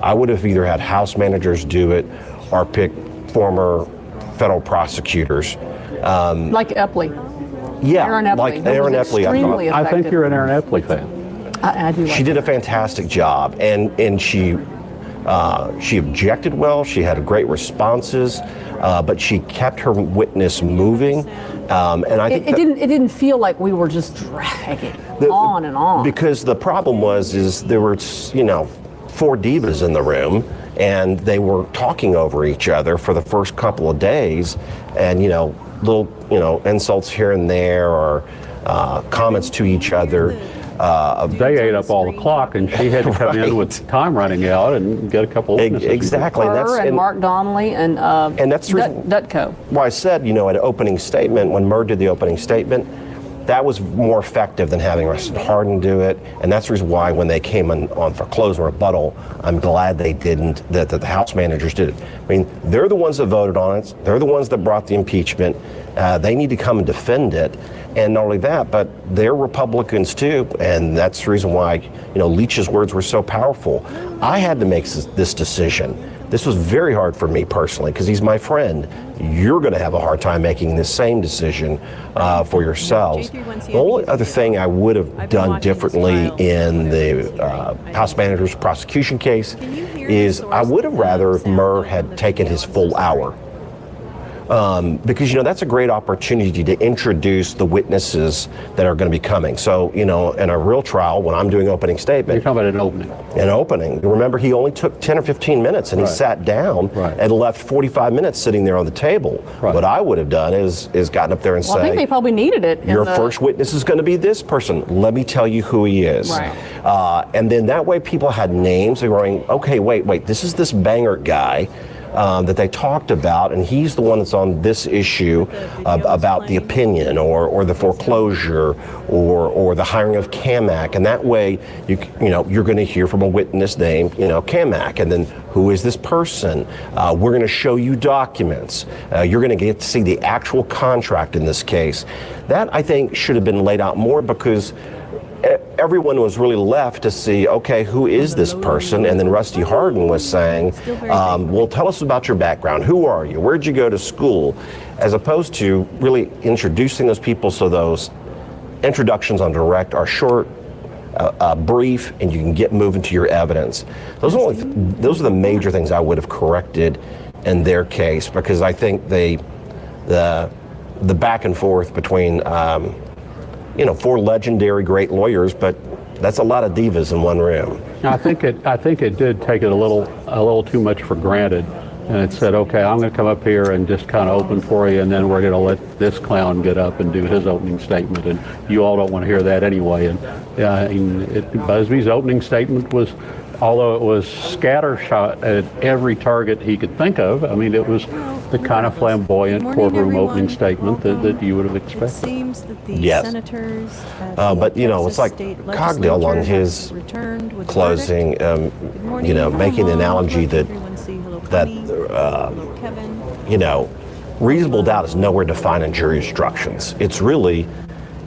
I would have either had House managers do it or pick former federal prosecutors. Like Epley. Yeah, Aaron Epley. like Aaron Epley. I think you're an Aaron Epley fan. I do. She did a fantastic job, and she objected well. She had great responses, but she kept her witness moving. And I think it didn't feel like we were just dragging on and on. Because the problem is there were, four divas in the room, and they were talking over each other for the first couple of days, and little insults here and there, or comments to each other. They ate up all the clock, and she had to come in with time running out and get a couple of witnesses. Exactly. And Mark Donnelly and that's Dutko. Well, I said, at opening statement, when Murr did the opening statement, that was more effective than having Rustin Hardin do it, and that's the reason why when they came on for closing rebuttal, I'm glad they didn't, that the House managers did it. I mean, they're the ones that voted on it. They're the ones that brought the impeachment. They need to come and defend it. And not only that, but they're Republicans too, and that's the reason why, Leach's words were so powerful. I had to make this decision. This was very hard for me personally, because he's my friend. You're going to have a hard time making the same decision for yourselves. The only other thing I would have done differently in the House manager's prosecution case is I would have rather if Murr had taken his full hour. Because that's a great opportunity to introduce the witnesses that are going to be coming. So in a real trial, when I'm doing opening statement, you're talking about an opening. An opening. Remember, he only took 10 or 15 minutes, and he sat down and left 45 minutes sitting there on the table. What I would have done is gotten up there and said, I think they probably needed it. Your first witness is going to be this person. Let me tell you who he is. Right. And then that way, people had names. They were going, okay, wait, this is this Banger guy. That they talked about, and he's the one that's on this issue about the opinion or the foreclosure or the hiring of Kamak, and that way you're going to hear from a witness named Kamak, and then who is this person? We're going to show you documents. You're going to get to see the actual contract in this case. That I think should have been laid out more, because everyone was really left to see, okay, who is this person? And then Rusty Hardin was saying, well, tell us about your background. Who are you? Where'd you go to school? As opposed to really introducing those people, so those introductions on direct are short, brief, and you can get moving to your evidence. Those are the major things I would have corrected in their case, because I think the back and forth between four legendary great lawyers, but that's a lot of divas in one room. I think it did take it a little too much for granted, and it said, okay, I'm going to come up here and just kind of open for you, and then we're going to let this clown get up and do his opening statement, and you all don't want to hear that anyway. And Busby's opening statement was, although it was scattershot at every target he could think of, I mean, it was the kind of flamboyant courtroom opening statement that you would have expected. It seems that the yes. senators but it's like Cogdell on his closing, making the analogy that reasonable doubt is nowhere defined in jury instructions. It's really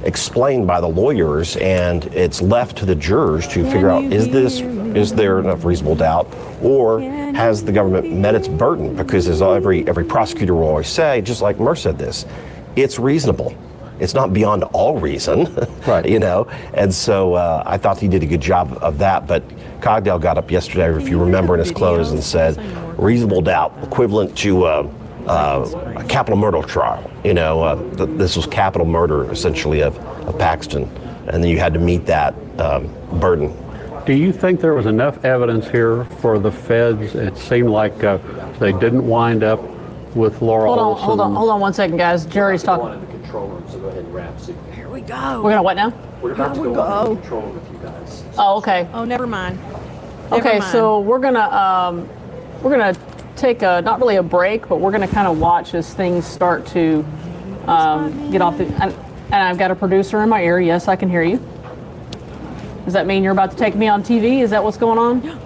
explained by the lawyers, and it's left to the jurors to figure out, is there enough reasonable doubt, or has the government met its burden? Because as every prosecutor will always say, just like Murr said this, it's reasonable. It's not beyond all reason, right? And so I thought he did a good job of that. But Cogdell got up yesterday, if you remember, in his close and said, reasonable doubt, equivalent to a capital murder trial. This was capital murder, essentially, of Paxton, and then you had to meet that burden. Do you think there was enough evidence here for the feds? It seemed like they didn't wind up with Laura Olson. Hold on 1 second, guys. Jerry's talking. In the control room, so go ahead and wrap. Here we go. We're gonna what now? We're about to go into the control room with you guys. Oh, okay. Oh, never mind. Okay, so we're gonna take not really a break, but we're gonna kind of watch as things start to get off the. And I've got a producer in my ear. Yes, I can hear you. Does that mean you're about to take me on TV? Is that what's going on? Yeah.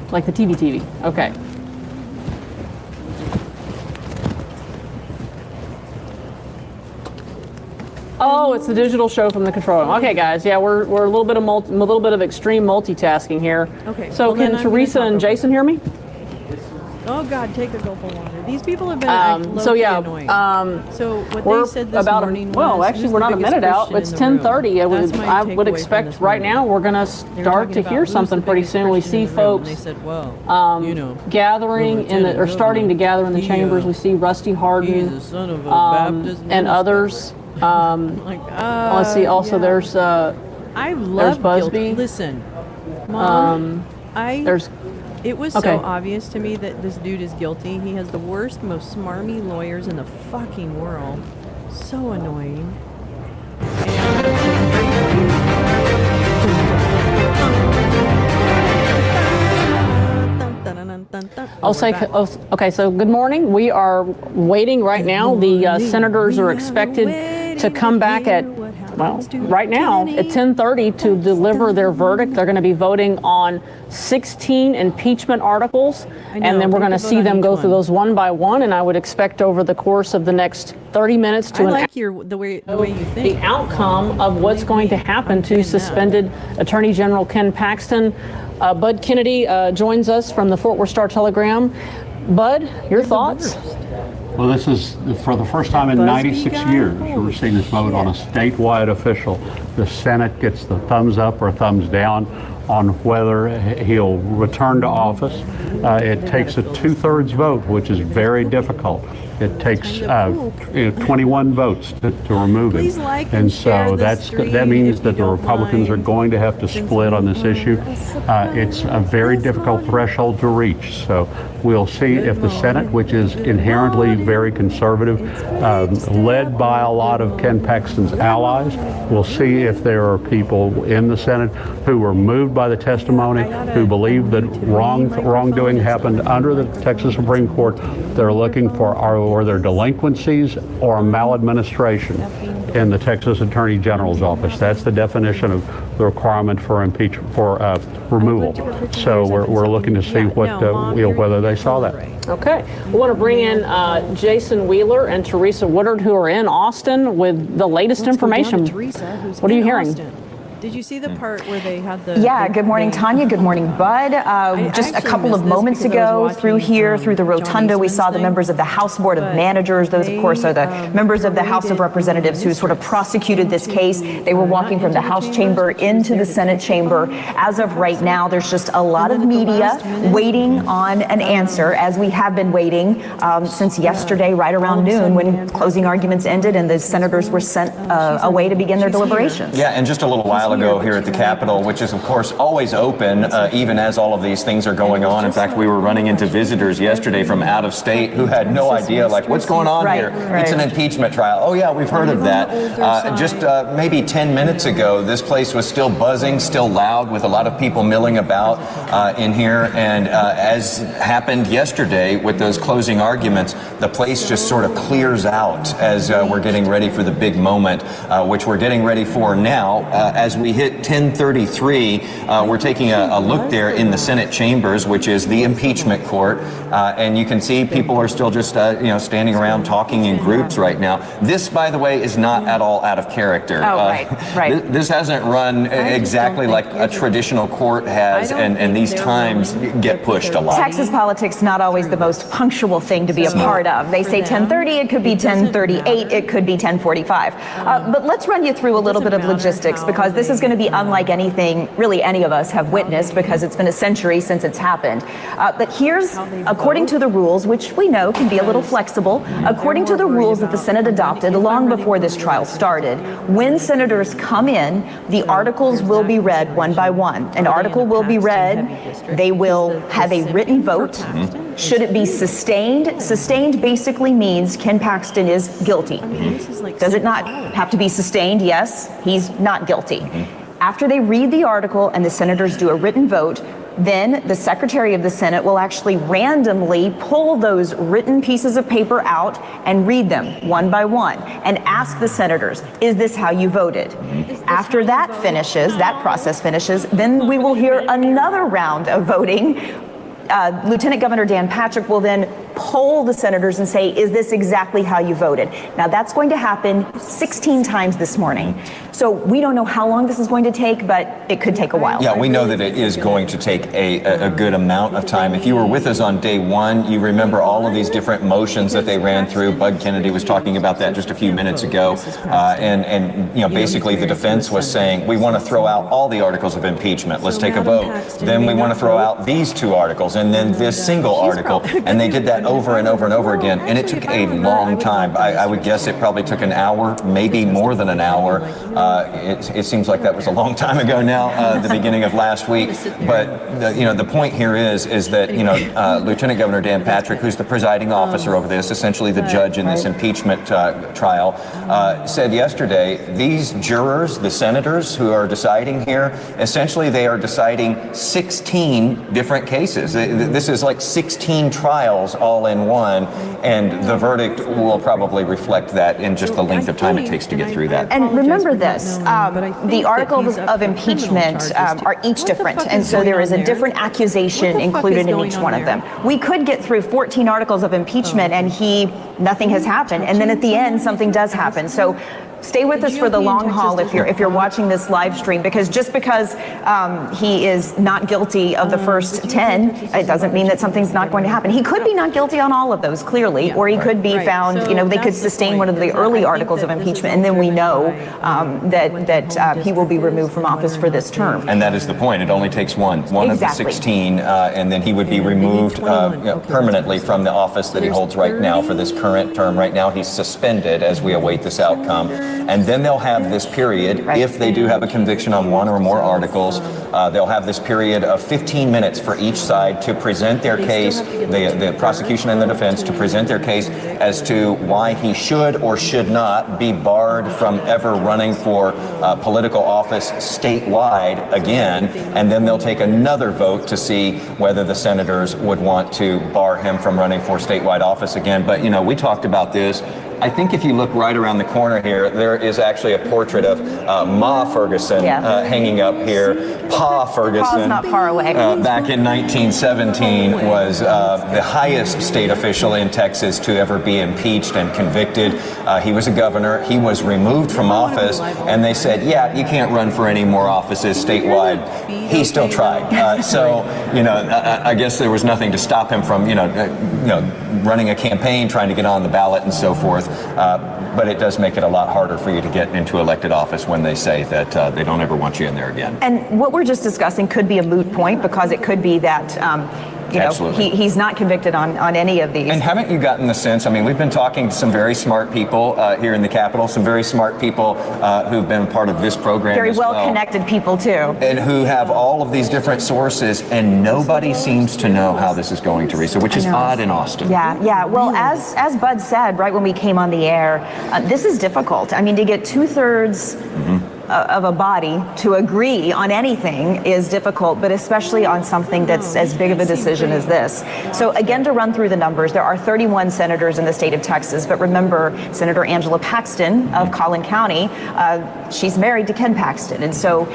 Like the TV? Okay. Oh, it's the digital show from the control room. Okay, guys. Yeah, we're a little bit of extreme multitasking here. Okay, So well, then can I'm gonna Teresa talk and over Jason hear me? Oh God, take a gulp of water. These people have been So yeah, annoying. So what we're they said this about morning well, was, actually, who's we're the not a biggest minute out. Christian It's in the room? 10:30. That's my I would takeaway from expect this right morning. now we're going to They were start talking to about hear who's something the pretty biggest soon. We Christian see in the room, and folks they said, well, you know, gathering in the or starting to gather in the chambers. We see Rusty he's Harden the son of a Baptist and minister. others. Like, Let's see. Also, yeah. there's I love Busby. guilty. Listen, Mom, there's it was okay. so obvious to me that this dude is guilty. He has the worst, most smarmy lawyers in the fucking world. So annoying. I'll say, okay, so good morning. We are waiting right now. The senators are expected to come back at, well, right now at 10:30 to deliver their verdict. They're going to be voting on 16 impeachment articles, and then we're going to see them go through those one by one. And I would expect over the course of the next 30 minutes to I like the way you think. the outcome of what's going to happen to suspended Attorney General Ken Paxton. Bud Kennedy joins us from the Fort Worth Star-Telegram. Bud, your thoughts? Well, this is for the first time in 96 years we're seeing this vote on a statewide official. The Senate gets the thumbs up or thumbs down on whether he'll return to office. It takes a 2/3 vote, which is very difficult. It takes 21 votes to remove him. Please like and and share so the stream that means if that you the don't Republicans are mind. going to have to split on this issue. It's a very difficult threshold to reach. So we'll see if the Senate, which is inherently very conservative, led by a lot of Ken Paxton's allies, we'll see if there are people in the Senate who were moved by the testimony, who believe that wrongdoing happened under the Texas Supreme Court. They're looking for or their delinquencies or maladministration in the Texas Attorney General's office. That's the definition of the requirement for impeachment, for removal. So we're looking to see what whether they saw that. Okay. We want to bring in Jason Wheeler and Teresa Woodard, who are in Austin with the latest information. What are you hearing? Did you see the part where they had the... Yeah, good morning, Tanya. Good morning, Bud. Just a couple of moments ago, through here, through the rotunda, we saw the members of the House Board of Managers. Those, of course, are the members of the House of Representatives who sort of prosecuted this case. They were walking from the House chamber into the Senate chamber. As of right now, there's just a lot of media waiting on an answer, as we have been waiting since yesterday, right around noon, when closing arguments ended and the senators were sent away to begin their deliberations. Yeah, and just a little while ago here at the Capitol, which is of course always open, even as all of these things are going on. In fact, we were running into visitors yesterday from out of state who had no idea, like, what's going on here? It's an impeachment trial. Oh yeah, we've heard of that. Just maybe 10 minutes ago, this place was still buzzing, still loud, with a lot of people milling about in here. And as happened yesterday with those closing arguments, the place just sort of clears out as we're getting ready for the big moment, which we're getting ready for now. As we hit 10:33, we're taking a look there in the Senate chambers, which is the impeachment court, and you can see people are still just standing around talking in groups right now. This, by the way, is not at all out of character. Right. This hasn't run exactly like a traditional court has, and these times get pushed a lot. Texas politics not always the most punctual thing to be a part of. They say 10:30, it could be 10:38, it could be 10:45. But let's run you through a little bit of logistics, because this is going to be unlike anything really any of us have witnessed, because it's been a century since it's happened. But here's, according to the rules, which we know can be a little flexible, according to the rules that the Senate adopted long before this trial started, when senators come in, the articles will be read one by one. An article will be read, they will have a written vote. Should it be sustained? Sustained basically means Ken Paxton is guilty. Does it not have to be sustained? Yes, he's not guilty. After they read the article and the senators do a written vote, then the Secretary of the Senate will actually randomly pull those written pieces of paper out and read them one by one and ask the senators, is this how you voted? After that finishes, that process finishes, then we will hear another round of voting. Lieutenant Governor Dan Patrick will then poll the senators and say, is this exactly how you voted? Now that's going to happen 16 times this morning. So we don't know how long this is going to take, but it could take a while. Yeah, we know that it is going to take a good amount of time. If you were with us on day one, you remember all of these different motions that they ran through. Bud Kennedy was talking about that just a few minutes ago. And you know, basically the defense was saying, we want to throw out all the articles of impeachment. Let's take a vote. Then we want to throw out these two articles and then this single article. And they did that over and over and over again. And it took a long time. I would guess it probably took an hour, maybe more than an hour. It seems like that was a long time ago now, the beginning of last week. But the point here is that Lieutenant Governor Dan Patrick, who's the presiding officer over this, essentially the judge in this impeachment trial, said yesterday these jurors, the senators who are deciding here, essentially they are deciding 16 different cases. This is like 16 trials all in one, and the verdict will probably reflect that in just the length of time it takes to get through that. And remember this, the articles of impeachment are each different, and so there is a different accusation included in each one of them. We could get through 14 articles of impeachment and nothing has happened, and then at the end something does happen. So stay with us for the long haul if you're watching this live stream, because just because he is not guilty of the first 10, it doesn't mean that something's not going to happen. He could be not guilty on all of those, clearly, or he could be found, they could sustain one of the early articles of impeachment, and then we know that he will be removed from office for this term. And that is the point. It only takes one of the 16, and then he would be removed permanently from the office that he holds right now for this current term. Right now he's suspended as we await this outcome. And then they'll have this period, if they do have a conviction on one or more articles, they'll have this period of 15 minutes for each side to present their case, the prosecution and the defense to present their case as to why he should or should not be barred from ever running for political office statewide again. And then they'll take another vote to see whether the senators would want to bar him from running for statewide office again. But, we talked about this. I think if you look right around the corner here, there is actually a portrait of Ma Ferguson hanging up here. Pa Ferguson, Pa's not far away. back in 1917, was the highest state official in Texas to ever be impeached and convicted. He was a governor. He was removed from office, and they said, yeah, you can't run for any more offices statewide. He still tried. I guess there was nothing to stop him from, running a campaign, trying to get on the ballot and so forth. But it does make it a lot harder for you to get into elected office when they say that they don't ever want you in there again. And what we're just discussing could be a moot point, because it could be that he's not convicted on any of these. And haven't you gotten the sense, we've been talking to some very smart people here in the Capitol, some very smart people who've been part of this program very as well-connected people, too. And who have all of these different sources, and nobody seems to know how this is going to reach, which is odd in Austin. Yeah. Well, as Bud said right when we came on the air, this is difficult. To get two-thirds of a body to agree on anything is difficult, but especially on something that's as big of a decision as this. So again, to run through the numbers, there are 31 senators in the state of Texas, but remember, Senator Angela Paxton of Collin County, she's married to Ken Paxton. And so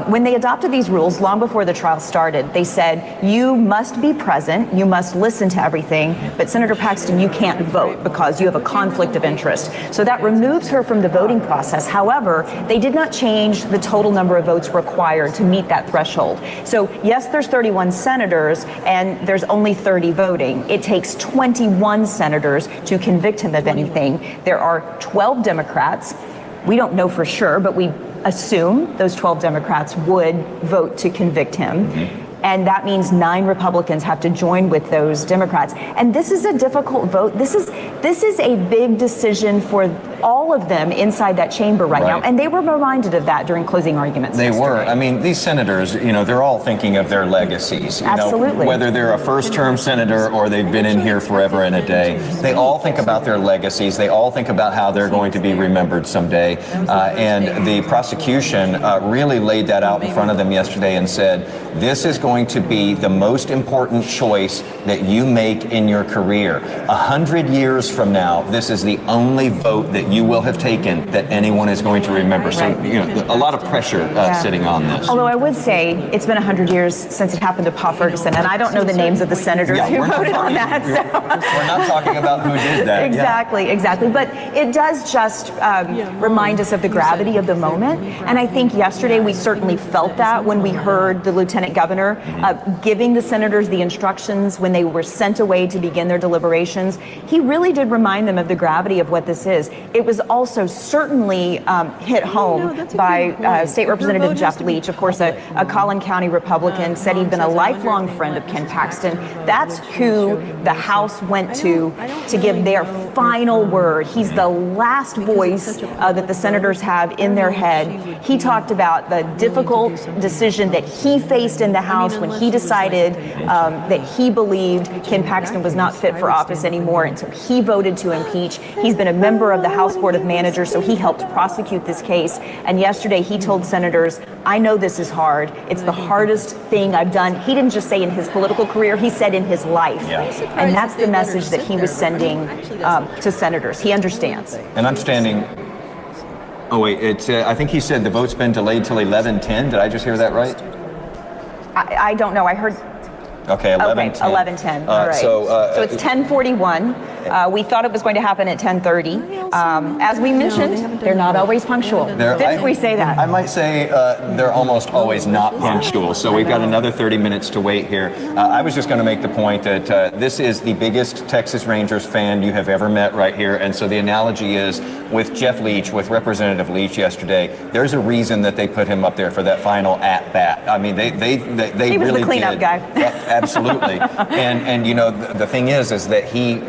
when they adopted these rules long before the trial started, they said, you must be present, you must listen to everything, but Senator Paxton, you can't vote because you have a conflict of interest. So that removes her from the voting process. However, they did not change the total number of votes required to meet that threshold. So yes, there's 31 senators and there's only 30 voting. It takes 21 senators to convict him of anything. There are 12 Democrats. We don't know for sure, but we assume those 12 Democrats would vote to convict him. And that means 9 Republicans have to join with those Democrats. And this is a difficult vote. This is a big decision for all of them inside that chamber right now. And they were reminded of that during closing arguments. They were. These senators, they're all thinking of their legacies. Absolutely. Whether they're a first-term senator or they've been in here forever and a day, they all think about their legacies. They all think about how they're going to be remembered someday. And the prosecution really laid that out in front of them yesterday and said, this is going to be the most important choice that you make in your career. 100 years from now, this is the only vote that you will have taken that anyone is going to remember. So, a lot of pressure sitting on this. Although I would say it's been 100 years since it happened to Pa Ferguson, and I don't know the names of the senators who voted on that. We're not talking about who did that. Exactly. But it does just remind us of the gravity of the moment. And I think yesterday we certainly felt that when we heard the Lieutenant Governor giving the senators the instructions when they were sent away to begin their deliberations. He really did remind them of the gravity of what this is. It was also certainly hit home by State Representative Jeff Leach, of course, a Collin County Republican, said he'd been a lifelong friend of Ken Paxton. That's who the House went to give their final word. He's the last voice that the senators have in their head. He talked about the difficult decision that he faced in the House when he decided that he believed Ken Paxton was not fit for office anymore, and so he voted to impeach. He's been a member of the House Board of Managers, so he helped prosecute this case. And yesterday he told senators, I know this is hard. It's the hardest thing I've done. He didn't just say in his political career, he said in his life. And that's the message that he was sending to senators. He understands. And I'm standing. Oh wait, I think he said the vote's been delayed till 11:10. Did I just hear that right? I don't know. I heard. Okay, 11:10. 11:10. All right. So it's 10:41. We thought it was going to happen at 10:30. As we mentioned, they're not always punctual. Didn't we say that? I might say they're almost always not punctual. So we've got another 30 minutes to wait here. I was just going to make the point that this is the biggest Texas Rangers fan you have ever met right here. And so the analogy is with Jeff Leach, with Representative Leach yesterday, there's a reason that they put him up there for that final at bat. I mean, they he was really the cleanup did. guy. Absolutely. And the thing is that he,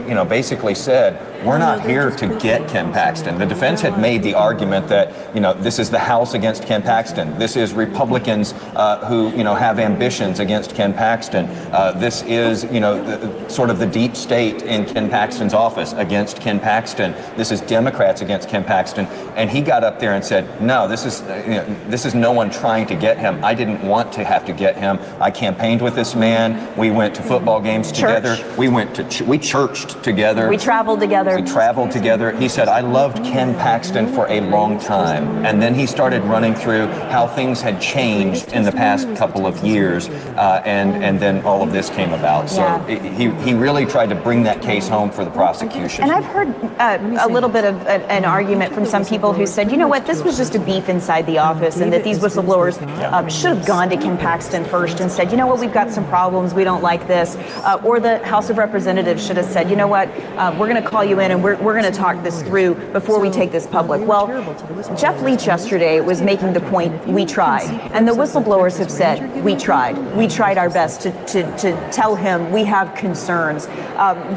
basically said, we're not here to get Ken Paxton. The defense had made the argument that, this is the House against Ken Paxton. This is Republicans who, have ambitions against Ken Paxton. This is, sort of the deep state in Ken Paxton's office against Ken Paxton. This is Democrats against Ken Paxton. And he got up there and said, no, this is no one trying to get him. I didn't want to have to get him. I campaigned with this man. We went to football games together. We churched together. We traveled together. He said, I loved Ken Paxton for a long time. And then he started running through how things had changed in the past couple of years. And then all of this came about. So he really tried to bring that case home for the prosecution. And I've heard a little bit of an argument from some people who said, you know what, this was just a beef inside the office, and that these whistleblowers should have gone to Ken Paxton first and said, you know what, we've got some problems, we don't like this. Or the House of Representatives should have said, you know what, we're going to call you in and we're going to talk this through before we take this public. Well, Jeff Leach yesterday was making the point, we tried. And the whistleblowers have said, we tried. We tried our best to tell him we have concerns.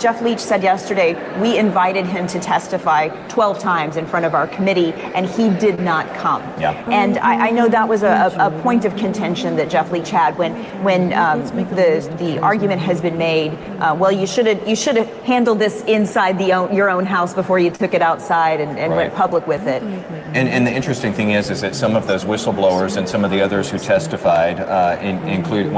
Jeff Leach said yesterday, we invited him to testify 12 times in front of our committee, and he did not come. And I know that was a point of contention that Jeff Leach had when the argument has been made, well, you should have handled this inside your own house before you took it outside and went public with it. And the interesting thing is that some of those whistleblowers and some of the others who testified, including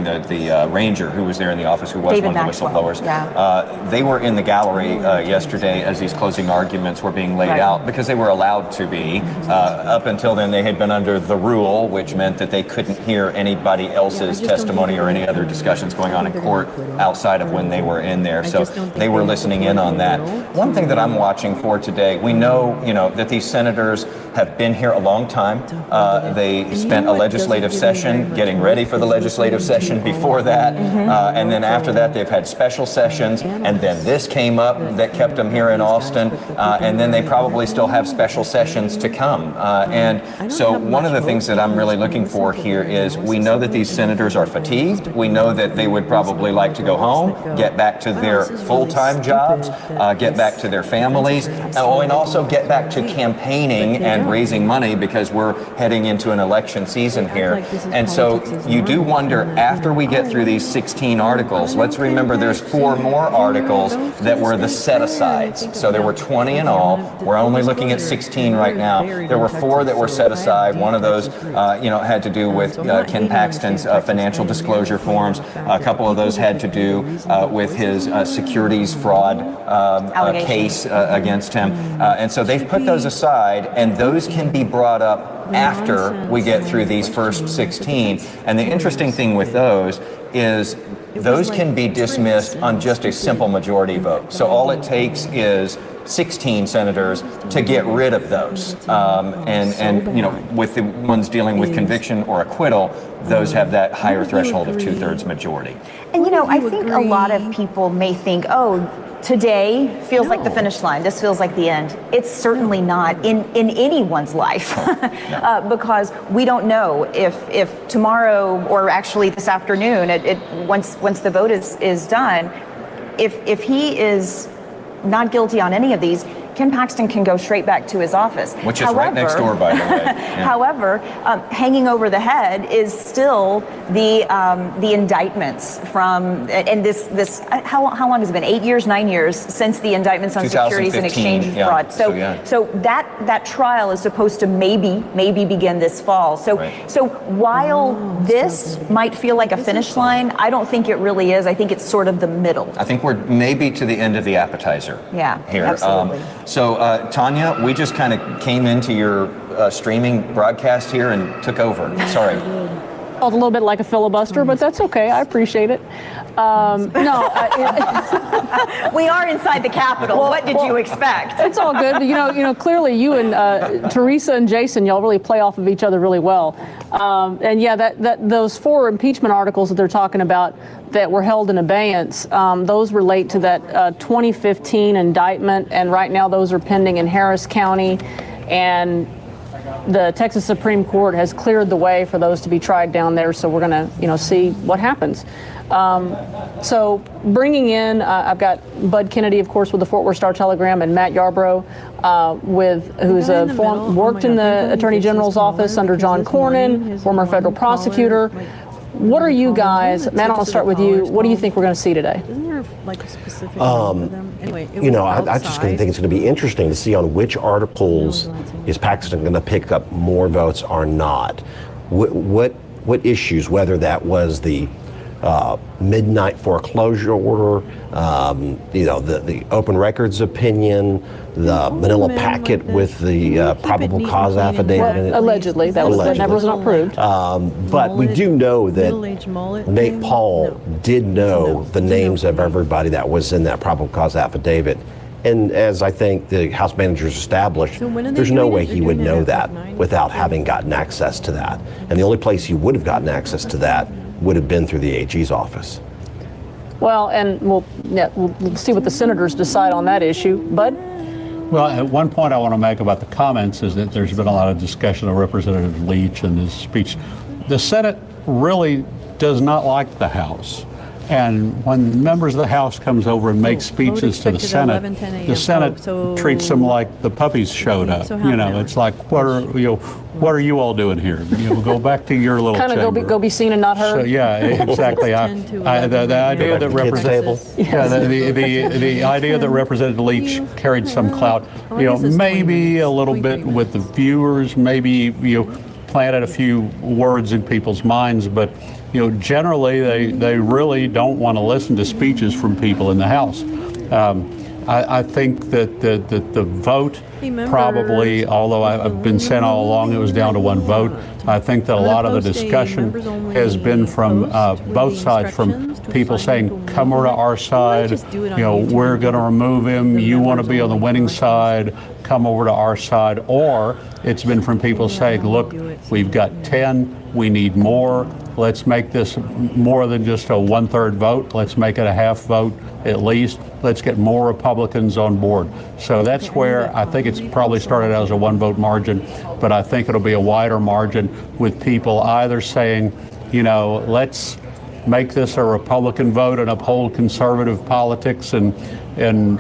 the ranger who was there in the office, who was David one of the Maxwell. whistleblowers, they were in the gallery yesterday as these closing arguments were being laid out, because they were allowed to be. Up until then, they had been under the rule, which meant that they couldn't hear anybody else's testimony or any other discussions going on in court outside of when they were in there. So they were listening in on that. One thing that I'm watching for today, we know, that these senators have been here a long time. They spent a legislative session getting ready for the legislative session before that. And then after that, they've had special sessions. And then this came up that kept them here in Austin. And then they probably still have special sessions to come. And so one of the things that I'm really looking for here is, we know that these senators are fatigued. We know that they would probably like to go home, get back to their full-time jobs. jobs, get back to their families, and also get back to campaigning and raising money because we're heading into an election season here. And so you do wonder, after we get through these 16 articles, let's remember there's 4 more articles that were the set-asides. So there were 20 in all. We're only looking at 16 right now. There were 4 that were set aside. One of those, had to do with Ken Paxton's financial disclosure forms. A couple of those had to do with his securities fraud case against him. And so they've put those aside, and those can be brought up after we get through these first 16. And the interesting thing with those is those can be dismissed on just a simple majority vote. So all it takes is 16 senators to get rid of those. And with the ones dealing with conviction or acquittal, those have that higher threshold of 2/3 majority. And I think a lot of people may think, oh, today feels like the finish line. This feels like the end. It's certainly not in anyone's life because we don't know if tomorrow or actually this afternoon, once the vote is done, if he is not guilty on any of these, Ken Paxton can go straight back to his office. Which is right next door, by the way. Yeah. However, hanging over the head is still the indictments from, and this how long has it been? 8 years, 9 years since the indictments on securities and exchange fraud. So that trial is supposed to maybe begin this fall. So while this might feel like a finish line, I don't think it really is. I think it's sort of the middle. I think we're maybe to the end of the appetizer. Yeah, here. Absolutely. So, Tanya, we just kind of came into your streaming broadcast here and took over. Sorry. Felt a little bit like a filibuster, but that's okay. I appreciate it. We are inside the Capitol. What did you expect? It's all good. But, clearly you and Teresa and Jason, y'all really play off of each other really well. And yeah, those 4 impeachment articles that they're talking about that were held in abeyance, those relate to that 2015 indictment, and right now those are pending in Harris County, and the Texas Supreme Court has cleared the way for those to be tried down there. So we're going to, see what happens. So bringing in, I've got Bud Kennedy, of course, with the Fort Worth Star-Telegram, and Matt Yarbrough, who's worked in the Attorney General's office under John Cornyn, former federal prosecutor. What are you guys, Matt, I'll start with you. What do you think we're going to see today? Isn't there like a specific name for them? Anyway, I just think it's going to be interesting to see on which articles is Paxton going to pick up more votes or not. What issues, whether that was the midnight foreclosure order, the open records opinion, the manila packet with the probable cause affidavit. Allegedly, that never was not proved. But we do know that Nate Paul did know the names of everybody that was in that probable cause affidavit. And as I think the House managers established, there's no way he would know that without having gotten access to that. And the only place he would have gotten access to that would have been through the AG's office. Well, and we'll see what the senators decide on that issue. Bud? Well, at one point I want to make about the comments is that there's been a lot of discussion of Representative Leach and his speech. The Senate really does not like the House. And when members of the House comes over and make speeches to the Senate treats them like the puppies showed up. It's like, what are you all doing here? Go back to your little kind chamber. of go be seen and not heard. So, yeah, exactly. The idea that the idea that Representative Leach carried some clout, maybe a little bit with the viewers, maybe planted a few words in people's minds, but generally they really don't want to listen to speeches from people in the House. I think that the vote probably, although I've been saying all along it was down to 1 vote, I think that a lot of the discussion has been from both sides, from people saying, come over to our side, we're going to remove him, you want to be on the winning side, come over to our side, or it's been from people saying, look, we've got 10, we need more, let's make this more than just a 1/3 vote, let's make it a half vote at least, let's get more Republicans on board. So that's where I think it's probably started out as a 1-vote margin, but I think it'll be a wider margin with people either saying, let's make this a Republican vote and uphold conservative politics and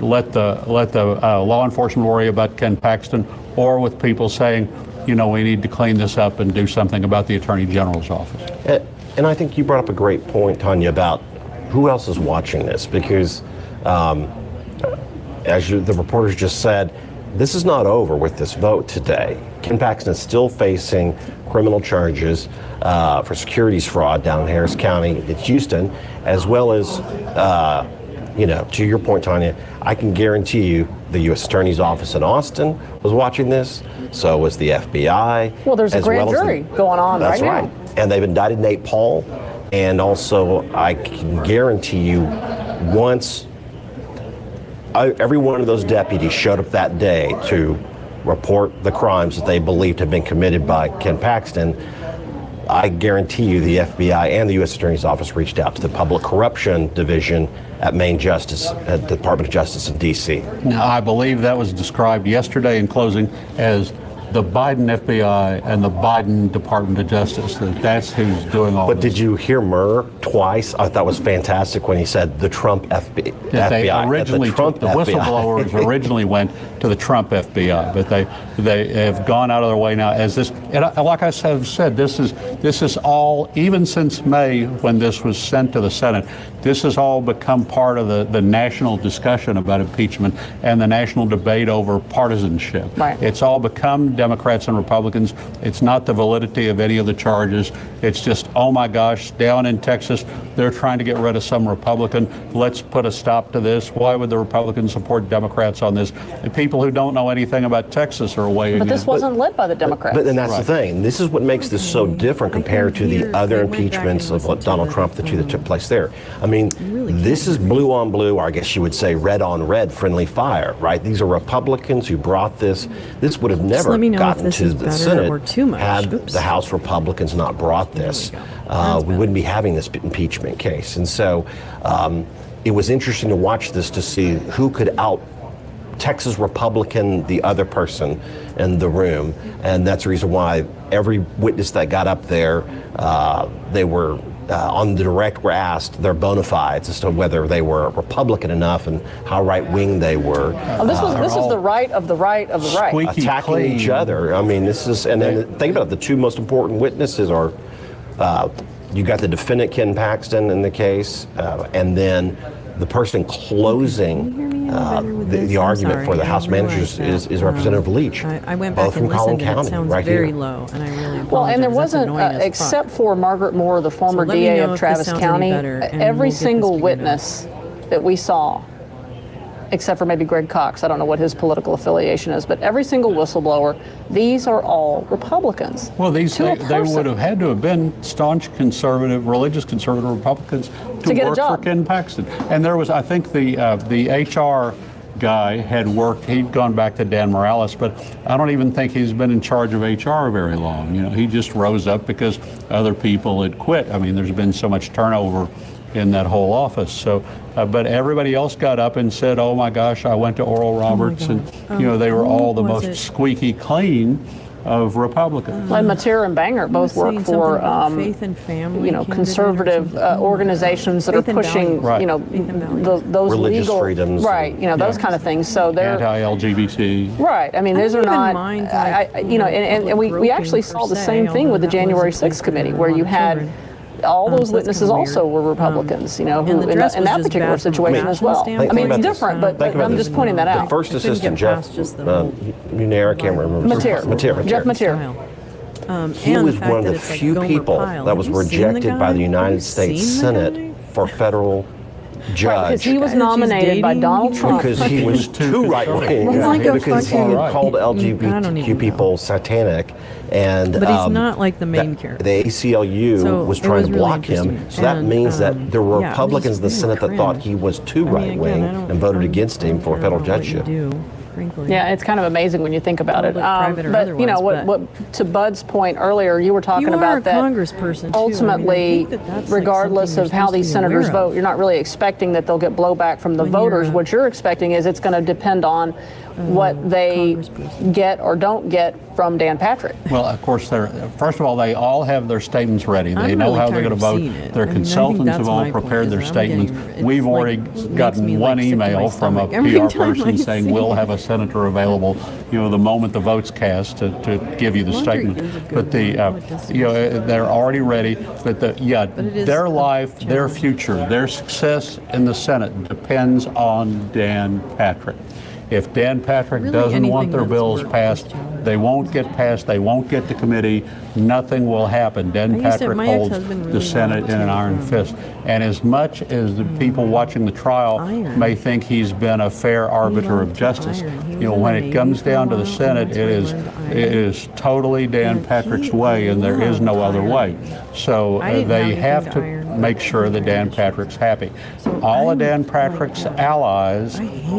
let the law enforcement worry about Ken Paxton, or with people saying, you know, we need to clean this up and do something about the Attorney General's office. And I think you brought up a great point, Tanya, about who else is watching this, because the reporters just said, this is not over with this vote today. Ken Paxton is still facing criminal charges for securities fraud down in Harris County in Houston, as well as, to your point, Tanya, I can guarantee you the U.S. Attorney's Office in Austin was watching this, so was the FBI. Well, there's a grand jury going on right now. That's right. And they've indicted Nate Paul, and also I can guarantee you once every one of those deputies showed up that day to report the crimes that they believed had been committed by Ken Paxton, I guarantee you the FBI and the U.S. Attorney's Office reached out to the Public Corruption Division at the Department of Justice in D.C. Now, I believe that was described yesterday in closing as the Biden FBI and the Biden Department of Justice. That's who's doing all But this. did you hear Murr twice? I thought was fantastic when he said the Trump FBI. They originally the whistleblowers originally went to the Trump FBI, but they have gone out of their way now as this. And like I have said, this is all, even since May when this was sent to the Senate, this has all become part of the national discussion about impeachment and the national debate over partisanship. Right. It's all become Democrats and Republicans. It's not the validity of any of the charges. It's just, oh my gosh, down in Texas, they're trying to get rid of some Republican. Let's put a stop to this. Why would the Republicans support Democrats on this? And people who don't know anything about Texas are weighing in. But this wasn't led by the Democrats. But then that's the thing. This is what makes this so different compared to the other impeachments of Donald Trump, the two that took place there. I mean, this is blue on blue, or I guess you would say red on red, friendly fire, right? These are Republicans who brought this. This would have never gotten to the Senate had the House Republicans not brought this. We wouldn't be having this impeachment case. And so it was interesting to watch this to see who could out Texas Republican the other person in the room. And that's the reason why every witness that got up there, they were on the direct were asked their bona fides as to whether they were Republican enough and how right-wing they were. This is the right of the right of the right. Attacking clean. each other. I mean, this is, and then think about it, the two most important witnesses are, you got the defendant Ken Paxton in the case, and then the person closing the argument for the House managers is Representative Leach. I went back both from and Collin listened, and County, it sounds right very here. low, and I really apologize. Well, and there That's wasn't, annoying as fuck. except for Margaret Moore, the former So let me DA know of if this Travis sounds any County, better, and every we'll get single this figured out. witness that we saw, except for maybe Greg Cox, I don't know what his political affiliation is, but every single whistleblower, these are all Republicans. Well, they person. would have had to have been staunch conservative, religious conservative Republicans to get a work job. for Ken Paxton. And there was, I think, the HR guy had worked. He'd gone back to Dan Morales, but I don't even think he's been in charge of HR very long. You know, he just rose up because other people had quit. I mean, there's been so much turnover in that whole office. So, but everybody else got up and said, "Oh my gosh, I went to Oral Roberts," and they were all the most squeaky clean of Republicans. And Mateer and Banger both work for, faith and family, conservative organizations that are Faith and pushing, values. those Religious legal freedoms. right, those kind of things. So they're Anti-LGBT. right. I mean, these are don't even not, mind, and we actually saw the same thing with the January 6th committee, where you had all those so that's witnesses kinda also weird. were Republicans, who and the in dress that was just particular bad from a situation as well. fashion I mean, standpoint. it's different, but Think about I'm this. just pointing that The out. first I couldn't assistant, get Jeff, past just the whole Munir, I can't remember. Mateer. Jeff Mateer. He was one of the few people that was rejected by the United States Senate for federal Because judge. he was nominated by Donald Trump. Because he was too right-wing. like a Because he fucking- had called I don't even LGBTQ know. people satanic. And But he's not like the main character. The ACLU So was it trying was to really block him. interesting. So that And, means that there were yeah, it was Republicans in the really Senate that thought cringe. he was too I mean, right-wing again, I don't- and voted against him for I federal don't know what you judgeship. do. Frankly. Yeah, it's kind of amazing when you think about it. Public, private, or but you know otherwise, what? To Bud's point earlier, you were talking You are about a that. congressperson, too. I mean, I Ultimately, think that's, like, regardless something of you're how supposed to these be senators aware of. vote, you're not really expecting that they'll get blowback from the When you're voters. a- What you're expecting is it's going to depend on what they congressperson. get or don't get from Dan Patrick. Well, of course, first of all, they all have their statements ready. They I'm know really how they're tired going to of vote. seeing it. Their I mean, I think consultants that's have all my point, prepared their is I'm statements. getting- We've it's already like, makes gotten me, one like, sick to my email from a stomach every PR time I person saying see we'll it. have a senator available, the moment the vote's cast to give you the Laundry statement. is a good But they're already ready. But it is their a life, their challenge. future, their success in the Senate depends on Dan Patrick. If Dan Patrick Really, doesn't want anything their that's bills work passed, is challenging. they won't get passed, they won't get to committee, nothing will happen. Dan used to- Patrick my holds ex-husband the really Senate wanted in an to, iron fist. And as much as the people watching the trial Iron. may think he's been a fair arbiter of loved justice, iron. He was in when the it Navy comes for a down to the while, and Senate, that's it where he is learned iron. it is totally Dan And Patrick's he way, and there is no loved other iron. way. So I didn't they have have anything to to iron. make sure that Dan Patrick's happy. All of Dan Patrick's allies, I hated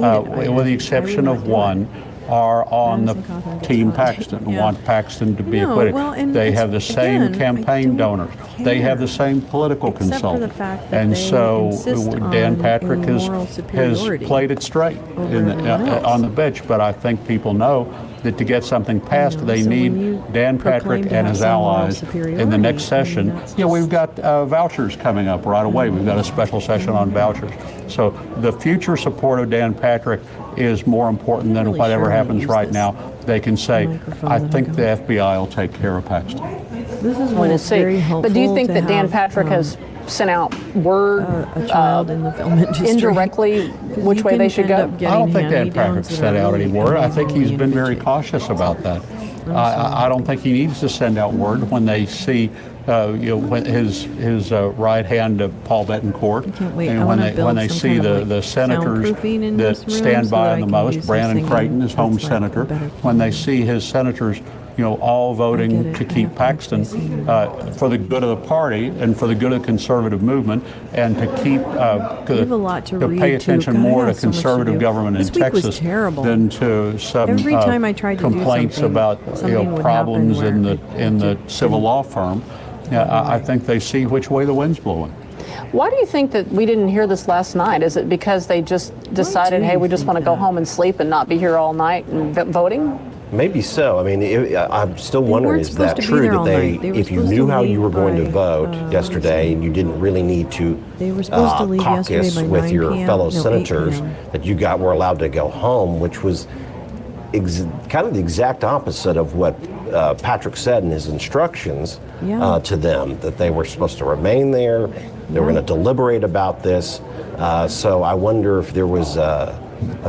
with the iron. exception I of would not one, are on the Madison Cawthorn gets team hot. Paxton, Yeah. want Paxton to be No, acquitted. well, and They it's- have the same again, I campaign don't donors. They have care. the same political Except for consultant. the fact that And they so insist Dan on Patrick a has moral superiority played it straight over everyone else. on the bench. But I think people know that to get something passed, they so when need you Dan proclaim Patrick to and have his some moral allies in the superiority, next I mean, session. that's We've got vouchers coming up right away. We've got a special session on vouchers. So the future support of Dan Patrick is more important than Really whatever sure how to happens use right this now. They can say, microphone I that think I've the got. FBI will take care of Paxton. This is when We'll it's see. very helpful. But do you think to that Dan have, Patrick has sent out word a child in the film industry indirectly 'Cause which you way can they should end go? up I getting don't think Dan hand-me-downs Patrick that sent are out any really word. I think he's unbelievably been very enriching. cautious about that. I don't think he needs to send out word when they see, when his right hand of Paul Betancourt, can't wait. I and wanna when build they some see kind of, the like, senators soundproofing in that this room stand so by that him I the can most, use this Brandon thing Creighton, his home that's, like, senator, better when they quality. see his senators, all voting it. to I keep have Paxton for the good of the party and for the good of the conservative movement, and to keep have a lot to read, pay too. attention God, I more to have so much to conservative do. government This in week was Texas terrible. than to some Every time I tried to do complaints something, about something would problems happen in where the civil law firm. I think they see which way the wind's blowing. Why do you think that we didn't hear this last night? Is it because they just decided, do hey, you we just think want to go that? home and sleep and not be here all night and voting? Maybe so. I mean, I'm still wondering, weren't is that supposed to be true there that all they, night. They were if you supposed knew to how you leave were going to by, vote yesterday and you didn't really need to They were supposed to leave yesterday caucus by with 9 your p.m. fellow No, 8 senators, p.m. that you were allowed to go home, which was kind of the exact opposite of what Patrick said in his instructions to them, that they were supposed to remain there, they were going to deliberate about this. So I wonder if there was a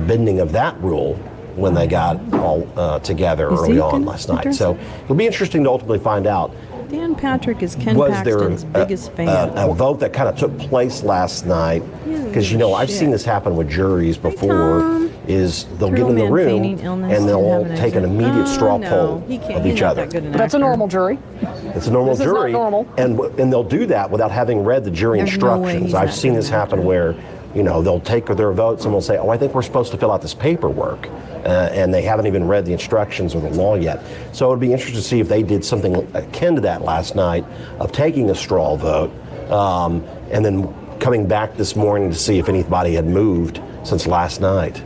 bending of that rule when they got all together early on last night. So it'll be interesting to ultimately find out. Dan Patrick is Ken Was there Paxton's biggest fan. a vote that kind of took place last night? Because I've seen this happen with juries before. Tom. Is they'll get in the Turtle man room feigning illness and they'll and all having take an accident. immediate straw no, poll he can't, of he's each not other. that good an That's a actor. normal jury. It's a normal This is not jury, normal. and they'll do that without having read the jury There's no way instructions. he's I've that seen good this an happen actor. where they'll take their vote. Someone will say, "Oh, I think we're supposed to fill out this paperwork," and they haven't even read the instructions or the law yet. So it would be interesting to see if they did something akin to that last night, of taking a straw vote, and then coming back this morning to see if anybody had moved since last night.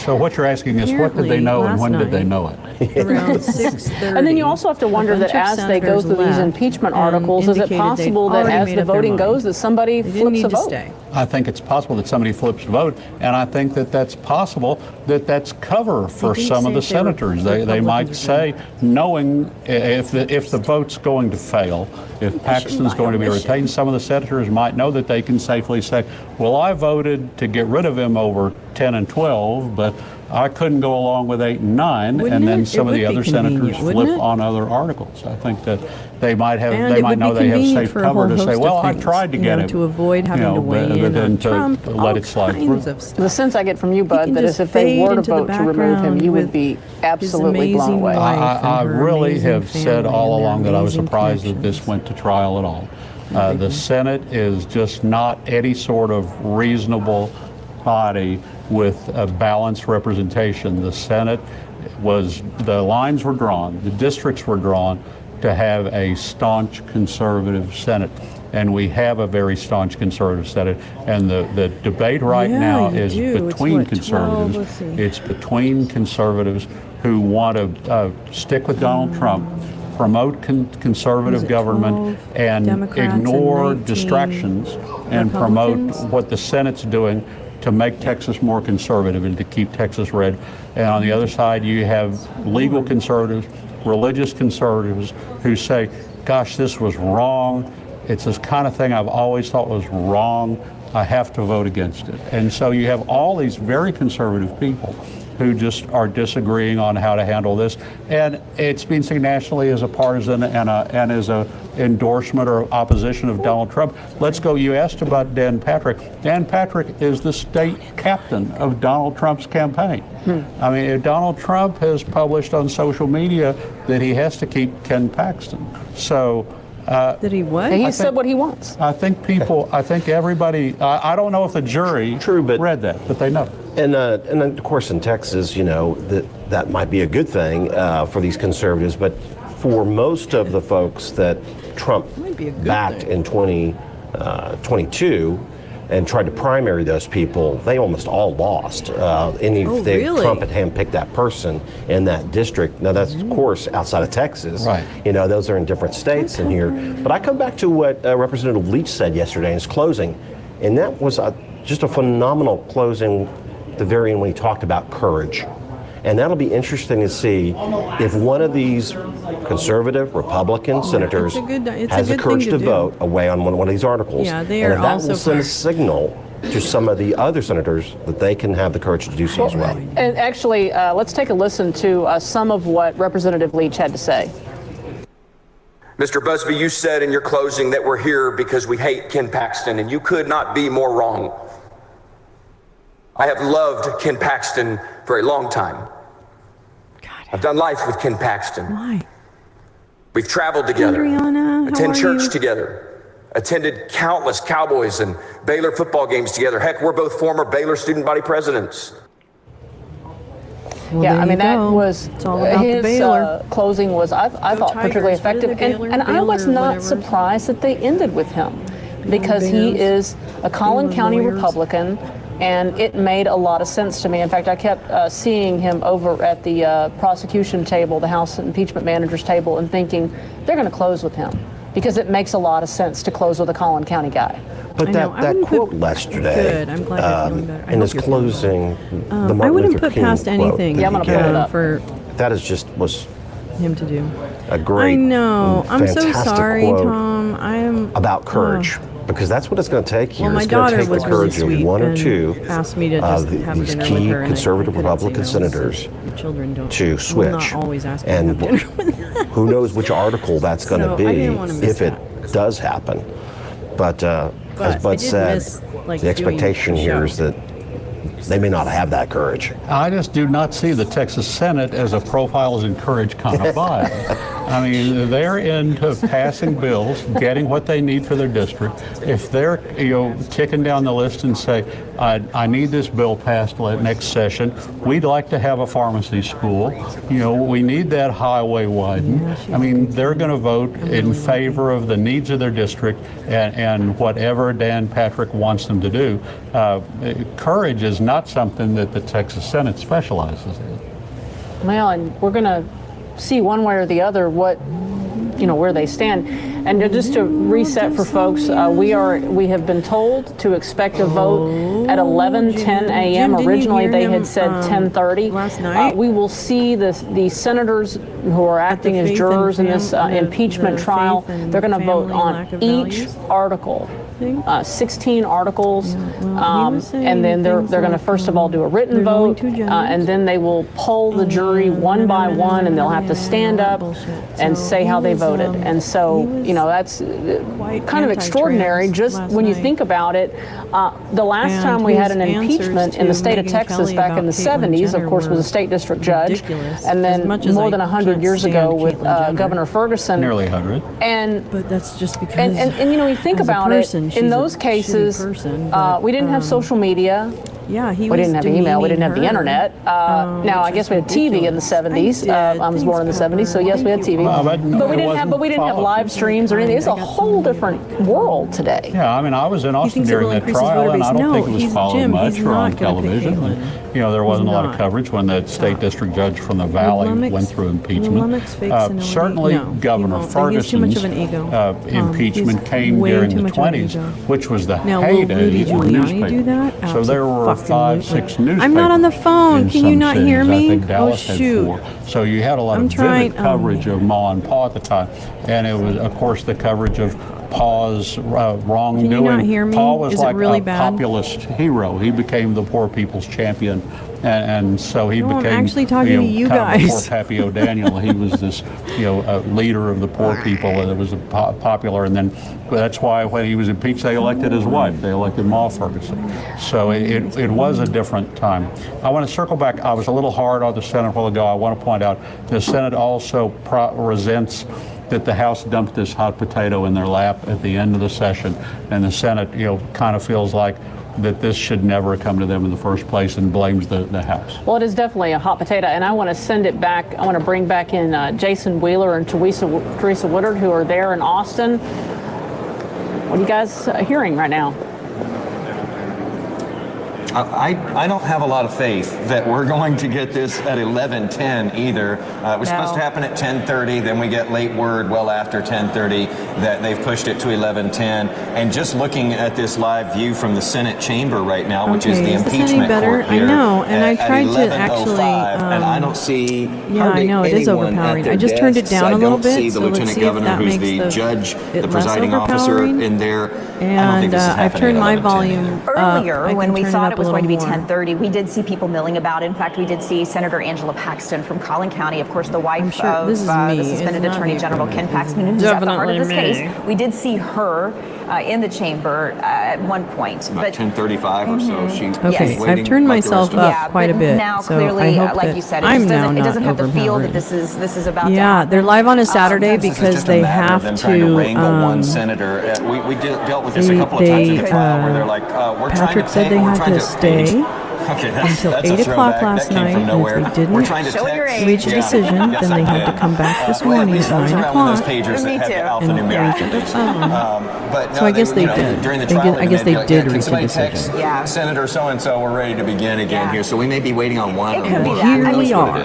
So what you're asking is, what did they know and when did they know it? Around 6:30. And then you also have to wonder that as they go through these impeachment articles, is it possible that as the voting goes, that somebody they didn't flips need a to vote? stay. I think it's possible that somebody flips a vote, and I think that that's possible that that's cover for Did he some of say the if they were senators. They might Republicans or say, knowing if the vote's going to fail, if Paxton's going to be retained, some of the senators might know that they can safely say, well, I voted to get rid of him over 10 and 12, but I couldn't go along with 8 and 9, Wouldn't and then it? some It of the would be other senators convenient, wouldn't flip it? on other articles. I think that they might have, And they it might would know be they have convenient safe for a cover whole to say, host well, of I things, tried to get him. to avoid having to weigh but in then on to Trump, let all it slide kinds through. of stuff. The sense I get from you, Bud, can that just is if they were fade to into the vote to remove him, background you would with be his absolutely blown amazing away. wife. I and her really amazing have said family all and their along that I was amazing surprised that this connections. went to trial at all. The Senate is just not any sort of reasonable body with a balanced representation. The Senate the lines were drawn, the districts were drawn to have a staunch conservative Senate. And we have a very staunch conservative Senate. And the debate right now is between conservatives. It's between conservatives who want to stick with Donald Trump, promote conservative government, and ignore distractions, and promote what the Senate's doing to make Texas more conservative and to keep Texas red. And on the other side, you have legal conservatives, religious conservatives who say, gosh, this was wrong. It's this kind of thing I've always thought was wrong. I have to vote against it. And so you have all these very conservative people who just are disagreeing on how to handle this. And it's being seen nationally as a partisan and as a endorsement or opposition of Donald Trump. Let's go, you asked about Dan Patrick. Dan Patrick is the state captain of Donald Trump's campaign. I mean, if Donald Trump has published on social media that he has to keep Ken Paxton. So, did he what? He said what he wants. I think everybody, I don't know if the jury read that, but they know. And of course in Texas, you know, that might be a good thing for these conservatives, but for most of the folks that Trump backed in 2022 and tried to primary those people, they almost all lost. Really? Trump had handpicked that person in that district. Now that's of course outside of Texas. Right. You know, those are in different states in here. But I come back to what Representative Leach said yesterday in his closing, and that was just a phenomenal closing, the very end when he talked about courage. And that'll be interesting to see if one of these conservative Republican senators has the courage to vote away on one of these articles. Yeah, they and are if that also will send a signal to some of the other senators that they can have the courage to do so as well. And actually, let's take a listen to some of what Representative Leach had to say. Mr. Busby, you said in your closing that we're here because we hate Ken Paxton, and you could not be more wrong. I have loved Ken Paxton for a long time. I've done life with Ken Paxton. Why? We've traveled together, Adriana, attended church together, attended countless Cowboys and Baylor football games together. Heck, we're both former Baylor student body presidents. Well, yeah, I mean, that go. was It's all about the his Baylor. closing was, I thought, Tigers. particularly What did effective. the Baylor- And I was Baylor, not whatever. surprised that they ended with him because he Bears. is a Collin Baylor County lawyers. Republican. And it made a lot of sense to me. In fact, I kept seeing him over at the prosecution table, the House impeachment manager's table, and thinking they're going to close with him because it makes a lot of sense to close with a Collin County guy. But I know. I that wouldn't quote put- yesterday, Good. I'm glad you're feeling better. I in hope his you're feeling closing, the I Martin wouldn't Luther put King past quote anything that Yeah, I'm he gonna pull it gave, up. for that was him to do. a great, I know. I'm so fantastic sorry, quote Tom. I am about courage. Because that's what it's going to take here. Well, my It's going to daughter take the was really courage sweet of one or and two asked me to of just have these dinner key with her, and conservative I couldn't say Republican no, senators since the children don't, to will switch. not always ask me And to have dinner with them. who knows which article that's going So, to I be didn't wanna miss if it that. does happen. But as I Bud did said, miss, like, the expectation doing the here show. is that they may not have that courage. I just do not see the Texas Senate as a profiles in courage kind of body. I mean, they're into passing bills, getting what they need for their district. If they're, kicking down the list and say, I need this bill passed next session, we'd like to have a pharmacy school, we need that highway widened. I mean, they're going to vote in favor of the needs of their district and whatever Dan Patrick wants them to do. Courage is not something that the Texas Senate specializes in. Well, and we're going to see one way or the other what, where they stand. And just to reset for folks, we have been told to expect a vote at 11:10 a.m. Jim, didn't you Originally, hear they him, had said 10:30. last night? We will see the senators who are acting as faith jurors and in this impeachment the trial. faith and They're going to vote family on lack of each values article. 16 articles, he was saying and then they're things going to like, first of all do a written there's only vote, 2 genders. and then they will poll the jury one by one, and they'll have to stand up and say how they voted. And so, that's kind of extraordinary just when you think about it. The last And time we had an his answers impeachment in the to state of Megyn Texas Kelly back in about the Caitlyn 70s, of Jenner course, was a were state district judge, ridiculous. and As then much as more I than 100 can't years stand ago with Caitlyn Jenner. Governor Ferguson. Nearly 100. And But that's just because. and you think as a about person, it, she's in a those shitty cases, person, but, we didn't have social media. Yeah, he We was didn't have email. We didn't have the demeaning her. internet. Now, I which guess is we had TV in the ridiculous. 70s. I was born in the 70s, so yes, we had TV. But we didn't have live streams or anything. It's a whole different world today. Yeah, I mean, I was in Austin thinks it during will that increase his trial, voter and I base. don't No, think it was he's followed Jim. much He's or on not gonna pick television. Caitlin. You know, there wasn't a lot of not. coverage when the state district judge from the Valley Lummox- went through impeachment. Lummox fakes senility? Certainly, No, he Governor won't. He has too much of an Ferguson's ego. impeachment He's came way during too the much of an 20s, ego. which was the Now, will heyday Rudy of Giuliani newspapers. do that? So there were 5, 6 newspapers. I'm not on the phone. in Can you some not cities. hear me? I think Dallas Oh, had shoot. 4. So you had a lot I'm of trying- vivid coverage of Ma and Pa at the time, and it was, of course, the coverage of Pa's wrongdoing. Can you not hear me? Pa was Is it like really a bad? populist hero. He became the poor people's champion, and so he No, I'm became actually talking to you kind of guys. before Pappy O'Daniel. He was this leader of the poor people, and it was popular. And then that's why when he was impeached, they elected his wife. They elected Ma Ferguson. So it was a different time. I want to circle back. I was a little hard on the Senate a while ago. I want to point out the Senate also resents that the House dumped this hot potato in their lap at the end of the session, and the Senate, kind of feels like that this should never come to them in the first place and blames the House. Well, it is definitely a hot potato, and I want to send it back. I want to bring back in Jason Wheeler and Teresa Woodard, who are there in Austin. What are you guys hearing right now? I don't have a lot of faith that we're going to get this at 11:10 either. It was supposed to happen at 10:30, then we get late word well after 10:30 that they've pushed it to 11:10. And just looking at this live view from the Senate chamber right now, which is the is this any impeachment better? court here, I know, and I at tried to 11:05, actually, and I don't see Yeah, I hardly know, it is anyone at overpowering. their I just turned it desks. down a little I don't see bit, the so let's lieutenant see if governor, that who's makes the judge, it the less presiding officer overpowering. in there. I don't think And this is I've happening turned at my 11:10. volume Earlier, up. when we turn thought up it was a going to be little more. 10:30, we did see people milling about. In fact, we did see Senator Angela Paxton from Collin County, of course, the wife sure of this is the me. suspended It's not Attorney me. General Ken Paxton, who's at the heart of this Definitely case. me. We did see her in the chamber at one point. About 10:35 or so. She Okay, was Yes. waiting I've turned like the rest myself of us. up quite a but bit. now so clearly, I hope like that you said, I'm now it not doesn't have the feel that overpowering. this is about to Yeah, happen. they're live on a Saturday This is because just a they matter of them have trying to to. wrangle one senator. We dealt with this a couple of times in the trial where they're like, we're Patrick trying said to they we're had trying to impeach. stay Okay, until that's a 8 o'clock throwback. last That came night, from and if nowhere. they didn't We're trying to Show your text. age. reach a decision, Yes, then I they had did. to come back this Well, at morning least at I was 9 around one of o'clock. those pagers Me that too. had the And reach alphanumeric. at their phone. But So no, I guess they you know, did. during the They trial, did- I guess they'd they be like, did can reach a somebody decision. text Yeah. Senator so-and-so, we're ready to begin again Yeah. here. So we may be waiting on one It or could be more. that. Here I we mean, are.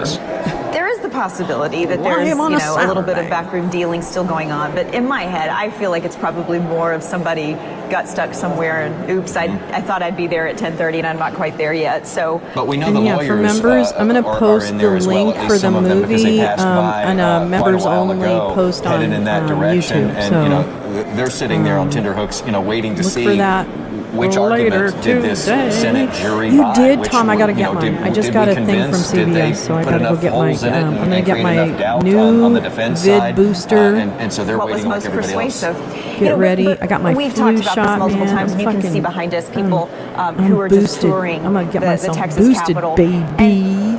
There is the possibility that Live there's, on a a little bit of Saturday. backroom dealing still going on. But in my head, I feel like it's probably more of somebody got stuck somewhere and oops, I thought I'd be there at 10:30 and I'm not quite there yet. So, But we know And the yeah, lawyers for members, I'm going to are post in the there as well, link at least for the some of them, because they movie passed by, on quite a a members while only ago, post on headed in that direction. YouTube. And So you know, they're sitting there on tenterhooks, waiting to look see for that which later argument did this today. Senate jury You buy. did, Which Tom. I one, got to you get know, mine. did- I just did got we a thing from convince? Did they CBS, so I put got to go enough get my. holes in it I'm and going to get create my enough doubt new on the defense vid side? booster. And so they're what was waiting like most everybody else. persuasive? Get ready. but I got my We've flu talked about shot, this multiple man. times, and you can see Fucking- behind us people who are just boosted. touring I'm gonna get the myself Texas boosted, Capitol. baby.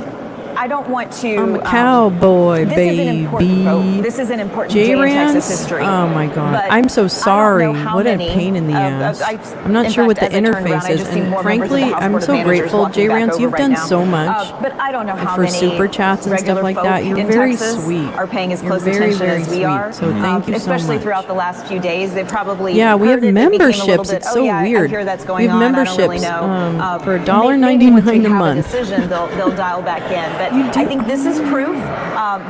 I don't want to. I'm a cowboy, this is an important vote. baby. This is an important day in J-Rans? Texas history. Oh my God. But I'm so I don't sorry. know how What a many pain in the ass. I'm not in sure what fact, the as I turned around, I interface is. just see And more members of the frankly, House I'm Board of so Managers grateful. walking back J-Rans, over you've right done now. so much. But I don't know how for many super chats and stuff regular like folk that. You're in very Texas sweet. are paying as You're close very, attention very as we sweet. are. So thank you so especially much. throughout the last few days. They probably Yeah, we have heard it, they became a little memberships. bit, It's so yeah, I weird. hear that's We going have on. I don't really memberships, know. for Maybe $1.99 once we a have month. decision, they'll dial back in. But You do. I think this is proof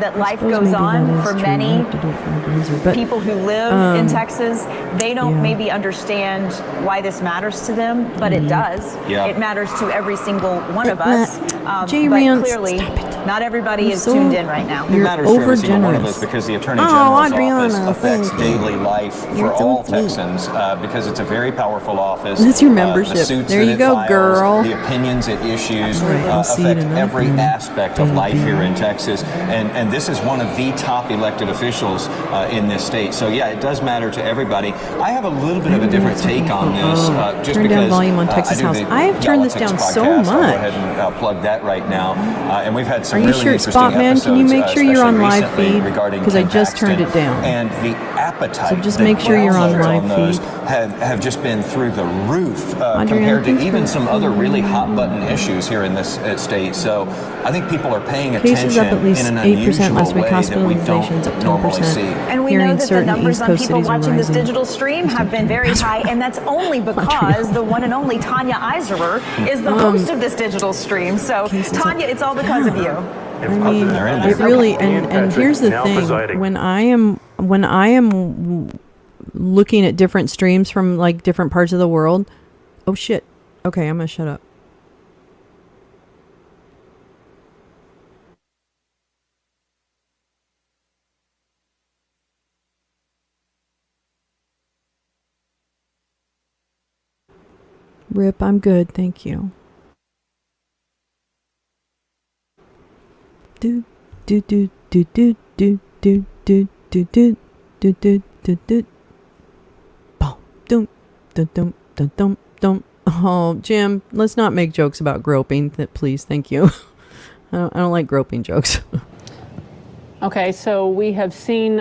that life Suppose goes maybe on that is for true. many I have to do it from a browser, but people who live in Texas. They don't yeah. maybe understand why this matters to them, but it does. Yeah. It matters to every single one of us. But J-Rance, clearly, stop it. not everybody You're is so- tuned in right now. It You're matters to every single one of overgenerous. us because the Attorney Oh, General's Adriana, office affects thank you. daily life You're for so all sweet. Texans because it's a very powerful office. That's your The membership. suits There that you it go, files, girl. The opinions it issues Right, I'll see you affect tonight, every then. aspect of life here in Texas. And this is one of the top elected officials in this state. So yeah, it does matter to everybody. I have a little bit of a different take on this. Just Turn because down volume on I Texas do House. the I have turned this Politics down so podcast. I'll go much. ahead and plug that right now. And we've had some Are you really sure, interesting Spot Man? Can you episodes, make sure you're on especially live recently feed? regarding Because I Ken just turned Paxton it down. and the appetite. So just the make sure you're on downloads live those feed. have just been through the roof Adriana, compared to thanks even for- some other really hot button issues here in this state. So I think people are paying Cases attention up at least in an 8% last unusual week. way that we Hospitalizations up don't normally 10%. see. And we Here know in that the certain numbers East on Coast people cities are watching this rising. digital stream have been very high, and that's only because the one and only Tanya Iserer is the host of this digital stream. So, Tanya, it's all because of you. I mean, it really, and here's the thing: when I am looking at different streams from like different parts of the world, oh shit, okay, I'm gonna shut up. Rip, I'm good, thank you. Do do do do do do do do do do do do do do. Boom, dum dum dum dum dum dum. Oh, Jim, let's not make jokes about groping, please. Thank you. I don't like groping jokes. Okay, so we have seen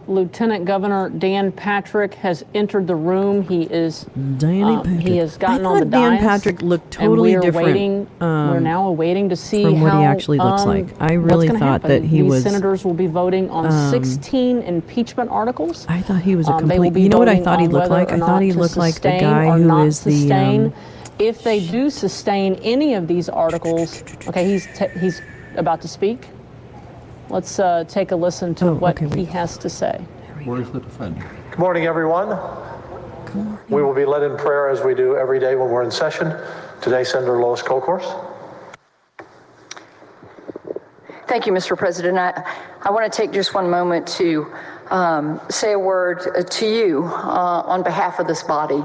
Lieutenant Governor Dan Patrick has entered the room. He is he has gotten on the dais. Dan Patrick looked and totally we are different. Waiting, we're now awaiting to see from what how, he actually looks like. I really what's gonna thought happen. that he These was. senators will be voting on 16 impeachment articles. I thought he was a They will complete. be You know what I voting thought he on looked whether like? I or thought not he to looked like the sustain guy or who not is the. sustain. If they do sustain any of these articles, okay, he's about to speak. Let's take a listen to what he has to say. Where's the defender? Good morning, everyone. We will be led in prayer as we do every day when we're in session. Today, Senator Lois Kolkhorst. Thank you, Mr. President. I want to take just one moment to say a word to you on behalf of this body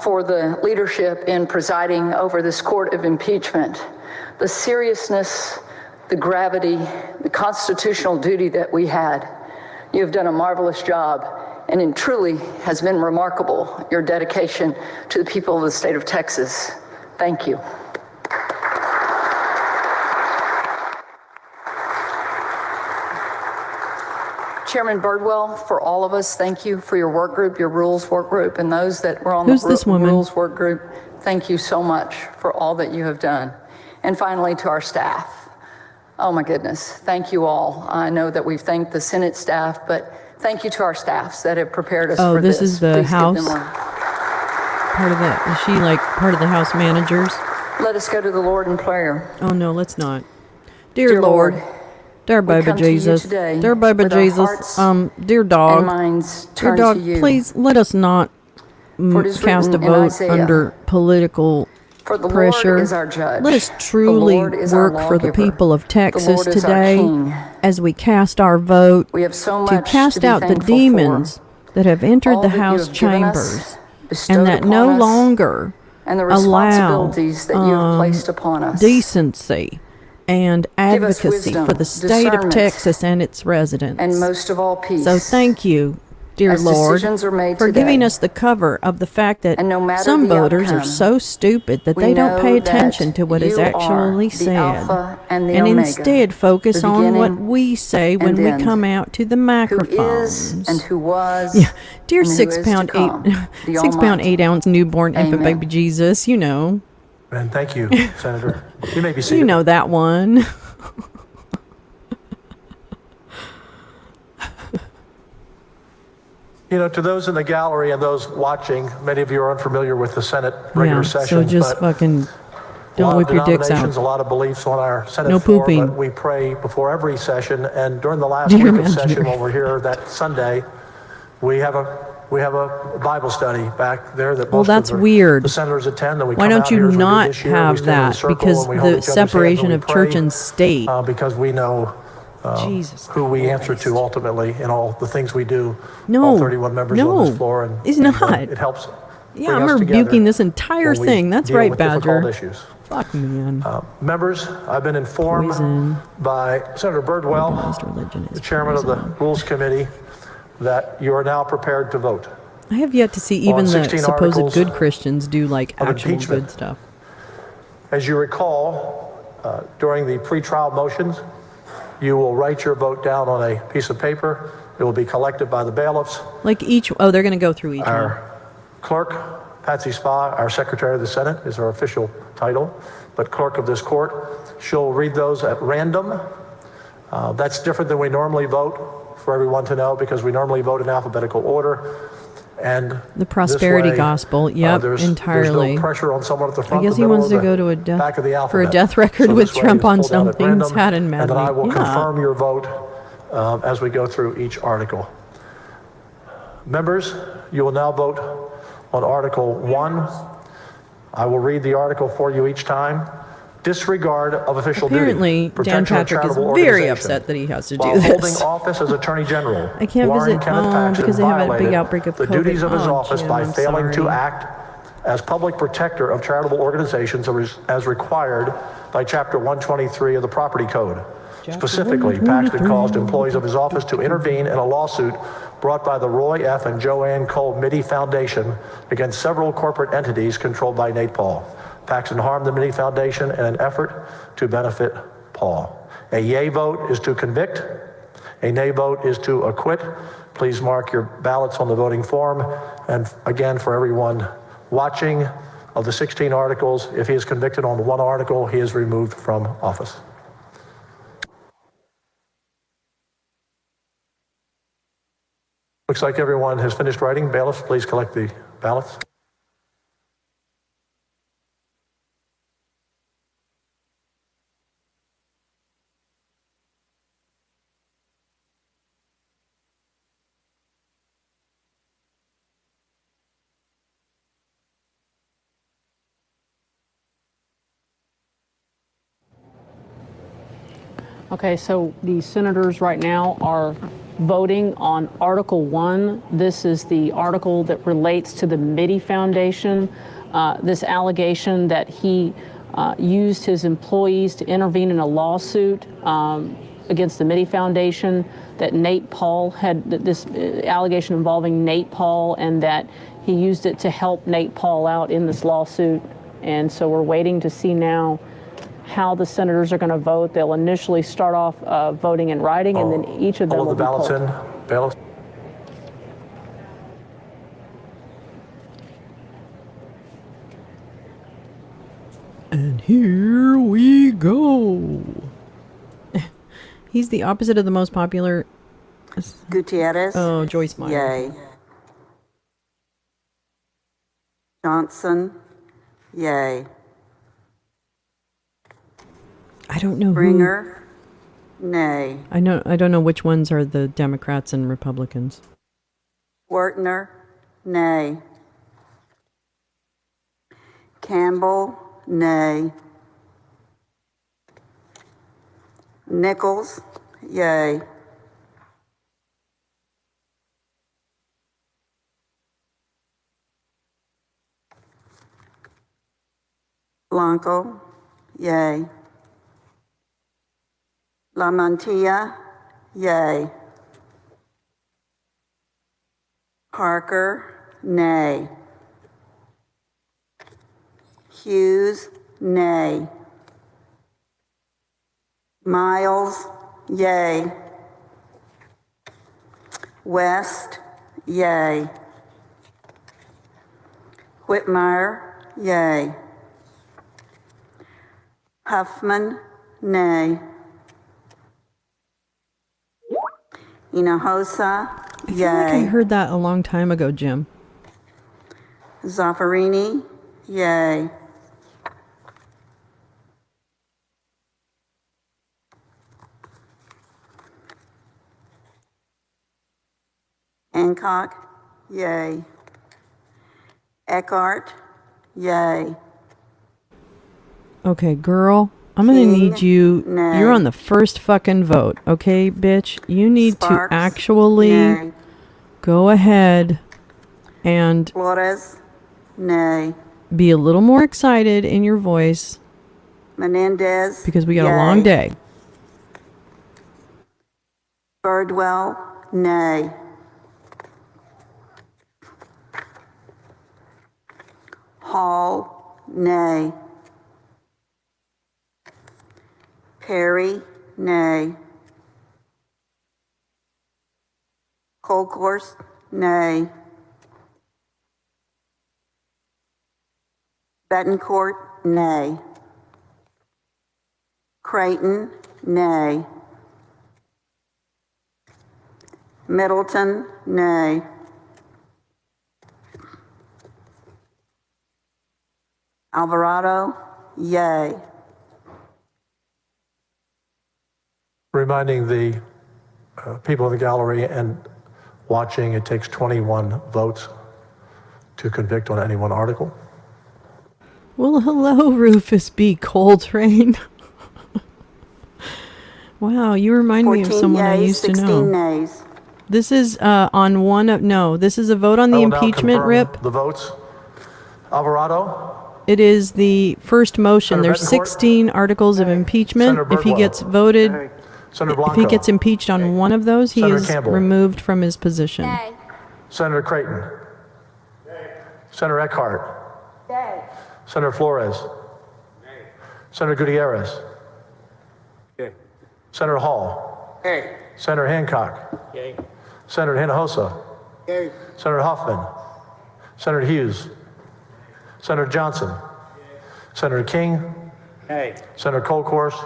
for the leadership in presiding over this court of impeachment. The seriousness, the gravity, the constitutional duty that we had. You have done a marvelous job, and it truly has been remarkable, your dedication to the people of the state of Texas. Thank you. Chairman Birdwell, for all of us, thank you for your work group, your rules work group, and those that were on Who's the this woman? rules work group, thank you so much for all that you have done. And finally, to our staff. Oh my goodness, thank you all. I know that we've thanked the Senate staff, but thank you to our staffs that have prepared us for this. Oh, this is the Please give House? them Part of that. Is she like part of the House managers? Let us go to the Lord in prayer. Oh no, let's not. Dear Lord, dear we baby come to you Jesus, today dear baby with our Jesus, hearts dear dog, and minds dear turned dog, to you. please let us not For it is cast a written in vote Isaiah, under political For the pressure. Lord is our judge. Let us The truly Lord is our work for the lawgiver. people of The Texas Lord is our today King. as we cast our vote We have so to much cast to be out the thankful demons that have entered All the that you House have given us, chambers bestowed and that upon no us, longer and the allow responsibilities that you have placed upon us. decency and Give us advocacy wisdom, for the state of discernment, Texas and its residents. and most of all, peace. So thank you, dear As Lord, decisions are made for today. giving us the cover of the fact that And no matter some the voters are outcome, so stupid that we they don't know pay that attention to what is you actually are the said, Alpha and the and Omega, instead focus the on what beginning we say when and we end, come out to the who microphones. is and who was, Yeah, dear and who 6 is to pound come, the 6 pound Almighty. 8 ounce newborn infant Amen. baby Jesus, you know, And thank you, Senator. You may be seated. you know that one. You know, to those in the gallery and those watching, many of you are unfamiliar with the Senate regular Yeah, sessions. so just but fucking a lot don't of whip your dicks denominations, out. a lot of beliefs on our Senate No floor, pooping. but we pray before every session. And during the last Dear week of Manager. session when we're here that Sunday, we have a Bible study back there that Well, most that's of weird. the senators attend. And we Why come don't out you here as we do not this year. We have stand in a that? circle Because and we hold the each other's hands separation and of we pray, church and state. because we know Jesus who we answer to ultimately in all the things we do. No, all 31 members on no, this floor, and it's and, not. it helps. Yeah, bring I'm us together rebuking this entire when we thing. That's deal right, with difficult Badger. issues. Fuck, man. Members, I've been informed Poison. by Senator Birdwell, Organized religion is the chairman of the poison. Rules Committee, that you are now prepared to vote I have yet to see even the 16 supposed articles good Christians do like of actual impeachment. good stuff. As you recall, during the pretrial motions, you will write your vote down on a piece of paper It will be collected by the bailiffs. Like each, oh, they're going to go through each one. Our clerk, Patsy Spa, our Secretary of the Senate is her official title, but clerk of this court. She'll read those at random. That's different than we normally vote, for everyone to know, because we normally vote in alphabetical order. And The prosperity this way, gospel, yep, entirely. There's no pressure on someone at the front, I guess the he middle, wants to or the go to a back of the for a alphabet. death record So with this way Trump it's on pulled out at something, random, sad and and then I madly. will Yeah. confirm your vote as we go through each article. Members, you will now vote on Article 1. I will read the article for you each time. Disregard of official Apparently, duty. Dan Protection of Patrick is charitable very organization. upset that he has to do While holding this. office as Attorney General, I can't Warren visit Kenneth Paxton because they have a big violated outbreak of the COVID. duties of his Oh, office Jim, by I'm failing to sorry. act as public protector of charitable organizations as required by Chapter 123 of the Property Code. Specifically, Paxton caused employees of his office to intervene in a lawsuit brought by the Roy F. and Joanne Cole Mitty Foundation against several corporate entities controlled by Nate Paul. Paxton harmed the Mitty Foundation in an effort to benefit Paul. A yay vote is to convict. A nay vote is to acquit. Please mark your ballots on the voting form. And again, for everyone watching, of the 16 articles, if he is convicted on one article, he is removed from office. Looks like everyone has finished writing. Bailiffs, please collect the ballots. Okay, so the senators right now are voting on Article 1. This is the article that relates to the Mitty Foundation. This allegation that he used his employees to intervene in a lawsuit against the Mitty Foundation, that Nate Paul had this allegation involving Nate Paul, and that he used it to help Nate Paul out in this lawsuit. And so we're waiting to see now how the senators are going to vote. They'll initially start off voting in writing, and then each of them All will of the be ballots polled. in. Bailiffs. And here we go. He's the opposite of the most popular. Gutierrez. Oh, Joyce Meyer. Yay. Johnson. Yay. I don't know who. Bringer. Nay. I don't know which ones are the Democrats and Republicans. Wertner. Nay. Campbell. Nay. Nichols. Yay. Blanco. Yay. La Mantilla. Yay. Parker. Nay. Hughes. Nay. Miles. Yay. West. Yay. Whitmire. Yay. Huffman. Nay. Hinojosa. I feel like I Yay. heard that a long time ago, Jim. Zaffarini. Yay. Hancock. Yay. Eckhart. Yay. Okay, girl, I'm gonna King, need you. nay. You're on the first fucking vote, okay, bitch? You need Sparks, to actually nay. go ahead and Flores. Nay. be a little more excited in your voice Menendez. because we got a yay. long day. Birdwell. Nay. Hall. Nay. Perry. Nay. Colcourse, nay. Betancourt, nay. Creighton, nay. Middleton, nay. Alvarado, yay. Reminding the people in the gallery and watching, it takes 21 votes to convict on any one article. Well, hello, Rufus B. Coltrane. Wow, you remind me of 14 someone I yeas, used to 16 know. nays. This is on one of, no, this is a vote on the I will now impeachment, confirm Rip. the votes. Alvarado, It is the first motion. Senator There's Betancourt? 16 articles of impeachment. Senator If he Birdwell? gets voted, Senator if Blanco, he gets impeached on one of those, he Senator is Campbell? removed from his position. Senator Creighton, Senator Eckhart, Senator Flores, Senator Gutierrez, Senator Hall, Senator Hancock, Senator Hinojosa, Senator Hoffman, Senator Hughes, Senator Johnson, Senator King, Senator Colcourse,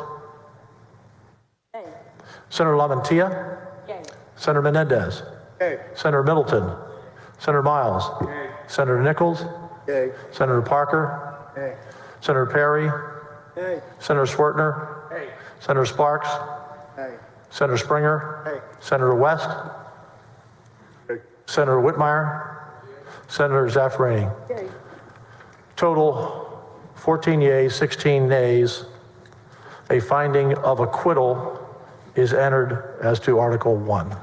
Senator LaMantia, Senator Menendez, Senator Middleton, Senator Miles, Senator Nichols, Senator Parker, Senator Perry, Senator Swertner, Senator Sparks, Senator Springer, Senator West, Senator Whitmire, Senator Zaffarani. Total 14 yeas, 16 nays. A finding of acquittal is entered as to Article 1.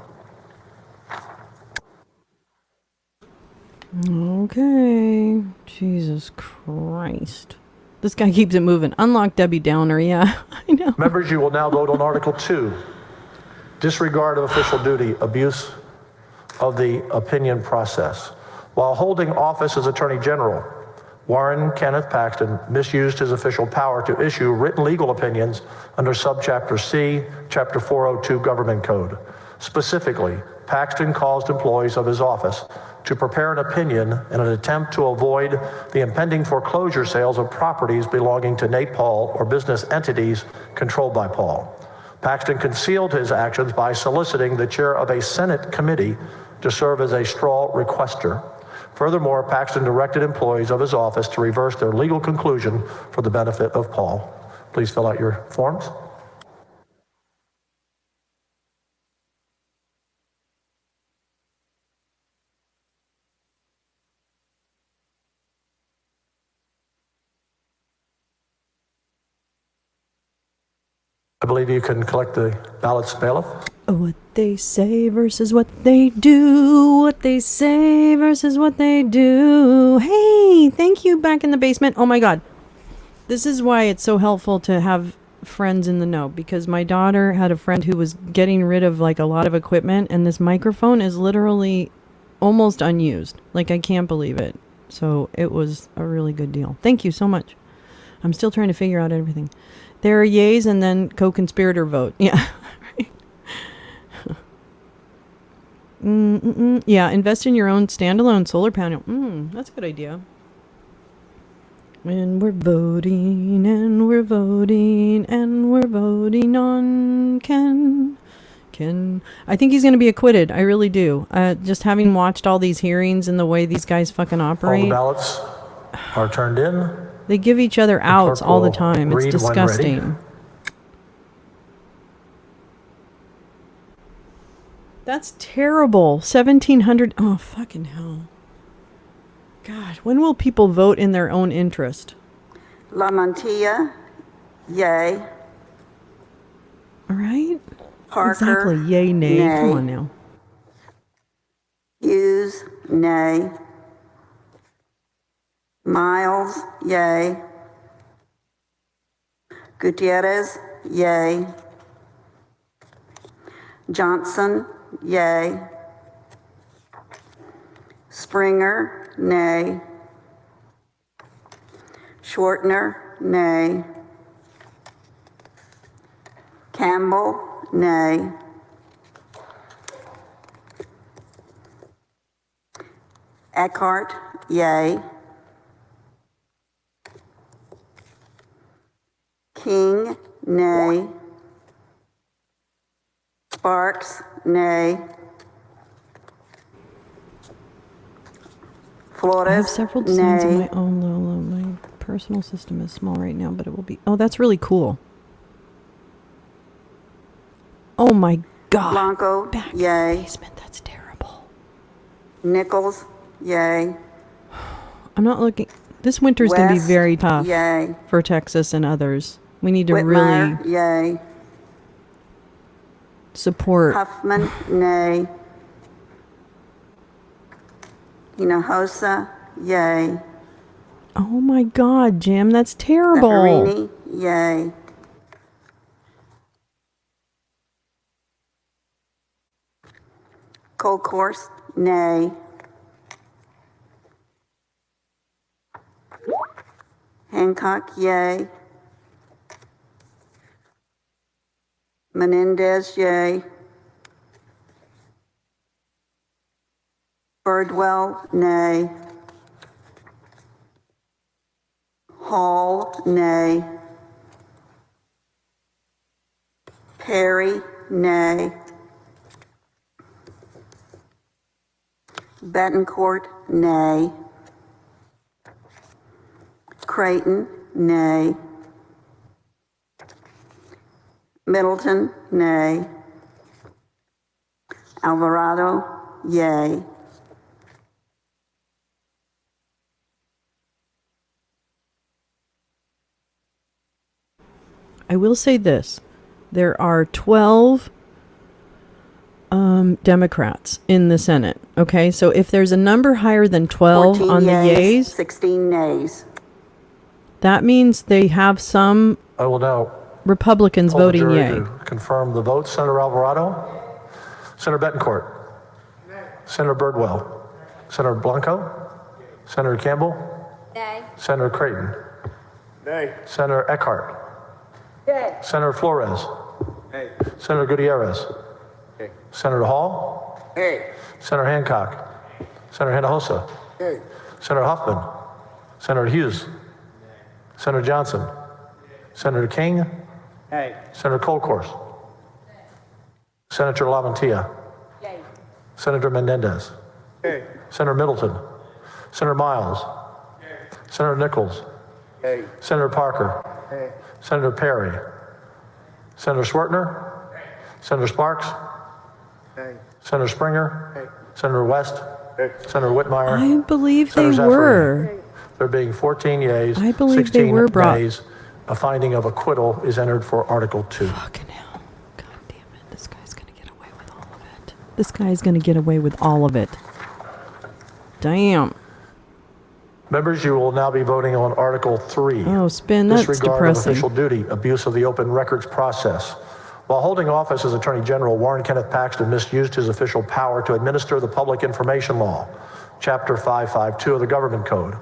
Okay. Jesus Christ. This guy keeps it moving. Unlock Debbie Downer. Yeah, I know. Members, you will now vote on Article 2. Disregard of official duty, abuse of the opinion process. While holding office as Attorney General, Warren Kenneth Paxton misused his official power to issue written legal opinions under Subchapter C, Chapter 402 Government Code. Specifically, Paxton caused employees of his office to prepare an opinion in an attempt to avoid the impending foreclosure sales of properties belonging to Nate Paul or business entities controlled by Paul. Paxton concealed his actions by soliciting the chair of a Senate committee to serve as a straw requester. Furthermore, Paxton directed employees of his office to reverse their legal conclusion for the benefit of Paul. Please fill out your forms. I believe you can collect the ballots, bailiff. What they say versus what they do. What they say versus what they do. Hey, thank you, Back in the Basement. Oh my God. This is why it's so helpful to have friends in the know, because my daughter had a friend who was getting rid of like a lot of equipment, and this microphone is literally almost unused. Like, I can't believe it. So it was a really good deal. Thank you so much. I'm still trying to figure out everything. There are yays and then co-conspirator vote. Yeah. Yeah, invest in your own standalone solar panel. That's a good idea. And we're voting, and we're voting, and we're voting on Ken. I think he's going to be acquitted. I really do. Just having watched all these hearings and the way these guys fucking operate. All the ballots are turned in. They give each other outs all the time. It's disgusting. That's terrible. 1,700. Oh, fucking hell. God, when will people vote in their own interest? LaMantia, yay. All right? Parker, exactly. Yay, nay. nay. Come on now. Hughes, nay. Miles, yay. Gutierrez, yay. Johnson, yay. Springer, nay. Schwartner, nay. Campbell, nay. Eckhart, yay. King, nay. Sparks, nay. Flores, I have several designs of nay. my own, Lolo. My personal system is small right now, but it will be. Oh, that's really cool. Oh my God. Blanco, Back in yay. the basement. That's terrible. Nichols, yay. I'm not looking. This winter's going to be West, very tough yay. for Texas and others. We need to Whitmire, really yay. support. Huffman, nay. Hinojosa, yay. Oh my God, Jim, that's terrible. Zaffarini, yay. Colcourse, nay. Hancock, yay. Menendez, yay. Birdwell, nay. Hall, nay. Perry, nay. Betancourt, nay. Creighton, nay. Middleton, nay. Alvarado, yay. I will say this. There are 12 Democrats in the Senate. Okay, so if there's a number higher than 12 14 on the yeas, yeas, 16 nays. that means they have some I will now Republicans call the voting jury yay. to confirm the votes. Senator Alvarado? Senator Betancourt? Senator Birdwell? Senator Blanco? Senator Campbell? Nay. Senator Creighton? Nay. Senator Eckhart? Yay. Senator Flores? Hey. Senator Gutierrez? Hey. Senator Hall? Hey. Senator Hancock? Senator Hinojosa? Hey. Senator Huffman? Senator Hughes? Senator Johnson? Senator King? Hey. Senator Colcourse? Senator LaMantia? Yay. Senator Menendez? Hey. Senator Middleton? Senator Miles? Senator Nichols? Hey. Senator Parker? Hey. Senator Perry? Senator Swertner? Senator Sparks? Hey. Senator Springer? Hey. Senator West? Hey. Senator Whitmire? I believe they Senator Zaffarini. were. There being 14 yeas, I believe they 16 were brought- nays. A finding of acquittal is entered for Article 2. Fucking hell. God damn it. This guy's going to get away with all of it. This guy's going to get away with all of it. Damn. Members, you will now be voting on Article 3. Oh, Spin, that's Disregard depressing. of official duty, abuse of the open records process. While holding office as Attorney General, Warren Kenneth Paxton misused his official power to administer the Public Information Law, Chapter 552 of the Government Code.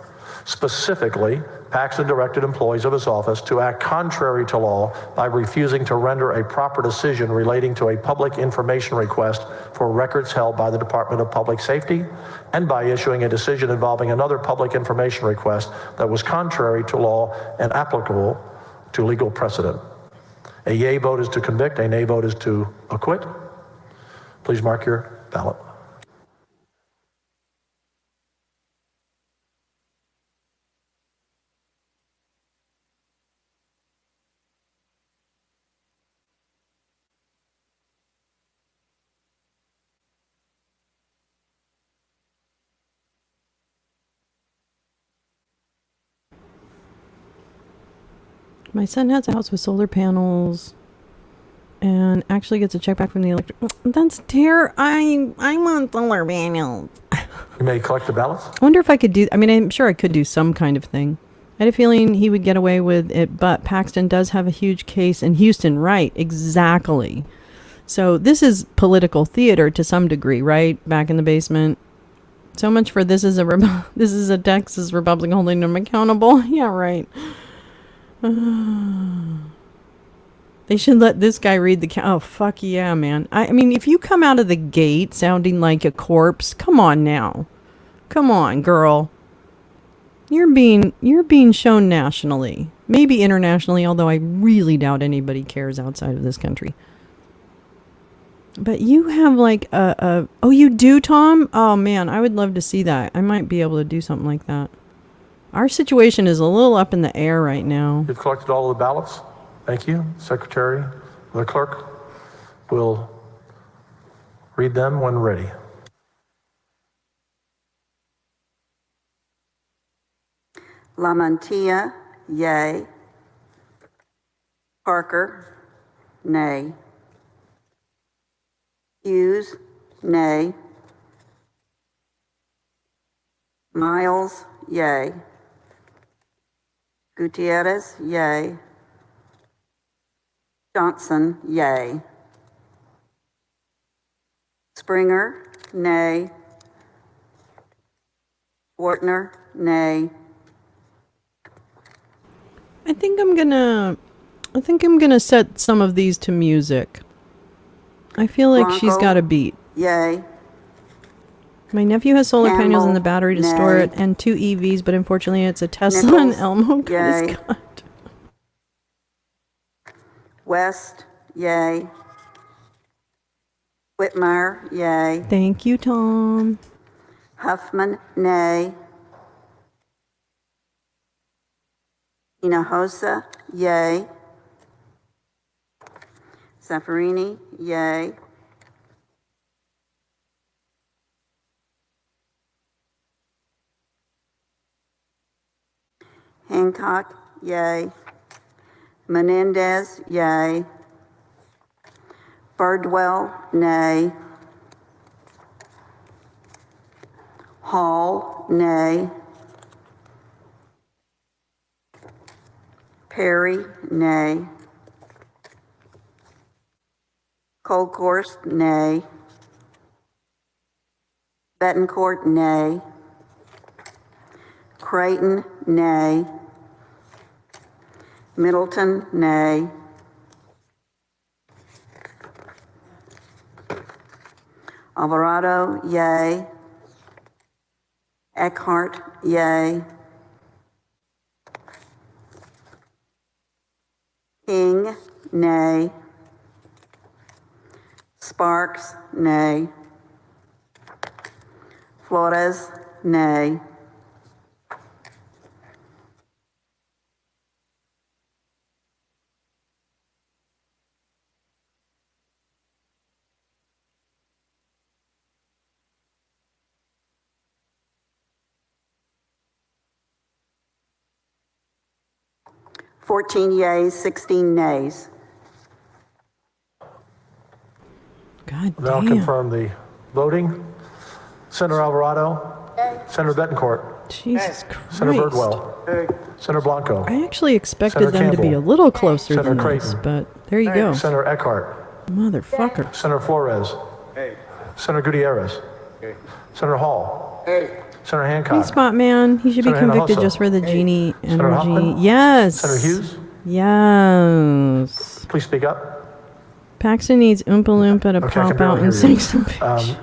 Specifically, Paxton directed employees of his office to act contrary to law by refusing to render a proper decision relating to a public information request for records held by the Department of Public Safety, and by issuing a decision involving another public information request that was contrary to law and applicable to legal precedent. A yea vote is to convict, a nay vote is to acquit. Please mark your ballot. My son has a house with solar panels and actually gets a check back from the electric. That's I want solar panels. You may collect the ballots. I wonder if I could do, I mean, I'm sure I could do some kind of thing. I had a feeling he would get away with it, but Paxton does have a huge case in Houston, right? Exactly. So this is political theater to some degree, right? Back in the basement. So much for this is a Texas Republican holding them accountable. Yeah, right. They should let this guy read the oh fuck yeah, man. I mean, if you come out of the gate sounding like a corpse, come on now. Come on, girl. You're being shown nationally. Maybe internationally, although I really doubt anybody cares outside of this country. But you have like oh, you do, Tom? Oh man, I would love to see that. I might be able to do something like that. Our situation is a little up in the air right now. You've collected all of the ballots. Thank you. Secretary, the clerk will read them when ready. Lamantia, yay. Parker, nay. Hughes, nay. Miles, yay. Gutierrez, yay. Johnson, yay. Springer, nay. Fortner, nay. I think I'm gonna set some of these to music. I feel like she's Blanco, got a beat. Yay. My nephew has solar panels and the Campbell, battery to store nay. it, and 2 EVs, but unfortunately it's a Tesla and Nichols, Elmo got yay. his cut. West, yay. Whitmire, yay. Thank you, Tom. Huffman, nay. Hinojosa, yay. Zaffarini, yay. Hancock, yay. Menendez, yay. Birdwell, nay. Hall, nay. Perry, nay. Colcourse, nay. Betancourt, nay. Creighton, nay. Middleton, nay. Alvarado, yay. Eckhart, yay. King, nay. Sparks, nay. Flores, nay. Fourteen yeas, 16 nays. God Now damn. confirm the voting. Senator Alvarado. Senator Betancourt. Jesus Christ. Senator Birdwell. Senator Blanco. I actually expected Senator them to be a Campbell. little closer Senator than this, Creighton. but there you go. Senator Eckhart. Motherfucker. Senator Flores. Senator Gutierrez. Senator Hall. Senator Hey, Hancock. Spot Man. He should be Senator convicted Hinojosa. just for the genie Senator energy. Huffman? Yes. Senator Hughes. Yes. Please speak up. Paxton needs Oompa Loompa to Okay, I can pop barely out and hear sing you. some bitch.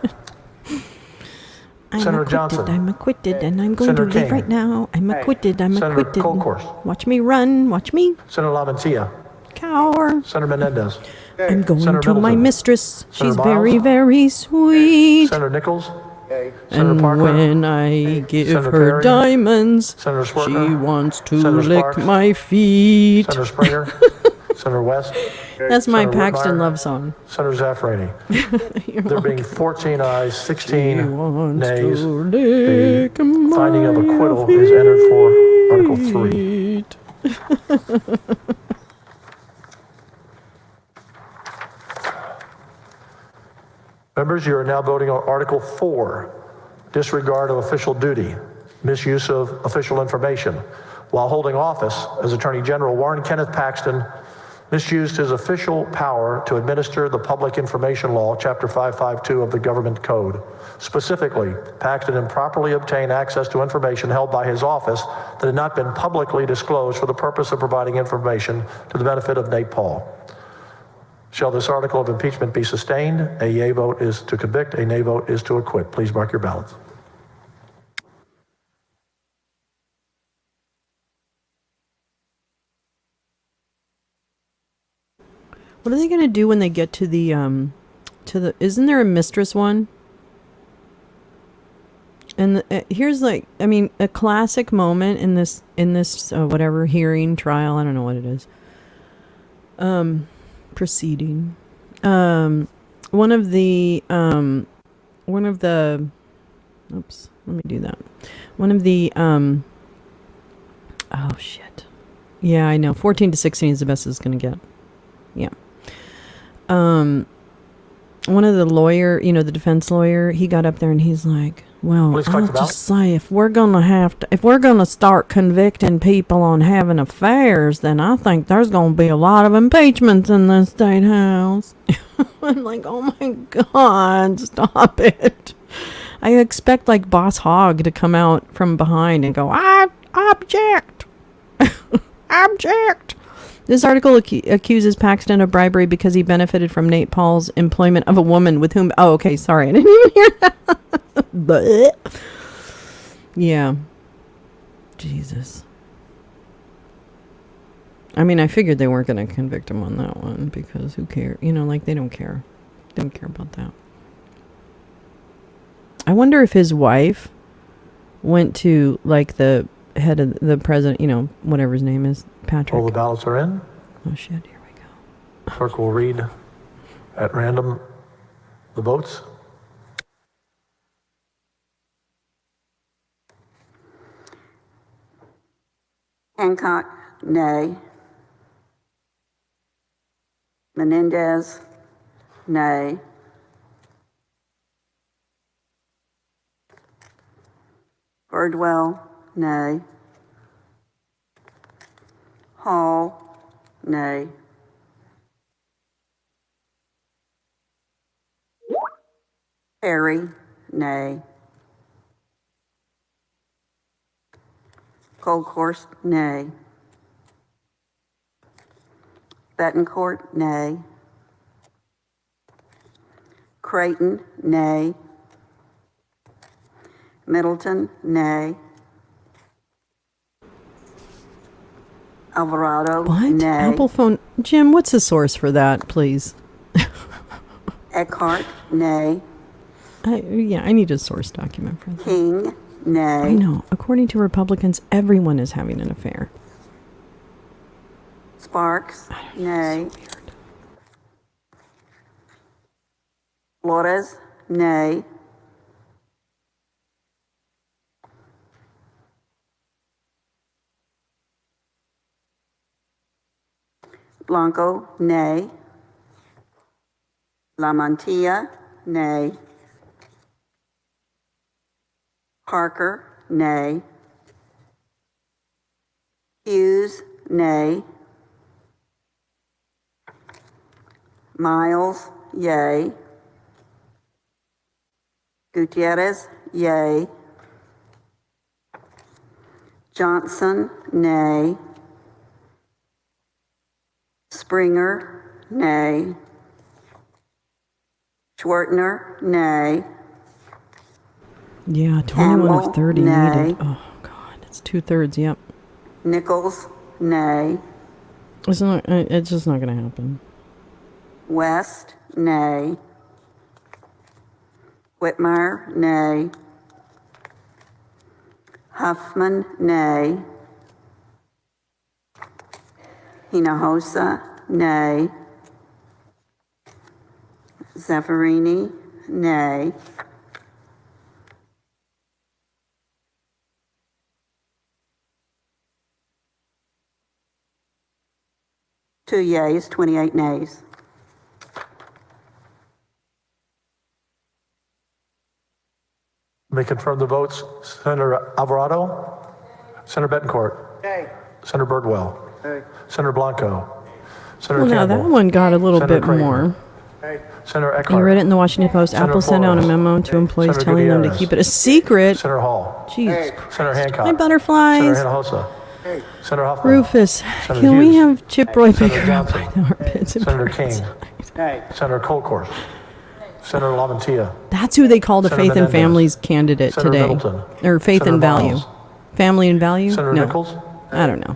I'm Senator acquitted, Johnson. I'm acquitted, and I'm going Senator to leave King. right now. I'm acquitted, I'm Senator acquitted. Colcourse. Watch me run, watch me Senator Lamantia. cower. Senator Menendez. I'm going Senator to my Middleton. mistress. She's Senator very, Miles. very sweet. Senator Nichols. Senator And Parker. when I give Senator her Perry. diamonds, Senator she Swertner. wants to Senator lick Sparks. my feet. Senator Springer. Senator West. That's my Senator Paxton Whitmire. love song. Senator Zaffarani. There being 14 ayes, 16 She wants nays, to the lick finding of my acquittal is entered for Article 3. feet. Members, you are now voting on Article 4, disregard of official duty, misuse of official information. While holding office as Attorney General, Warren Kenneth Paxton misused his official power to administer the Public Information Law, Chapter 552 of the Government Code. Specifically, Paxton improperly obtained access to information held by his office that had not been publicly disclosed for the purpose of providing information to the benefit of Nate Paul. Shall this article of impeachment be sustained? A yea vote is to convict, a nay vote is to acquit. Please mark your ballots. What are they going to do when they get to the isn't there a mistress one? And here's like, I mean, a classic moment in this whatever hearing, trial, I don't know what it is. Proceeding. One of the oops, let me do that. One of the oh shit. Yeah, I know. 14 to 16 is the best it's going to get. Yeah. One of the lawyer, the defense lawyer, he got up there and he's like, well, I'll just say, if we're gonna start convicting people on having affairs, then I think there's gonna be a lot of impeachments in the state house. I'm like, oh my God, stop it. I expect like Boss Hogg to come out from behind and go, I object. Object. This article accuses Paxton of bribery because he benefited from Nate Paul's employment of a woman with whom... Oh, okay, sorry. I didn't even hear that. Yeah. Jesus. I mean, I figured they weren't going to convict him on that one because who cares? Like they don't care. They don't care about that. I wonder if his wife went to like the head of the president, whatever his name is, Patrick. All the ballots are in. Oh shit, here we go. Clerk will read at random the votes. Hancock, nay. Menendez, nay. Birdwell, nay. Hall, nay. Perry, nay. Colcourse, nay. Betancourt, nay. Creighton, nay. Middleton, nay. Alvarado, What? nay. Apple phone. Jim, what's the source for that, please? Eckhart, nay. I need a source document for that. King, nay. I know. According to Republicans, everyone is having an affair. Sparks, nay. Flores, nay. Blanco, nay. La Mantilla, nay. Parker, nay. Hughes, nay. Miles, yay. Gutierrez, yay. Johnson, nay. Springer, nay. Schwartner, nay. Yeah, 21 Campbell, of 30 nay. needed. Oh, God. It's 2/3. Yep. Nichols, nay. It's just not going to happen. West, nay. Whitmire, nay. Huffman, nay. Hinojosa, nay. Zaffarini, nay. Two yeas, 28 nays. May confirm the votes. Senator Alvarado, Senator Betancourt, Nay. Senator Birdwell, Nay. Senator Blanco, Senator Well, now Campbell, that one got a little Senator bit Creighton, more. Hey. Senator You Eckhart, read it in the Washington Post. Senator Apple sent out a Flores, memo to employees Senator telling them to Gutierrez, keep it a secret. Senator Hall, Jeez. Senator Hancock, My butterflies. Senator Hinojosa, Senator Huffman, Rufus, Senator can we Hughes, have Chip Roy Senator Baker out by Johnson, the armpits and Senator birds? King, Hey. Senator Colcourse, Senator LaMantilla, That's who they called a Senator Faith and Menendez, Families candidate Senator today. Middleton, Or Faith Senator and Value. Miles, Family and Value? Senator No. Nichols, I don't know.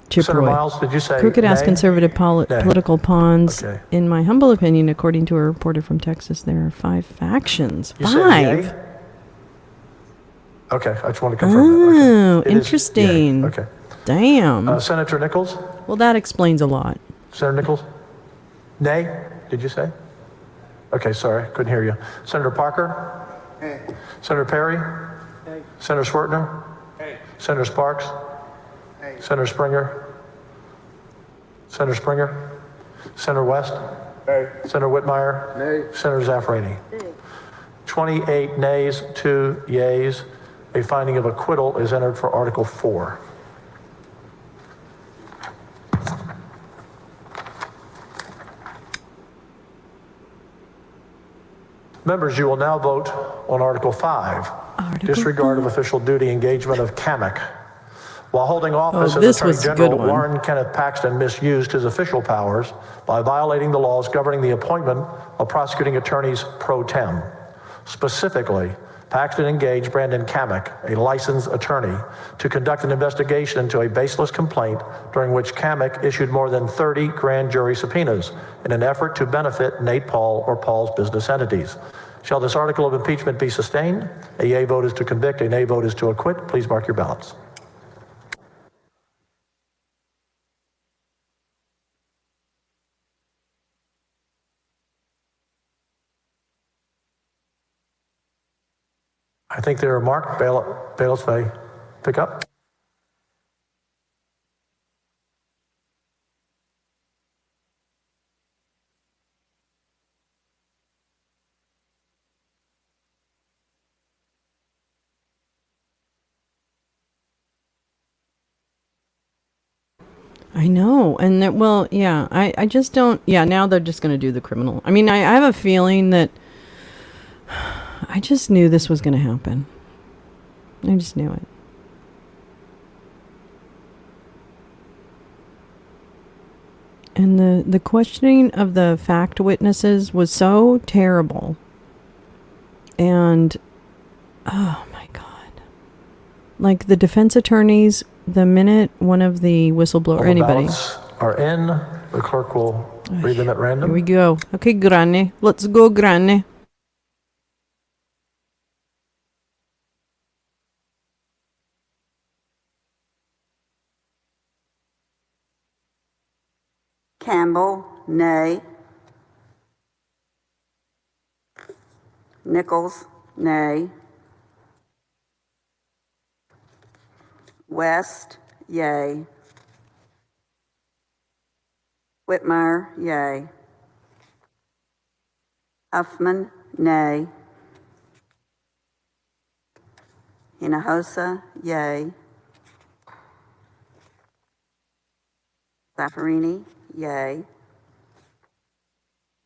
Chip Senator Roy. Miles, did you say Crooked-ass nay? conservative Nay. political pawns. Okay. In my humble opinion, according to a reporter from Texas, there are 5 factions. You said 5? yay? Okay, I just want to confirm that. Oh, Okay. It is interesting. yay. Okay. Damn. Senator Nichols? Well, that explains a lot. Senator Nichols? Nay, did you say? Okay, sorry, couldn't hear you. Senator Parker? Nay. Senator Perry? Nay. Senator Swertner? Nay. Senator Sparks? Nay. Senator Springer? Senator Springer? Senator West? Nay. Senator Whitmire? Nay. Senator Zaffarini? 28 nays, 2 yays. A finding of acquittal is entered for Article 4. Members, you will now vote on Article 5, disregard of official duty engagement of CAMIC. While holding office as this Attorney was a General, good one. Warren Kenneth Paxton misused his official powers by violating the laws governing the appointment of prosecuting attorneys pro tem. Specifically, Paxton engaged Brandon Kamick, a licensed attorney, to conduct an investigation into a baseless complaint during which Kamick issued more than 30 grand jury subpoenas in an effort to benefit Nate Paul or Paul's business entities. Shall this article of impeachment be sustained? A yea vote is to convict, a nay vote is to acquit. Please mark your ballots. I think they are marked. Bailiffs may pick up. I know. And that, well, yeah, I just don't, yeah, now they're just going to do the criminal. I mean, I have a feeling that I just knew this was going to happen. I just knew it. And the questioning of the fact witnesses was so terrible. And, oh my God. Like the defense attorneys, the minute one of the whistleblower, All the anybody. ballots are in. The clerk will read them at random. Here we go. Okay, Granny. Let's go, Granny. Campbell, nay. Nichols, nay. West, yay. Whitmire, yay. Huffman, nay. Hinojosa, yay. Zaffarini, yay.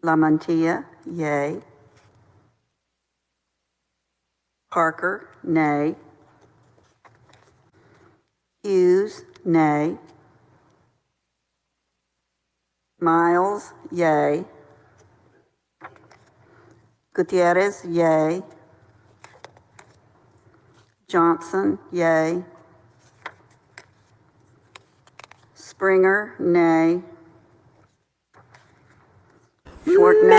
Lamantia, yay. Parker, nay. Hughes, nay. Miles, yay. Gutierrez, yay. Johnson, yay. Springer, nay. Schwartner,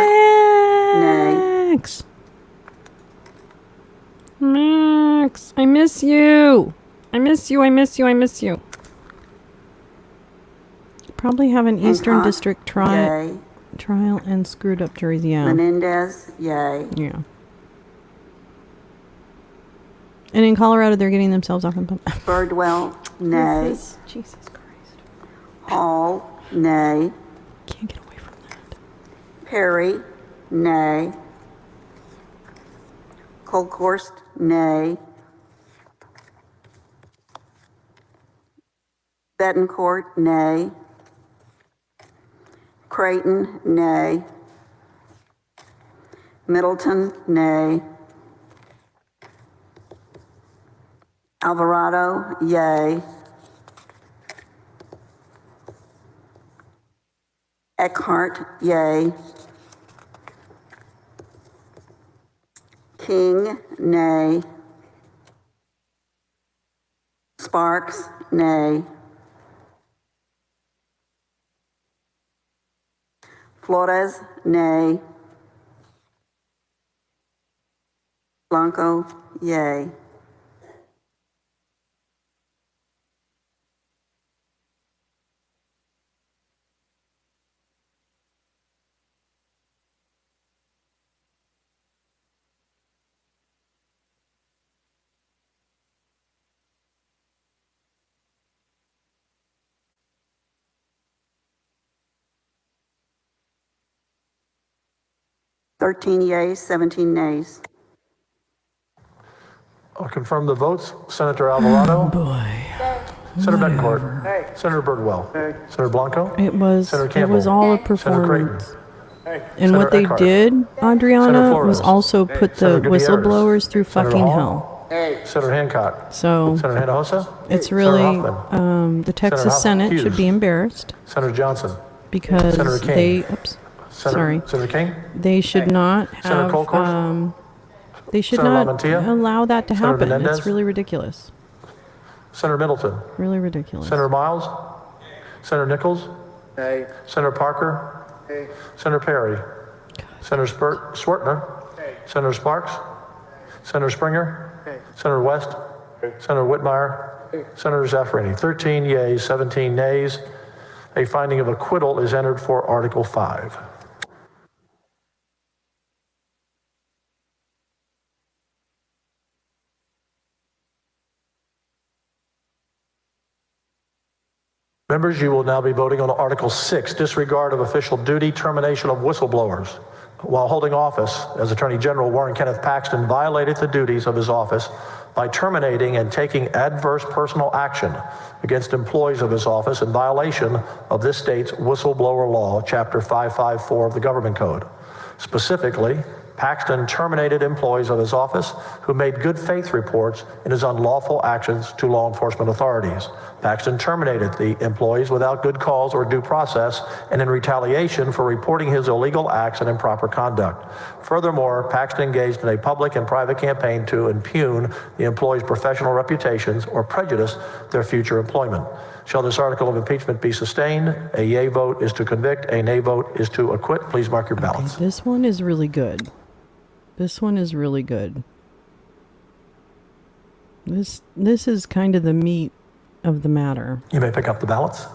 nay. Max. Max, I miss you. I miss you, I miss you, I miss you. Probably have an Eastern Hancock, District trial and screwed up juries, yeah. Menendez, yay. Yeah. And in Colorado, they're getting themselves off on pump. Birdwell, nay. Jesus Christ. Hall, nay. Can't get away from that. Perry, nay. Colkhorst, nay. Betancourt, nay. Creighton, nay. Middleton, nay. Alvarado, yay. Eckhart, yay. King, nay. Sparks, nay. Flores, nay. Blanco, yay. Thirteen yeas, 17 nays. I'll confirm the votes. Senator Alvarado. Senator Betancourt. Senator Birdwell. Senator Blanco. It was Senator Campbell. all a Senator Creighton. performance. And Senator what they Eckhart. did, Senator Adriana, Flores. was also put the Senator Gutierrez. whistleblowers through Senator fucking Hall. hell. Senator Hancock. So Senator Hinojosa. it's Senator really Hoffman. the Texas Hoffman. Senate Hughes. should be embarrassed Senator Johnson. because Senator King. they, oops, sorry, Senator King. they should not Senator have, Colcourt. they should Senator not LaMantia. allow that to Senator happen. Menendez. It's really ridiculous. Senator Middleton. Really ridiculous. Senator Miles. Senator Nichols. Nay. Senator Parker. Nay. Senator Perry. Senator Swartner. Senator Sparks. Senator Springer. Senator West. Senator Whitmire. Senator Zaffirini. 13 yeas, 17 nays. A finding of acquittal is entered for Article 5. Members, you will now be voting on Article 6, disregard of official duty, termination of whistleblowers. While holding office as Attorney General, Warren Kenneth Paxton violated the duties of his office by terminating and taking adverse personal action against employees of his office in violation of this state's whistleblower law, Chapter 554 of the Government Code. Specifically, Paxton terminated employees of his office who made good faith reports in his unlawful actions to law enforcement authorities. Paxton terminated the employees without good cause or due process and in retaliation for reporting his illegal acts and improper conduct. Furthermore, Paxton engaged in a public and private campaign to impugn the employees' professional reputations or prejudice their future employment. Shall this article of impeachment be sustained? A yea vote is to convict, a nay vote is to acquit. Please mark your ballots. Okay, this one is really good. This one is really good. This is kind of the meat of the matter. You may pick up the ballots.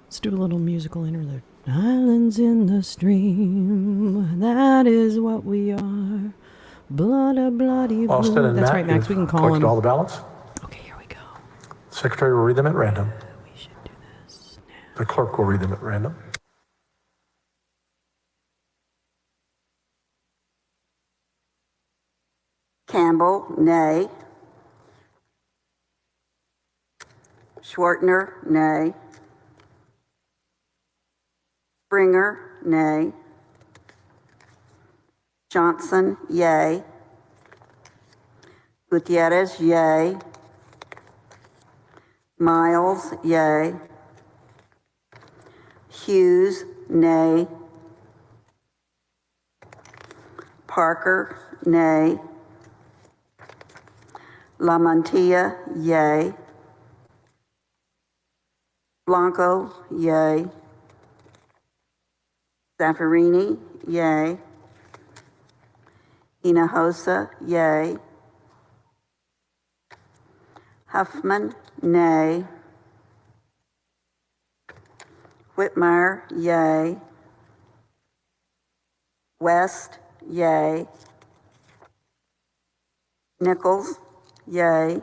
Let's do a little musical interlude. Islands in the stream, that is what we are. Bloody, bloody blue. Austin and That's Matt, right, Max. you've We can call collected him. all the ballots. Okay, here we go. Secretary will read them at random. We should do this now. The clerk will read them at random. Campbell, nay. Schwartner, nay. Springer, nay. Johnson, yay. Gutierrez, yay. Miles, yay. Hughes, nay. Parker, nay. LaMantia, yay. Blanco, yay. Zaffirini, yay. Hinojosa, yay. Huffman, nay. Whitmire, yay. West, yay. Nichols, yay.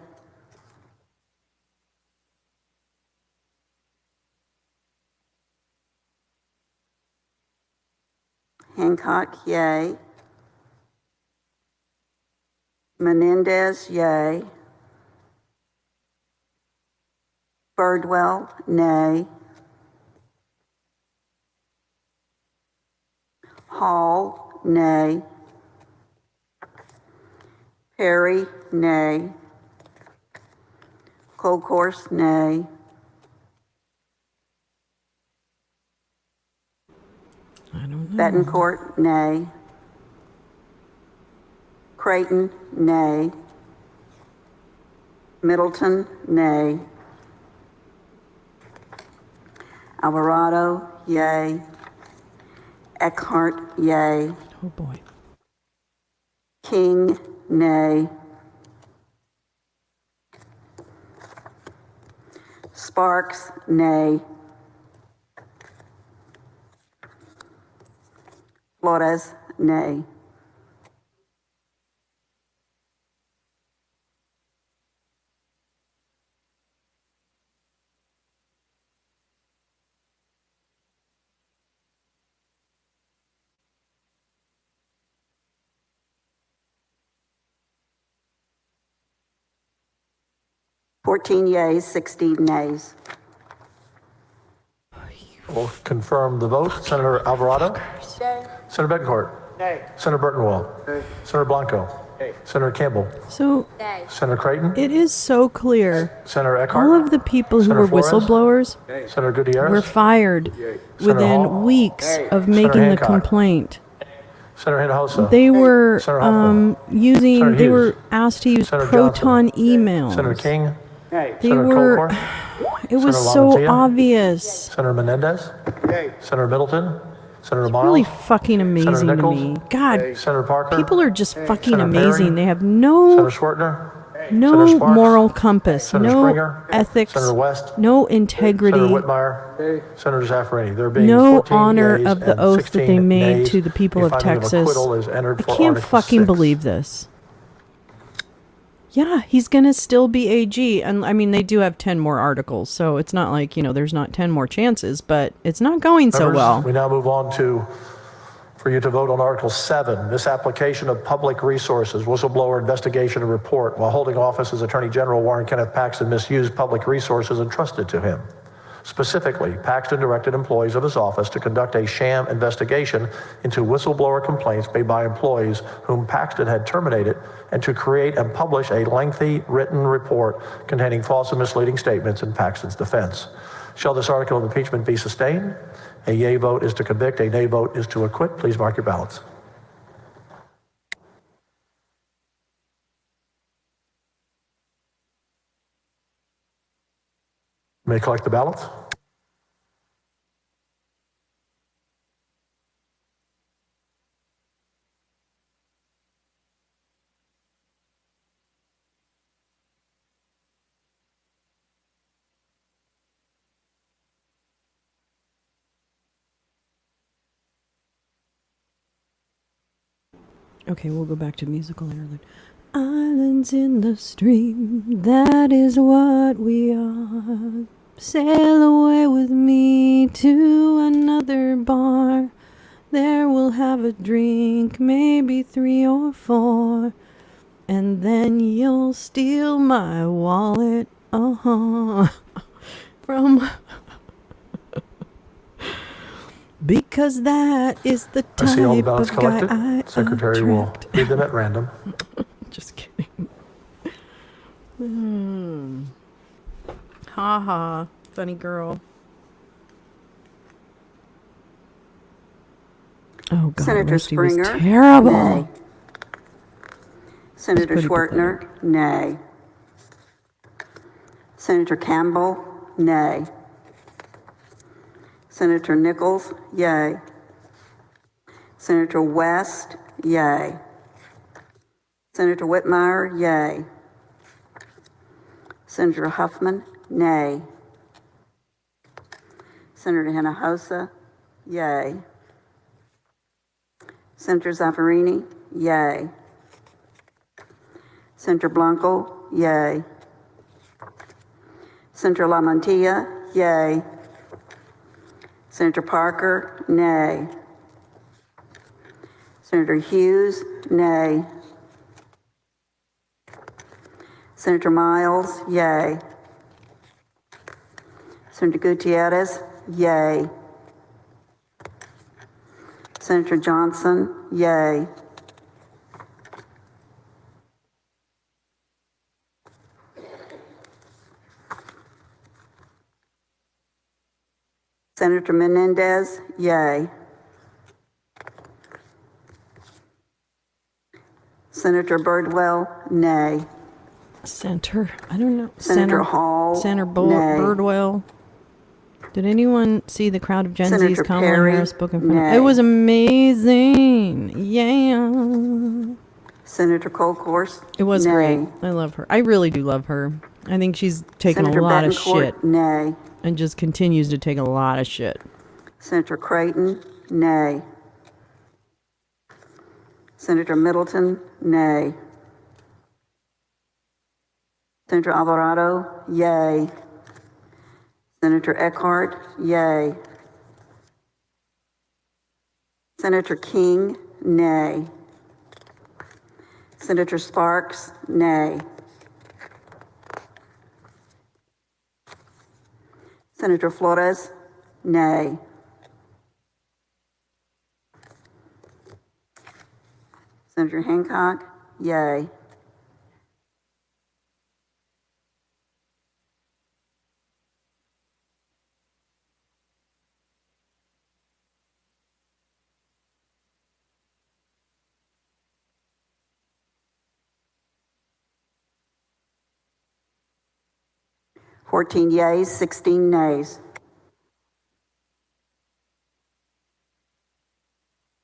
Hancock, yay. Menendez, yay. Birdwell, nay. Hall, nay. Perry, nay. Colcourse, nay. I don't know. Betancourt, nay. Creighton, nay. Middleton, nay. Alvarado, yay. Eckhart, yay. Oh boy. King, nay. Sparks, nay. Flores, nay. Fourteen yeas, 16 nays. We'll confirm the vote. Senator Alvarado? Yay. Senator Betancourt? Nay. Senator Burtonwell? Nay. Senator Blanco? Nay. Senator Campbell? So Senator Creighton? it is so clear. Senator Eckhart? All of the people who Senator were Flores? whistleblowers Senator Gutierrez? were fired Senator within Hall? weeks of Senator making the Hancock? complaint. Senator Hinojosa? They were Senator Huffman? using. Senator They Hughes? were asked to use Senator proton Johnson? emails. Senator King? Nay. They Senator were. Colcourt? It was Senator so LaMantia? obvious. Senator Menendez? Yay. Senator Middleton? Senator Miles? Really fucking amazing to Nichols? me. God, Senator Parker? people are just fucking Senator Perry? amazing. They have Senator no Schwartner? no Senator Sparks? moral compass, Senator no Springer? ethics, Senator West? no Senator integrity, Whitmire? Senator Zaffarani? There being no 14 honor yeas of the and oath that 16 they made nays. to the people A of finding Texas. acquittal is entered I for can't Article fucking 6. believe this. Yeah, he's gonna still be AG, and I mean they do have 10 more articles, so it's not like there's not 10 more chances, but it's not going so Members, well. we now move on for you to vote on Article 7, misapplication of public resources, whistleblower investigation and report. While holding office as Attorney General, Warren Kenneth Paxton misused public resources entrusted to him. Specifically, Paxton directed employees of his office to conduct a sham investigation into whistleblower complaints made by employees whom Paxton had terminated, and to create and publish a lengthy written report containing false and misleading statements in Paxton's defense. Shall this article of impeachment be sustained? A yea vote is to convict, a nay vote is to acquit. Please mark your ballots. You may collect the ballots. Okay, we'll go back to musical interlude. Islands in the stream, that is what we are. Sail away with me to another bar. There we'll have a drink, maybe 3 or 4. And then you'll steal my wallet, from... Because that is the I see all the type ballots of guy collected. I Secretary will attract. read them at random. Just kidding. Ha ha. Funny girl. Oh God, Senator Rusty was Springer, terrible. nay. Senator pretty Schwartner, nay. Senator Campbell, nay. Senator Nichols, yay. Senator West, yay. Senator Whitmire, yay. Senator Huffman, nay. Senator Hinojosa, yay. Senator Zaffarini, yay. Senator Blanco, yay. Senator LaMantia, yay. Senator Parker, nay. Senator Hughes, nay. Senator Miles, yay. Senator Gutierrez, yay. Senator Johnson, yay. Senator Menendez, yay. Senator Birdwell, nay. Center. I don't know. Senator Hall, Senator nay. Birdwell. Did anyone see the crowd of Gen Senator Zs Kamala Perry, Harris spoken from? nay. It was amazing. Yeah. Senator Colcourse, It was nay. great. I love her. I really do love her. I think she's taken Senator a lot of Betancourt, shit nay. and just continues to take a lot of shit. Senator Creighton, nay. Senator Middleton, nay. Senator Alvarado, yay. Senator Eckhart, yay. Senator King, nay. Senator Sparks, nay. Senator Flores, nay. Senator Hancock, yay. Fourteen yeas, 16 nays.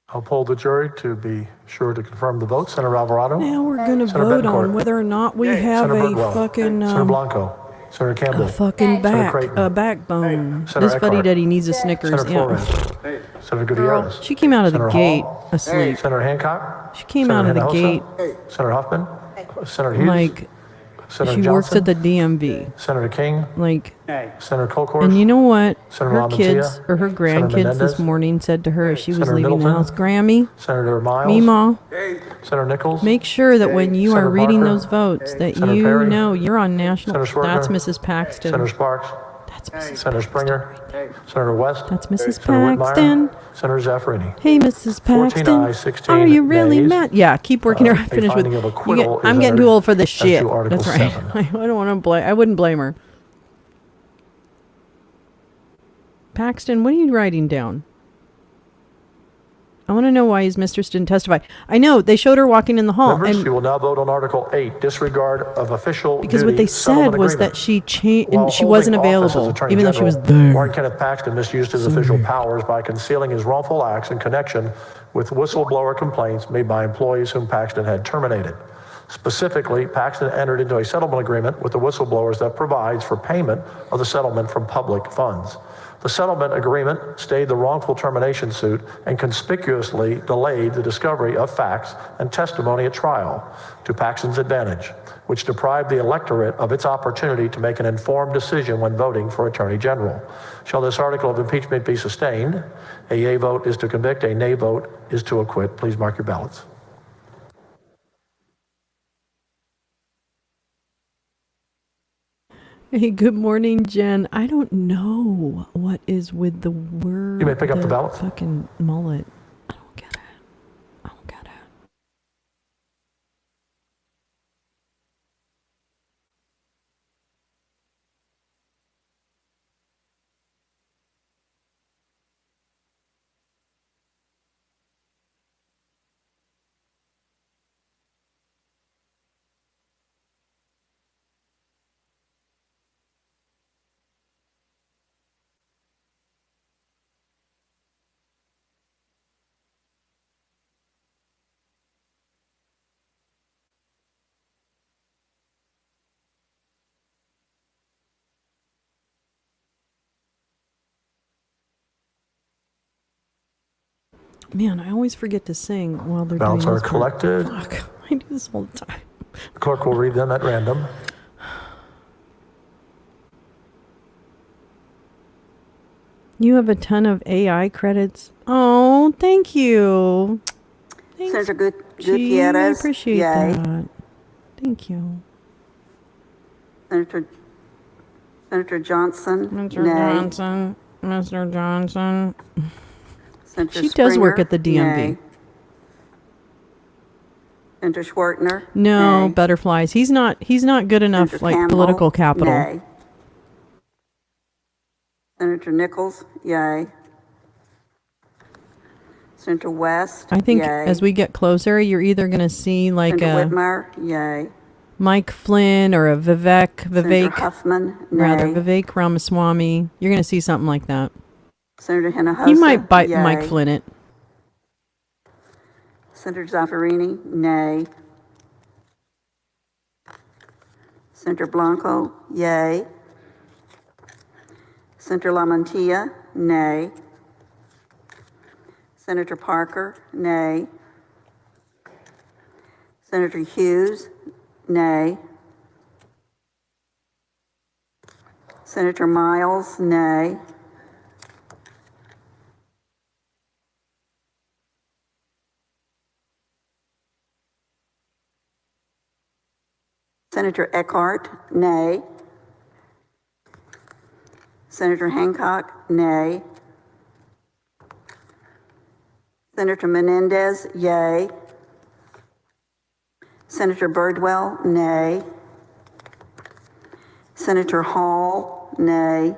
I'll poll the jury to be sure to confirm the vote. Senator Alvarado. Now we're going to Senator vote Betancourt. on whether or not we have Senator a Birdwell. fucking Senator Blanco. Senator Campbell. a fucking Senator Creighton. backbone. Senator This fuddy Eckhart. duddy needs a Snickers. Senator Yeah. Flores. Senator Girl, Gutierrez. she came out of the Senator gate Hall. asleep. Senator Hancock. She came Senator out of the Hinojosa. gate Senator Huffman. Senator Hughes. like Senator she Johnson. works at the DMV. Senator King. Like, Senator Colcourse. and you know what? Senator Her Lamontia. kids or her Senator grandkids Menendez. this morning said to her as she was Senator leaving the Middleton. house, Grammy, Senator Miles. Meemaw, Senator Nichols. make sure that when you Senator are reading Parker. those votes that Senator you Perry. know you're on national. Senator Swertner. That's Mrs. Paxton. Senator Sparks. That's Mrs. Senator Springer. Senator West. That's Mrs. Senator Paxton. Whitmire. Senator Zaffarini. Hey, Mrs. 14 Paxton. ayes, 16 Are you really nays. mad? Yeah, keep working her. A Finish with. finding of you acquittal I'm is getting too entered old for this as to shit. Article That's right. 7. I don't want to blame. I wouldn't blame her. Paxton, what are you writing down? I want to know why his mistress didn't testify. I know they showed her walking in the hall, Members, we and will now vote on Article 8, disregard of official because duty what they settlement said was agreement. that she changed, While she holding wasn't office as available, Attorney even though she was General, there. Warren Kenneth Paxton misused his official powers by concealing his wrongful acts in connection with whistleblower complaints made by employees whom Paxton had terminated. Specifically, Paxton entered into a settlement agreement with the whistleblowers that provides for payment of the settlement from public funds. The settlement agreement stayed the wrongful termination suit and conspicuously delayed the discovery of facts and testimony at trial to Paxton's advantage, which deprived the electorate of its opportunity to make an informed decision when voting for Attorney General. Shall this article of impeachment be sustained? A yea vote is to convict, a nay vote is to acquit. Please mark your ballots. Hey, good morning, Jen. I don't know what is with the word. You may pick up the ballot. Fucking mullet. I don't get it. I don't get it. Man, I always forget to sing while they're Ballots doing are this part. collected. Fuck, I do this all the time. The clerk will read them at random. You have a ton of AI credits. Oh, thank you. Thanks, Senator Gee, I Gutierrez, appreciate yay. that. Thank you. Senator Senator Johnson, Mr. nay. Johnson. Mr. Johnson. Senator She does work Springer, at the DMV. nay. Senator Schwartner, No, nay. butterflies. He's not good enough, Senator like, Campbell, political capital. nay. Senator Nichols, yay. Senator West, I think yay. as we get closer, you're either going to see like Senator a Whitmire, yay. Mike Flynn or a Senator Vivek, Huffman, nay. rather, Vivek Ramaswamy. You're going to see something like that. Senator Hinojosa, He might bite yay. Mike Flynn it. Senator Zaffarini, nay. Senator Blanco, yay. Senator Lamantia, nay. Senator Parker, nay. Senator Hughes, nay. Senator Miles, nay. Senator Eckhart, nay. Senator Hancock, nay. Senator Menendez, yay. Senator Birdwell, nay. Senator Hall, nay.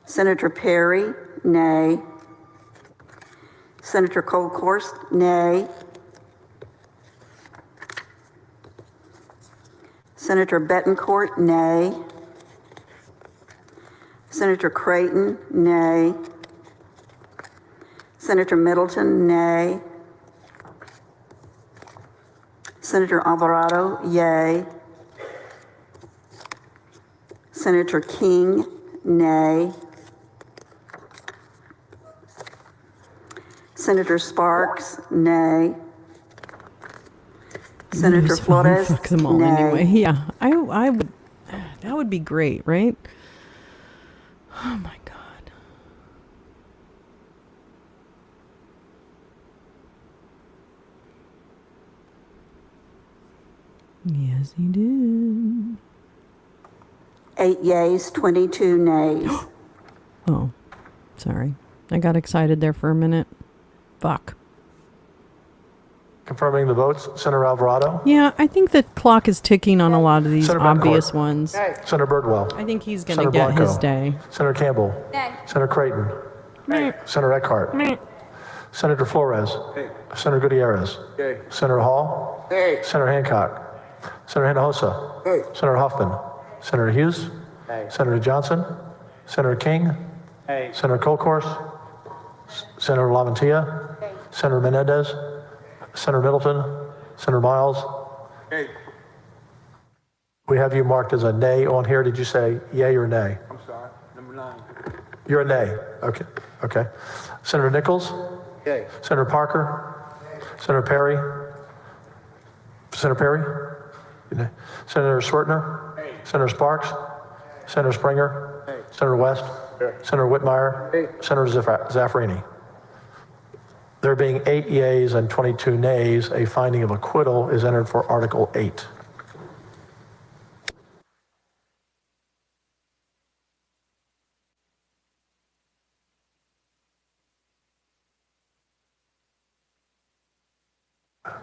Senator Perry, nay. Senator Colkhorst, nay. Senator Betancourt, nay. Senator Creighton, nay. Senator Middleton, nay. Senator Alvarado, yay. Senator King, nay. Senator Sparks, nay. Senator Flores, Fuck them all nay. anyway. Yeah, I would. That would be great, right? Oh my God. Yes, he did. 8 yeas, 22 nays. Oh, sorry. I got excited there for a minute. Fuck. Confirming the votes, Senator Alvarado, Yeah, I think the clock is ticking on a lot of these Senator obvious Betancourt. ones. Senator Birdwell, I think he's going to Senator get Blanco, his day. Senator Campbell, Senator Creighton, Senator Eckhart, Senator Flores, Senator Gutierrez, Senator Hall, Senator Hancock, Senator Hinojosa, Senator Huffman, Senator Hughes, Senator Johnson, Senator King, Senator Colkhorst, Senator Lamantia, Senator Menendez, Senator Middleton, Senator Miles. We have you marked as a nay on here. Did you say yay or nay? I'm sorry, number 9. You're a nay. Okay. Okay. Senator Nichols, Yay. Senator Parker, Senator Perry, Senator Perry, Senator Schwertner, Senator Sparks, Senator Springer, Senator West, Senator Whitmire, Senator Zaffarini. There being 8 yeas and 22 nays, a finding of acquittal is entered for Article 8.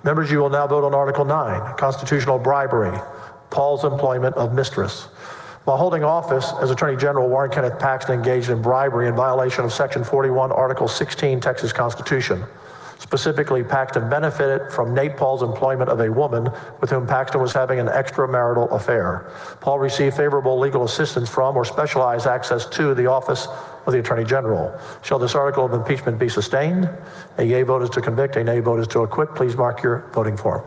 Members, you will now vote on Article 9, constitutional bribery, Paul's employment of mistress. While holding office as Attorney General, Warren Kenneth Paxton engaged in bribery in violation of Section 41, Article 16, Texas Constitution. Specifically, Paxton benefited from Nate Paul's employment of a woman with whom Paxton was having an extramarital affair. Paul received favorable legal assistance from or specialized access to the office of the Attorney General. Shall this article of impeachment be sustained? A yea vote is to convict, a nay vote is to acquit. Please mark your voting form.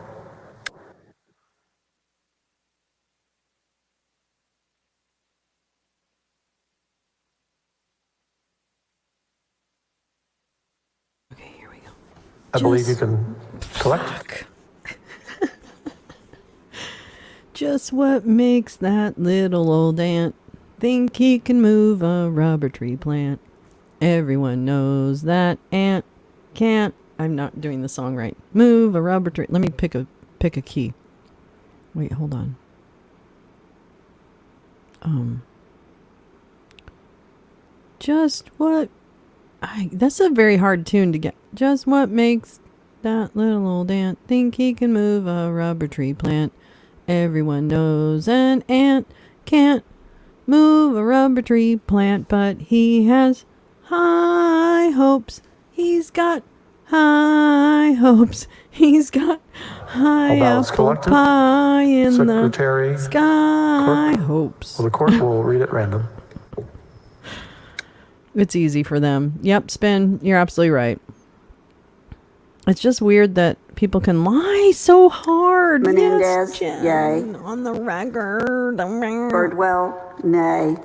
Okay, here we go. I believe you can collect. Just what makes that little old ant think he can move a rubber tree plant? Everyone knows that ant can't. I'm not doing the song right. Move a rubber tree. Let me pick a key. Wait, hold on. Just what? That's a very hard tune to get. Just what makes that little old ant think he can move a rubber tree plant? Everyone knows an ant can't move a rubber tree plant, but he has high hopes. He's got high hopes. He's got high ballots apple collected. pie in Secretary, the sky. clerk. Hopes. Well, the court will read at random. It's easy for them. Yep, Spin, you're absolutely right. It's just weird that people can lie so hard. Menendez, Jen, yay. on the record. Birdwell, nay.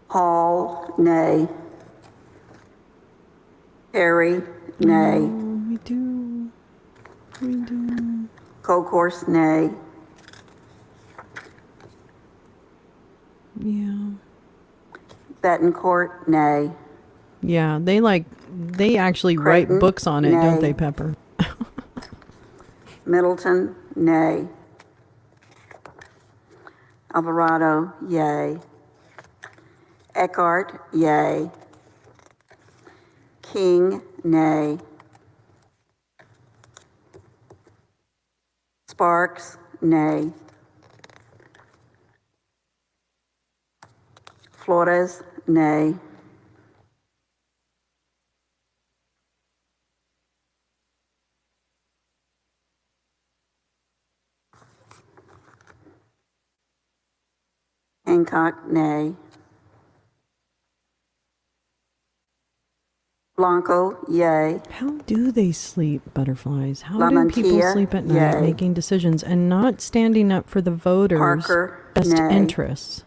Hall, nay. Perry, nay. We do. Colcourse, nay. Yeah. Betancourt, nay. Yeah, they actually Creighton, write books on it, don't nay. they, Pepper? Middleton, nay. Alvarado, yay. Eckhart, yay. King, nay. Sparks, nay. Flores, nay. Hancock, nay. Blanco, yay. How do they sleep, butterflies? How La do people Mantilla, sleep at night yay. making decisions and not standing up for the voters' Parker, best nay. interests?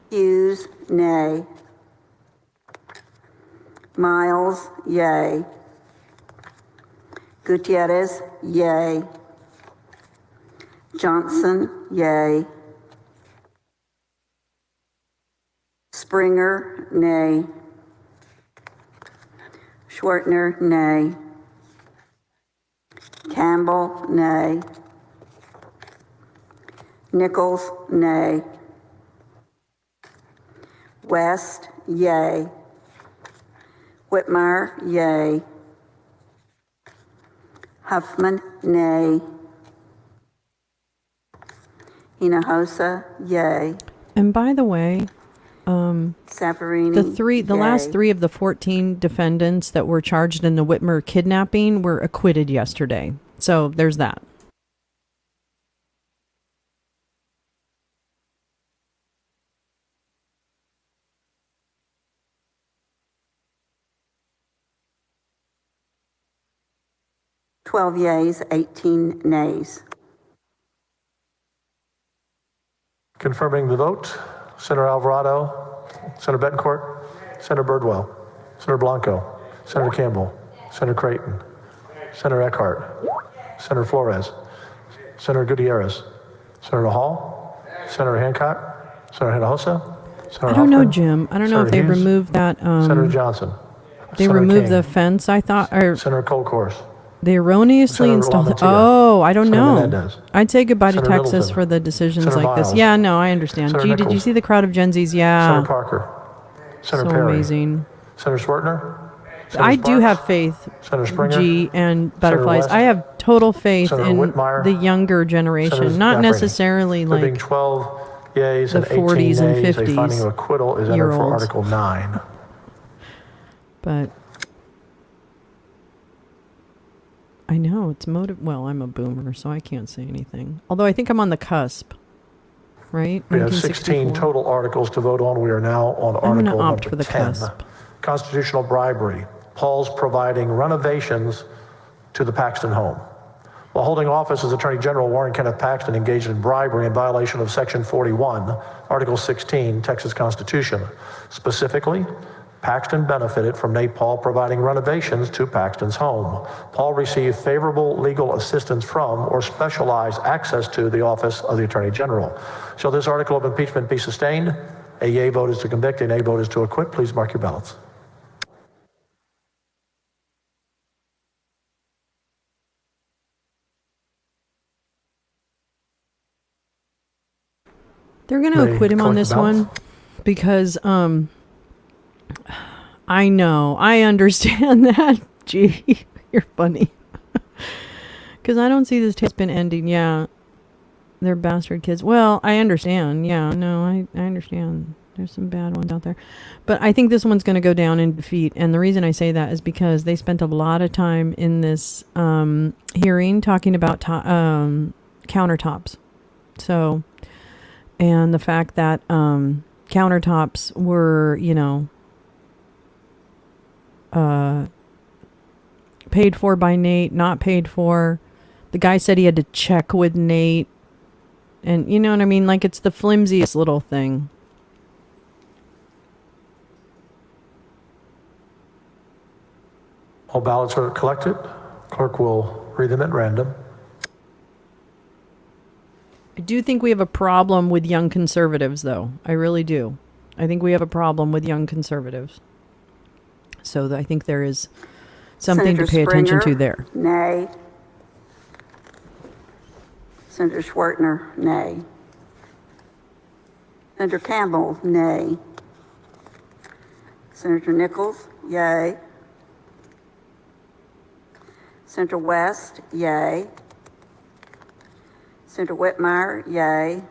Hughes, nay. Miles, yay. Gutierrez, yay. Johnson, yay. Springer, nay. Schwertner, nay. Campbell, nay. Nichols, nay. West, yay. Whitmire, yay. Huffman, nay. Hinojosa, yay. And by the way, Safarini, the last 3 of the 14 defendants that were charged in the Whitmer kidnapping were acquitted yesterday. So there's that. $12 yeas, 18 nays. Confirming the vote, Senator Alvarado, Senator Betancourt, Senator Birdwell, Senator Blanco, Senator Campbell, Senator Creighton, Senator Eckhart, Senator Flores, Senator Gutierrez, Senator Hall, Senator Hancock, Senator Hinojosa, Senator I don't know, Huffman, Jim. I don't know if Senator they Hughes, removed that. Senator Johnson, They Senator removed King, the fence, I thought, or Senator Colcourse, they erroneously Senator installed it. LaMantia, Oh, I don't Senator know. Menendez, I'd say goodbye to Senator Texas Middleton, for the decisions Senator like this. Miles, Yeah, no, I understand. Senator Gee, did you Nichols, see the crowd of Gen Zs? Yeah. Senator Parker, Senator So Perry, amazing. Senator Schwertner, Senator I do Sparks, have faith, Senator Springer, G and butterflies. West, I have total faith Senator in Whitmire, the younger generation, Senator not Gaffney. necessarily There being like 12 yeas the and 18 40s and nays, a 50s finding of acquittal is entered for year-olds. Article 9. But I know it's motive. Well, I'm a boomer, so I can't say anything. Although I think I'm on the cusp, right? We have 16 1964. total articles to vote on. We are now on I'm gonna Article opt number for the 10. cusp. Constitutional bribery. Paul's providing renovations to the Paxton home. While holding office as Attorney General, Warren Kenneth Paxton engaged in bribery in violation of Section 41, Article 16, Texas Constitution. Specifically, Paxton benefited from Nate Paul providing renovations to Paxton's home. Paul received favorable legal assistance from or specialized access to the office of the Attorney General. Shall this article of impeachment be sustained? A yea vote is to convict, a nay vote is to acquit. Please mark your ballots. They're going to They acquit him on collect this the ballots? one because I know. I understand that. Gee, you're funny. Because I don't see this tape's been ending. Yeah. They're bastard kids. Well, I understand. Yeah, no, I understand. There's some bad ones out there. But I think this one's going to go down in defeat. And the reason I say that is because they spent a lot of time in this hearing talking about countertops. So, and the fact that countertops were, paid for by Nate, not paid for. The guy said he had to check with Nate. And you know what I mean? Like, it's the flimsiest little thing. All ballots are collected. Clerk will read them at random. I do think we have a problem with young conservatives, though. I really do. I think we have a problem with young conservatives. So I think there is something Senator to pay attention to Springer, there. Nay. Senator Schwartner, nay. Senator Campbell, nay. Senator Nichols, yay. Senator West, yay. Senator Whitmire, yay.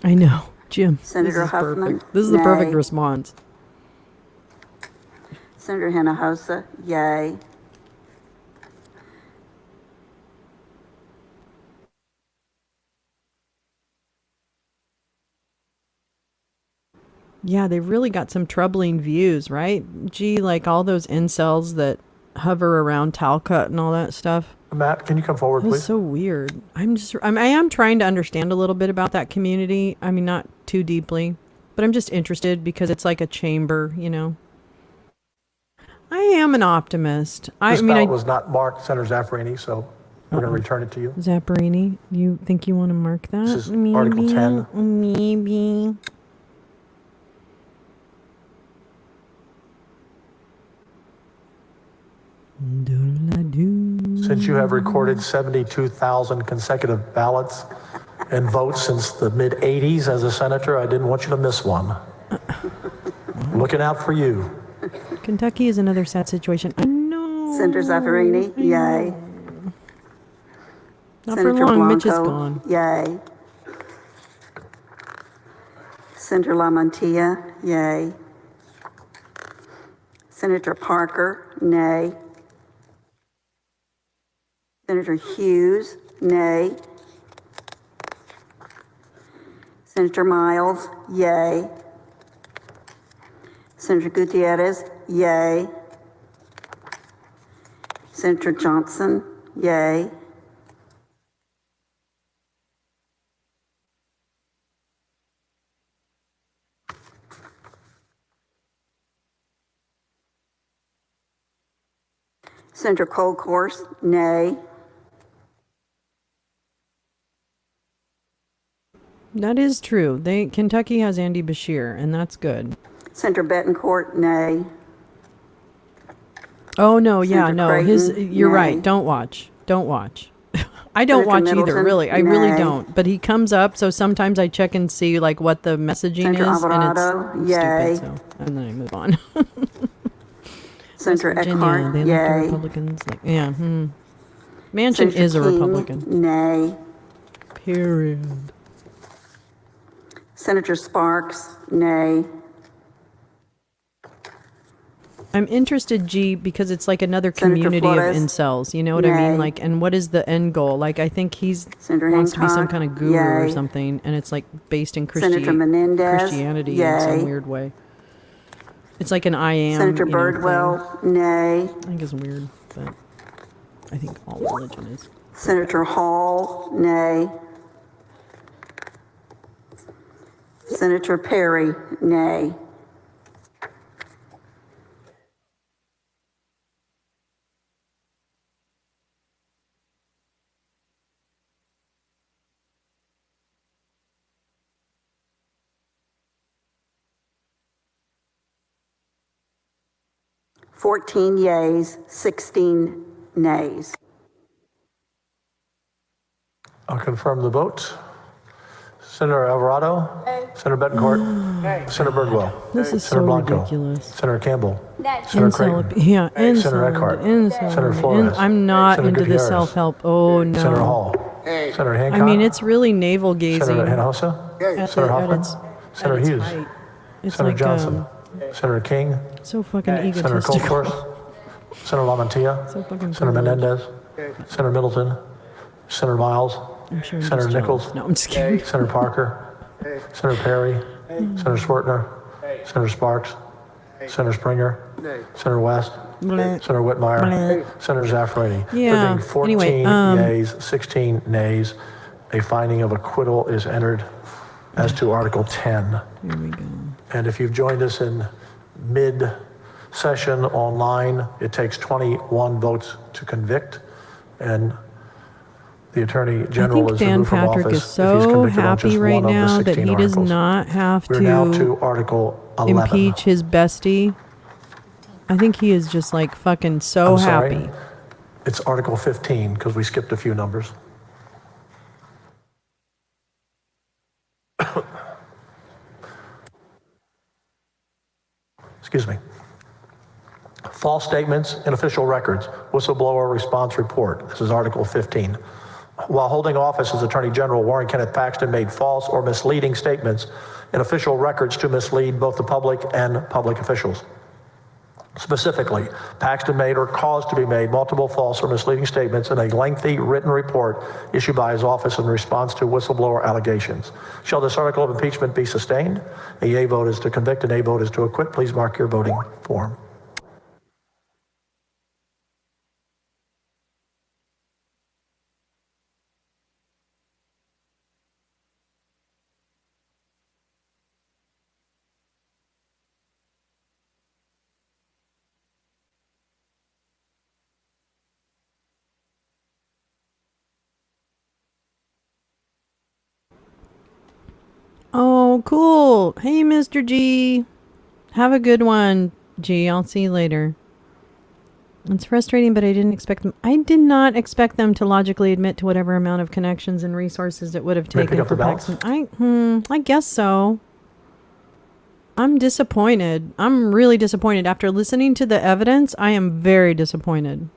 I know, Jim. Senator this is Huffman, perfect. This is the perfect nay. response. Senator Hinojosa, yay. Yeah, they've really got some troubling views, right? Gee, like all those incels that hover around Talcott and all that stuff. Matt, can you come forward, That's please? so weird. I am trying to understand a little bit about that community. I mean, not too deeply, but I'm just interested because it's like a chamber, I am an optimist. This ballot was not marked, Senator Zaffirini, so we're going to return it to you. Zapparini, you think you want to mark that? This is Article 10. Maybe. Since you have recorded 72,000 consecutive ballots and votes since the mid-'80s as a senator, I didn't want you to miss one. Looking out for you. Kentucky is another sad situation. I know. Senator Zaffirini, yay. Not Senator for long. Blanco, Mitch is gone. yay. Senator LaMantia, yay. Senator Parker, nay. Senator Hughes, nay. Senator Miles, yay. Senator Gutierrez, yay. Senator Johnson, yay. Senator Colcourse, nay. That is true. Kentucky has Andy Bashir, and that's good. Senator Betancourt, nay. Oh no, yeah, Senator no. Creighton, You're nay. right. Don't watch. I don't Senator watch either, Middleton, really. I really nay. don't. But he comes up, so sometimes I check and see like what the messaging Senator is, Alvarado, and it's yay. stupid. So, and then I move on. Senator Virginia, Eckhart, they like the yay. Republicans. Yeah. Manchin Senator is a King, Republican. nay. Period. Senator Sparks, nay. I'm interested, G, because it's like another Senator community of Flores, incels. You know what I nay. mean? Like, and what is the end goal? Like, I think Senator wants to be some Hancock, kind of guru or yay. something, and it's like based in Senator Menendez, Christianity in yay. some weird way. It's like an I am. Senator thing. Birdwell, nay. I think it's weird, but I think all religion is. Senator Hall, nay. Senator Perry, nay. Fourteen yeas, 16 nays. I'll confirm the vote. Senator Alvarado. Senator Betancourt. Senator Birdwell. This is Senator so Blanco. ridiculous. Senator Campbell. Senator Creighton. Yeah, Senator Eckhart. Senator inside. Flores. I'm not Senator into the Gutierrez. self-help. Oh, no. Senator Hall. Senator Hancock. I mean, it's really navel-gazing. Senator Hinojosa. Senator Hoffman. Senator Hughes. It's Senator like, Johnson. Senator King. so fucking Senator egotistical. Colforth. Senator Lamantia. So fucking Senator privileged. Menendez. Senator Middleton. Senator Miles. I'm sure he's Senator jealous. Nichols. No, I'm just kidding. Senator Parker. Senator Perry. Senator Swertner. Senator Sparks. Senator Springer. Senator West. Bleh. Senator Whitmire. Bleh. Senator Zaffarani. Yeah, There being 14 anyway, yeas, 16 nays, a finding of acquittal is entered as to Article 10. Here we go. And if you've joined us in mid-session online, it takes 21 votes to convict, and the Attorney I General think is Dan removed from Patrick office is if he's so convicted on just happy right one of the now that 16 he does articles. not have We're now to to Article 11. impeach his bestie. I think he is just like fucking so I'm sorry. happy. It's Article 15 because we skipped a few numbers. Excuse me. False statements in official records, whistleblower response report. This is Article 15. While holding office as Attorney General, Warren Kenneth Paxton made false or misleading statements in official records to mislead both the public and public officials. Specifically, Paxton made or caused to be made multiple false or misleading statements in a lengthy written report issued by his office in response to whistleblower allegations. Shall this article of impeachment be sustained? A yea vote is to convict, a nay vote is to acquit. Please mark your voting form. Oh, cool. Hey, Mr. G. Have a good one, G. I'll see you later. It's frustrating, but I did not expect them to logically admit to whatever amount of connections and resources it would have May I pick taken up for the balance? Paxton. I guess so. I'm disappointed. I'm really disappointed. After listening to the evidence, I am very disappointed.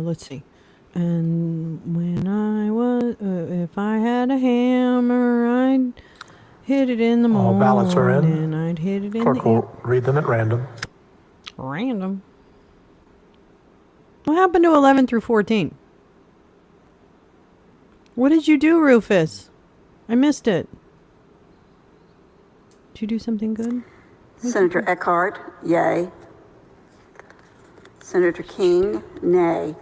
Let's see. And when I was, if I had a hammer, I'd hit it in the morning. All ballots are in. And I'd hit it in Clerk the will read them at random. random. What happened to 11 through 14? What did you do, Rufus? I missed it. Did you do something good? Senator Eckhart, yay. Senator King, nay.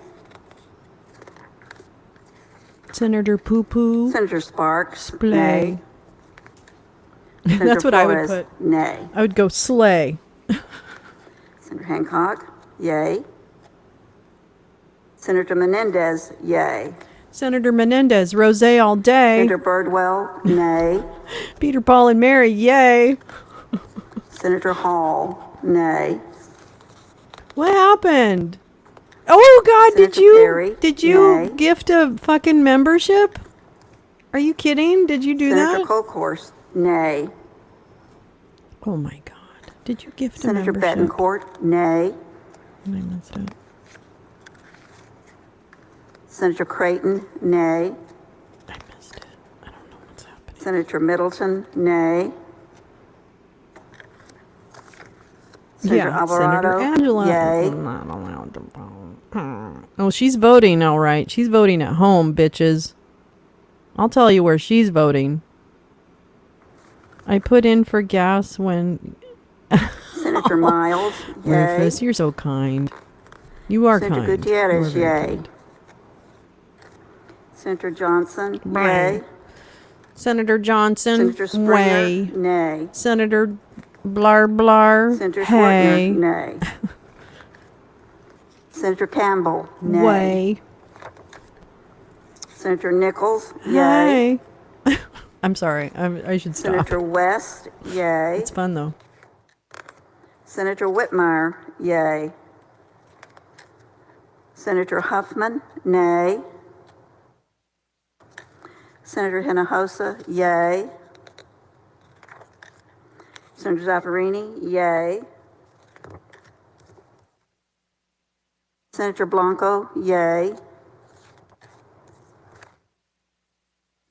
Senator Poo Poo. Senator Sparks, Splay. nay. Senator That's what I would Flores, put. Nay. I would go slay. Senator Hancock, yay. Senator Menendez, yay. Senator Menendez, rose all day. Senator Birdwell, nay. Peter, Paul, and Mary, yay. Senator Hall, nay. What happened? Oh God, Senator did you Perry, nay. gift a fucking membership? Are you kidding? Did you do Senator that? Colcourse, nay. Oh my God. Did you gift Senator a membership? Betancourt, nay. I messed up. Senator Creighton, nay. I missed it. I don't know what's happening. Senator Middleton, nay. Senator Yeah, Alvarado, Senator Angela yay. is not allowed to vote. Oh, she's voting, all right. She's voting at home, bitches. I'll tell you where she's voting. I put in for gas when... Senator Miles, yay. Rufus, you're so kind. You are Senator kind. Gutierrez, You are very yay. kind. Senator Johnson, Right. yay. Senator Johnson, Senator Springer, way. nay. Senator Blar Blar, Senator hey. Schwartner, nay. Senator Campbell, nay. Way. Senator Nichols, yay. Hey. I'm sorry. I should stop. Senator West, yay. It's fun though. Senator Whitmire, yay. Senator Huffman, nay. Senator Hinojosa, yay. Senator Zaffarini, yay. Senator Blanco, yay.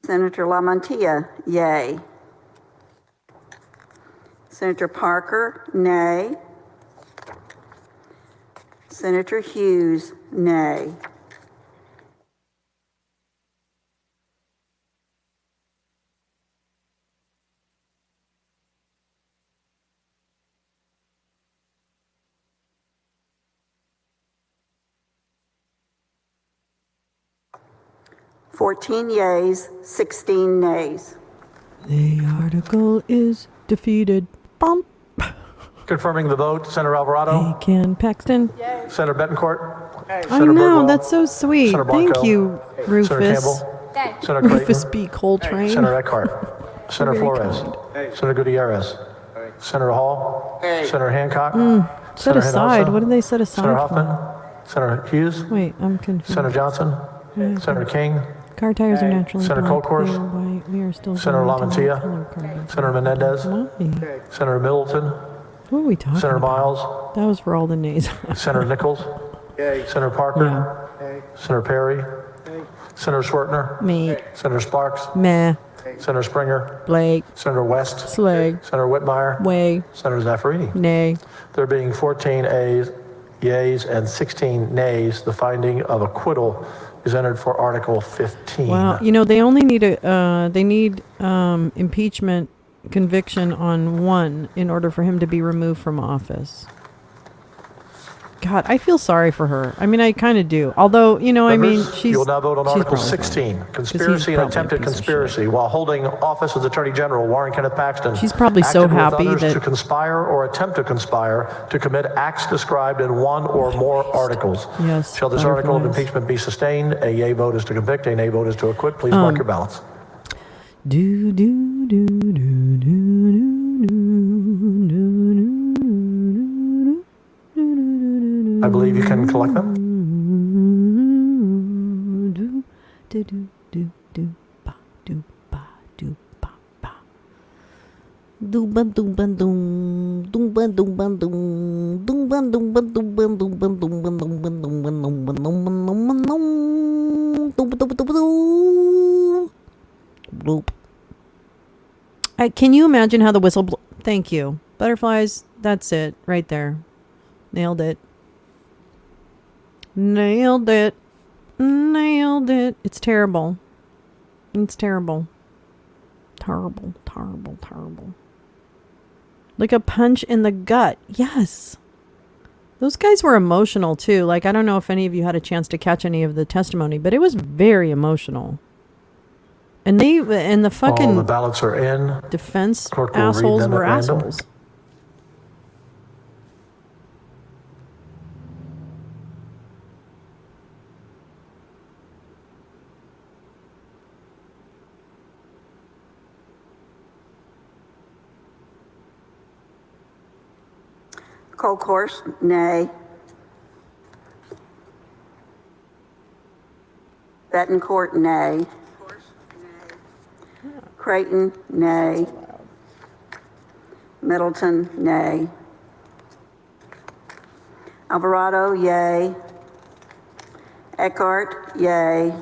Senator LaMantia, yay. Senator Parker, nay. Senator Hughes, nay. Fourteen yeas, 16 nays. The article is defeated. Bump. Confirming the vote, Senator Alvarado, Hey, Ken Paxton. Senator Betancourt, I Senator know, Birdwell, that's so sweet. Senator Thank Blanco, you, Rufus. Senator Campbell, Senator Rufus Creighton, B. Coltrane. Senator Eckhart, Senator Very Flores, Senator Gutierrez, Senator Hall, Senator Hancock, Set Senator aside. Hinojosa, What did they set aside Senator for? Huffman, Senator Hughes, Wait, I'm confused. Senator Johnson, Senator King, Car tires are naturally Senator black. Colcourse, They are white. We are still Senator going to LaMantia, color coded. Senator Menendez, Why? Senator Middleton, What are we talking Senator about? Miles, That was for all the nays. Senator Nichols, Senator Parker, Senator Perry, Senator Schwertner, Me. Senator Sparks, Meh. Senator Springer, Blake. Senator West, Slag. Senator Whitmire, Way. Senator Zaffarini. Nay. There being 14 yeas and 16 nays, the finding of acquittal is entered for Article 15. Wow. You know, they only need impeachment conviction on one in order for him to be removed from office. God, I feel sorry for her. I mean, I kind of do. Although, you know, Members, I mean, she's. you will now vote on she's Article probably fine. 16, 'Cause he's conspiracy and probably a attempted piece of conspiracy. While holding office as Attorney General, Warren Kenneth Paxton She's probably so acted with happy others that- to conspire or attempt to conspire to commit acts described in one or more articles. Yes, Shall this article of butterflies. impeachment be sustained? A yea vote is to convict, a nay vote is to acquit. Please mark your ballots. Do do do do do do do do. I believe you can collect them. Do do do do do ba do ba do ba ba. Do ba do ba dum dum ba dum ba dum dum ba dum ba dum ba dum ba dum ba dum ba dum ba dum ba dum ba dum ba dum dum ba dum ba dum. Bloop. Can you imagine how the whistle Thank you. Butterflies, that's it. Right there. Nailed it. Nailed it. Nailed it. It's terrible. It's terrible. Terrible, terrible, terrible. Like a punch in the gut. Yes. Those guys were emotional too. Like, I don't know if any of you had a chance to catch any of the testimony, but it was very emotional. And the fucking All the ballots are in. defense Clerk will read assholes them at were random. assholes. Colcourse, nay. Betancourt, nay. Creighton, nay. Middleton, nay. Alvarado, yay. Eckhart, yay.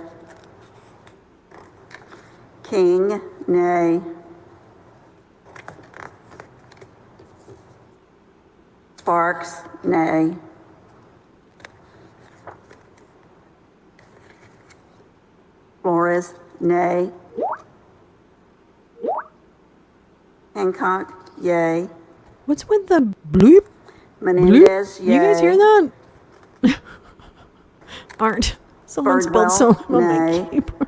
King, nay. Sparks, nay. Flores, nay. Hancock, yay. What's with the bloop? Menendez, bloop? yay. You guys hear that? Someone spelled Birdwell, so on my nay. keyboard.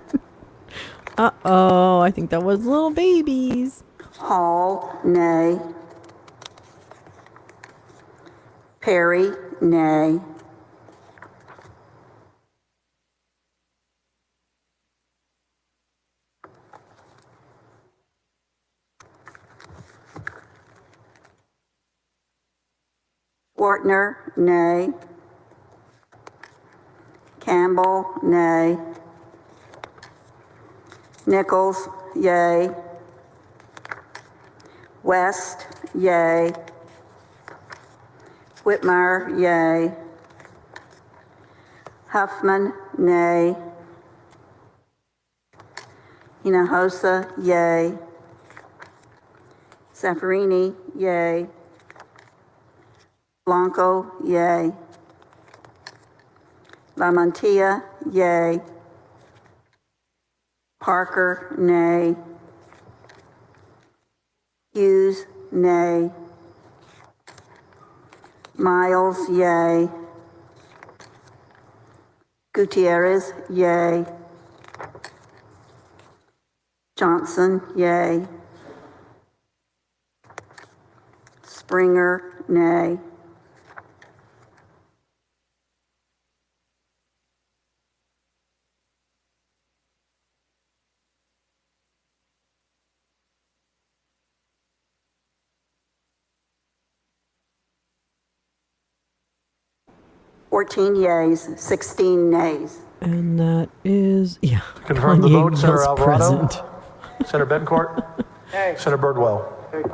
Uh-oh, I think that was little babies. Hall, nay. Perry, nay. Wartner, nay. Campbell, nay. Nichols, yay. West, yay. Whitmire, yay. Huffman, nay. Hinojosa, yay. Zaffarini, yay. Blanco, yay. La Mantilla, yay. Parker, nay. Hughes, nay. Miles, yay. Gutierrez, yay. Johnson, yay. Springer, nay. Fourteen yeas, 16 nays. And that is, yeah. Confirm the Kanye vote. Senator Mills Alvarado. present. Senator Bencourt. Senator Birdwell.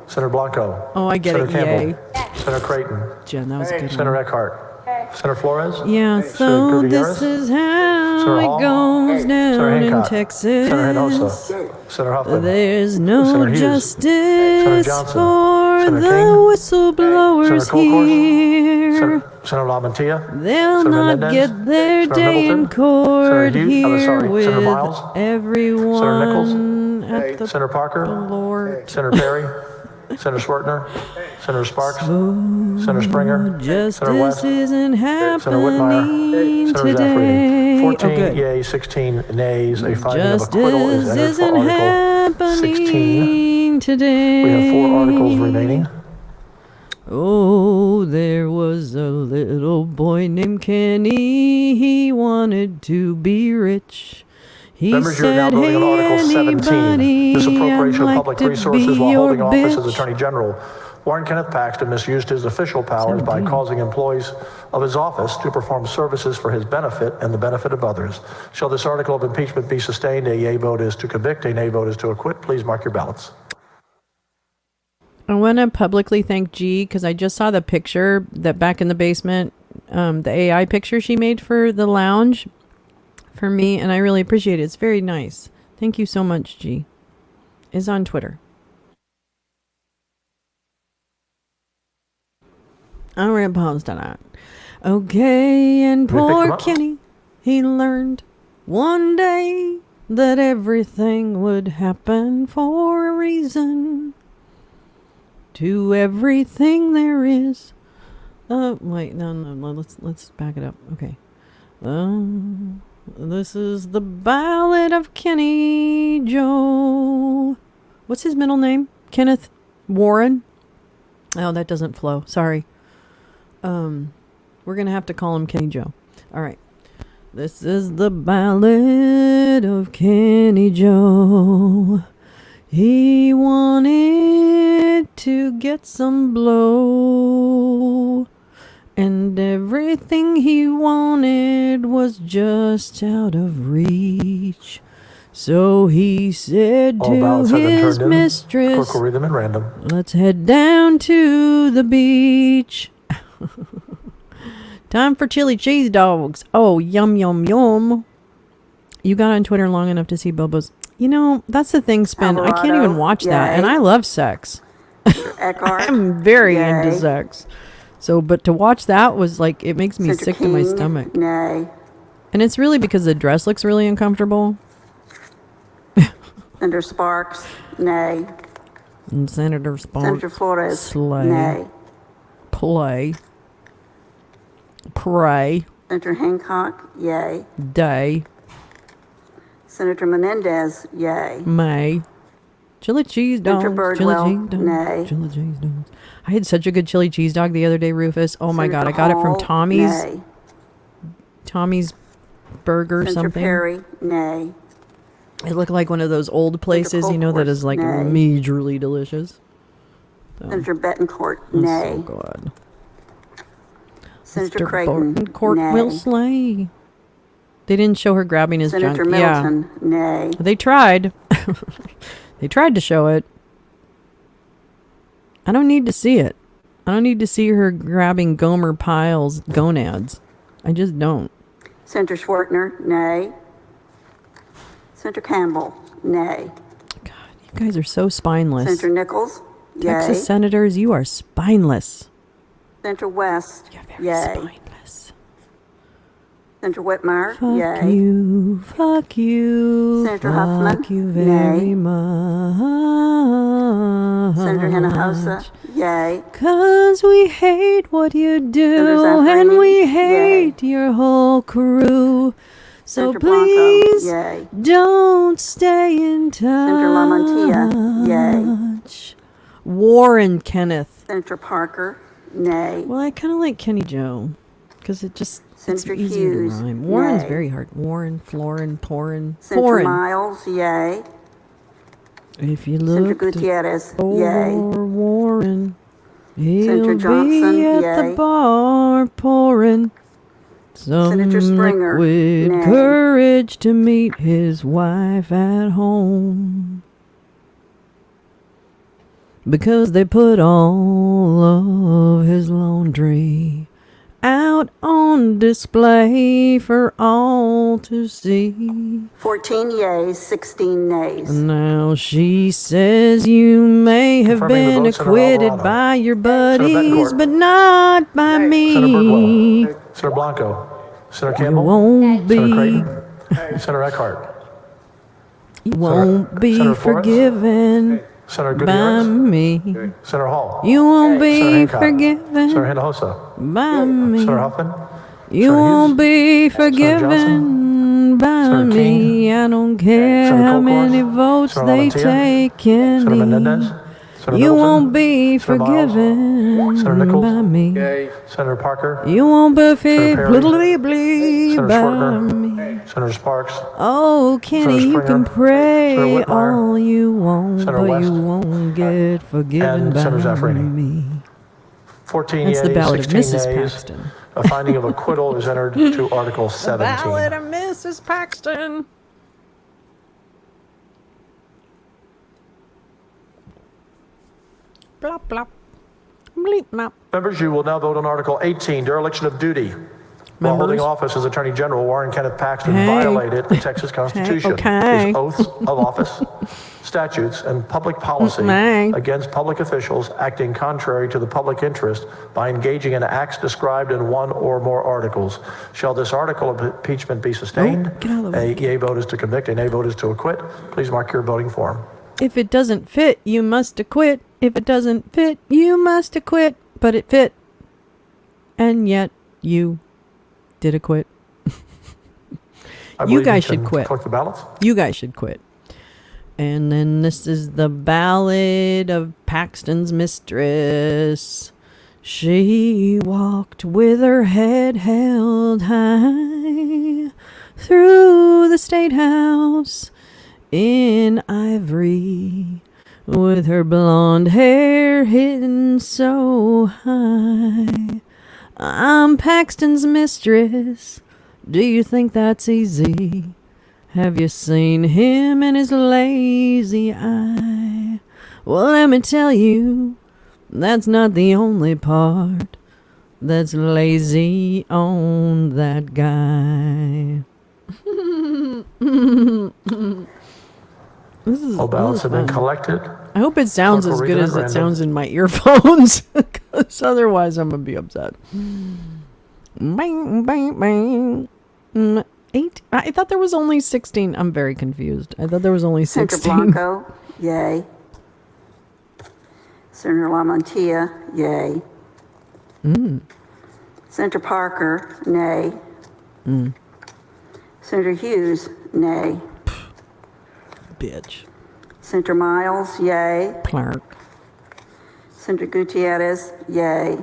Senator Blanco. Oh, I get Senator it, Campbell. yay. Senator Creighton. Jen, that was a good Senator one. Eckhart. Senator Flores. Yeah, Senator so Gutierrez. this is how Senator it Hall. goes Senator down in Hancock. Texas. Senator Hinojosa. Senator Huffman. There's no Senator Hughes. justice Johnson. for Senator the King. whistleblowers Senator Colcourse. here. Senator La Mantilla. They'll Senator not Menendez. get their Senator day in Middleton. court Senator Hughes. here Senator with Miles. Senator everyone Nichols. at the Senator Parker. Lord. Senator Perry. Senator Swertner. Senator Sparks. Senator Springer. Senator West. Justice isn't Senator Whitmire. happening Senator today. Zaffarini. 14 good. yeas, 16 nays. A finding of acquittal is Justice entered for isn't Article 16. happening today. We have 4 articles remaining. Oh, there was a little boy named Kenny. He wanted to be rich. He Members, you're now said, voting on hey, Article 17, anybody, misappropriation I'd of like public to resources be while your holding office as bitch. Attorney General. Warren Kenneth Paxton misused his official powers by causing employees of his office to perform services for his benefit and the benefit of others. Shall this article of impeachment be sustained? A yea vote is to convict, a nay vote is to acquit. Please mark your ballots. I want to publicly thank G because I just saw the picture that back in the basement, the AI picture she made for the lounge for me, and I really appreciate it. It's very nice. Thank you so much, G. It's on Twitter. I'm going to pause to that. Okay, and Can we pick them poor up? Kenny, he learned one day that everything would happen for a reason. To everything there is. Wait, no, let's back it up. Okay. This is the Ballad of Kenny Joe. What's his middle name? Kenneth Warren? Oh, that doesn't flow. Sorry. We're gonna have to call him Kenny Joe. All right. This is the Ballad of Kenny Joe. He wanted to get some blow, and everything he wanted was just out of reach. So he said All to ballots have been his turned in. mistress, Clerk will read them at random. let's head down to the beach. Time for chili cheese dogs. Oh, yum, yum, yum. You got on Twitter long enough to see Bobo's. You know, that's the thing, Spin. I can't even watch that. Yay. And I love sex. Eckhart. I'm very yay. into sex. So, but to watch that was like, it makes me Senator sick to my King, stomach. Nay. And it's really because the dress looks really uncomfortable. Senator Sparks, nay. And Senator Sparks. Senator Flores, Slay. nay. Play. Pray. Senator Hancock, yay. Day. Senator Menendez, yay. May. Chili cheese dogs. Senator Chili Birdwell, cheese dogs. nay. Chili cheese dogs. I had such a good chili cheese dog the other day, Rufus. Oh my God. I Senator got it from Hall, Tommy's. nay. Tommy's Burger Senator something. Perry, nay. It looked like one of those old places, you know, that is like Nay. majorly delicious. Senator Betancourt, That's nay. so good. Senator Mr. Creighton, Betancourt nay. will slay. They didn't show her grabbing his Senator junk. Middleton, nay. Yeah, they tried. They tried to show it. I don't need to see it. I don't need to see her grabbing Gomer Pyle's gonads. I just don't. Senator Schwartner, nay. Senator Campbell, nay. You guys are so spineless. Senator Nichols, yay. Texas senators, you are spineless. Senator West, Very yay. spineless. Senator Whitmire, Fuck yay. you. Fuck you. Senator fuck Huffman, you very nay. much. Senator Hinojosa, yay. 'Cause we hate what you do, Senator and Zaffirini, we hate your whole crew. So Senator Blanco, please yay. don't stay in touch. Senator LaMantia, yay. Warren Kenneth. Senator Parker, nay. Well, I kind of like Kenny Joe because it's Senator easier Hughes, to rhyme. Warren's yay. very hard. Warren, Florin, Porin, Senator Porin. Miles, yay. If you Senator look Gutierrez, for yay. Warren, he'll Senator Johnson, be at yay. the bar pouring some Senator Springer, liquid nay. courage to meet his wife at home. Because they put all of his laundry out on display for all to see. 14 yeas, 16 nays. Now she says you may have Confirming the been vote, Senator acquitted Alvarado. by your buddies, Betancourt. but not by me. Senator Birdwell. Senator Blanco. Senator You Campbell. won't Senator be, Creighton. Senator Eckhart. you won't be Senator Florence. forgiven Senator by Gutierrez. me. Senator Hall. You won't Senator be Hancock. forgiven Senator Hinojosa. by me. Senator Huffman. You Senator won't Hughes. be Senator forgiven by Senator me. King. I don't care Senator how Colcord. many votes Senator they LaMantia. take Senator any. Menendez. Senator You Middleton. won't be Senator Miles. forgiven Senator Nichols. by me. Senator Parker. You won't be Senator Perry. forgiven Senator by Schwartner. me. Senator Sparks. Oh, Kenny, Senator you Springer. can pray Senator Whitmire. all you want, Senator but West. you won't get forgiven And by Senator Zaffirini. me. 14 That's yeas, the ballad of 16 Mrs. nays. Paxton. A finding of acquittal is entered to Article 17. Ballad of Mrs. Paxton. Blop, blop. Bleep, blop. Members, you will now vote on Article 18, dereliction of duty. While holding Members? office as Attorney General, Warren Kenneth Paxton Hey. violated the Texas Constitution, okay. his oaths of office, statutes, and public policy Hey. against public officials acting contrary to the public interest by engaging in acts described in one or more articles. Shall this article of impeachment be sustained? Get out of the way. A yea vote is to convict, a nay vote is to acquit. Please mark your voting form. If it doesn't fit, you must acquit. If it doesn't fit, you must acquit. But it fit. And yet, you did acquit. I You believe guys can should quit. Collect the ballots. You guys should quit. And then this is the ballad of Paxton's mistress. She walked with her head held high through the state house in ivory, with her blonde hair hidden so high. I'm Paxton's mistress. Do you think that's easy? Have you seen him and his lazy eye? Well, let me tell you, that's not the only part that's lazy on that guy. All ballots have been collected. I hope it sounds Clerk as will good read it as at it random. sounds in my earphones, because otherwise I'm going to be upset. Bang, bang, bang. 8? I thought there was only 16. I'm very confused. I thought there was only Senator 16. Blanco, yay. Senator LaMantia, yay. Senator Parker, nay. Senator Hughes, nay. bitch. Senator Miles, yay. Clark. Senator Gutierrez, yay.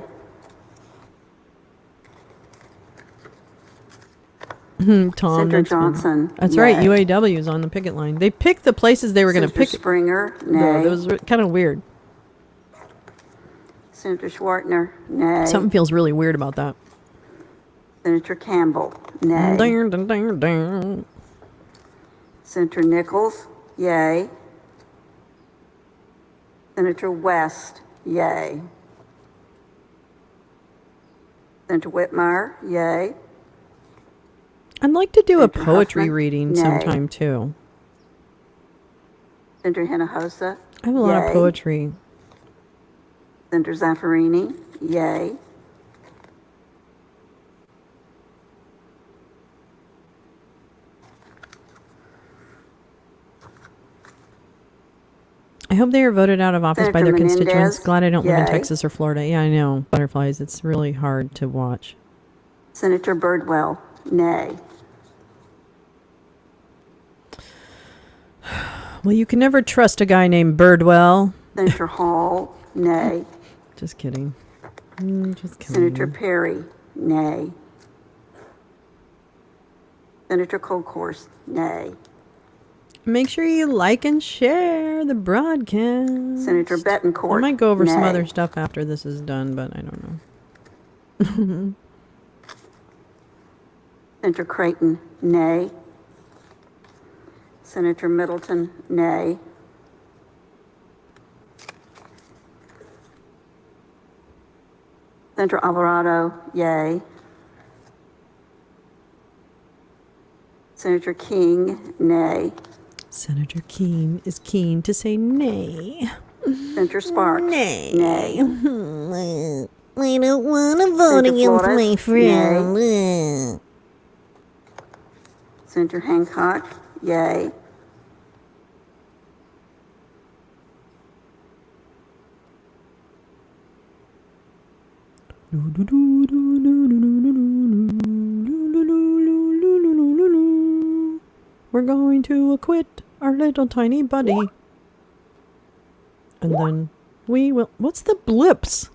Tom. Senator That's fun. Johnson, That's yay. right. UAW is on the picket line. They picked the places they were going to Senator pick. Springer, No, nay. that was kind of weird. Senator Schwartner, nay. Something feels really weird about that. Senator Campbell, nay. Ding, ding, ding, ding. Senator Nichols, yay. Senator West, yay. Senator Whitmire, yay. I'd like to do a Senator poetry Huffman, reading nay. sometime too. Senator Hinojosa, I have a lot of yay. poetry. Senator Zaffarini, yay. I hope they are voted out of office by Senator their constituents. Menendez, Glad I don't live in yay. Texas or Florida. Yeah, I know. Butterflies. It's really hard to watch. Senator Birdwell, nay. Well, you can never trust a guy named Birdwell. Senator Hall, nay. Just kidding. Just kidding. Senator Perry, nay. Senator Colcourse, nay. Make sure you like and share the broadcast. Senator Betancourt, I might go over some nay. other stuff after this is done, but I don't know. Senator Creighton, nay. Senator Middleton, nay. Senator Alvarado, yay. Senator King, nay. Senator Keene is keen to say nay. Senator Sparks, Nay. nay. I don't want to vote Senator against Flores, my friend. Senator Hancock, yay. We're going to acquit our little tiny buddy. And then we will... What's the blips?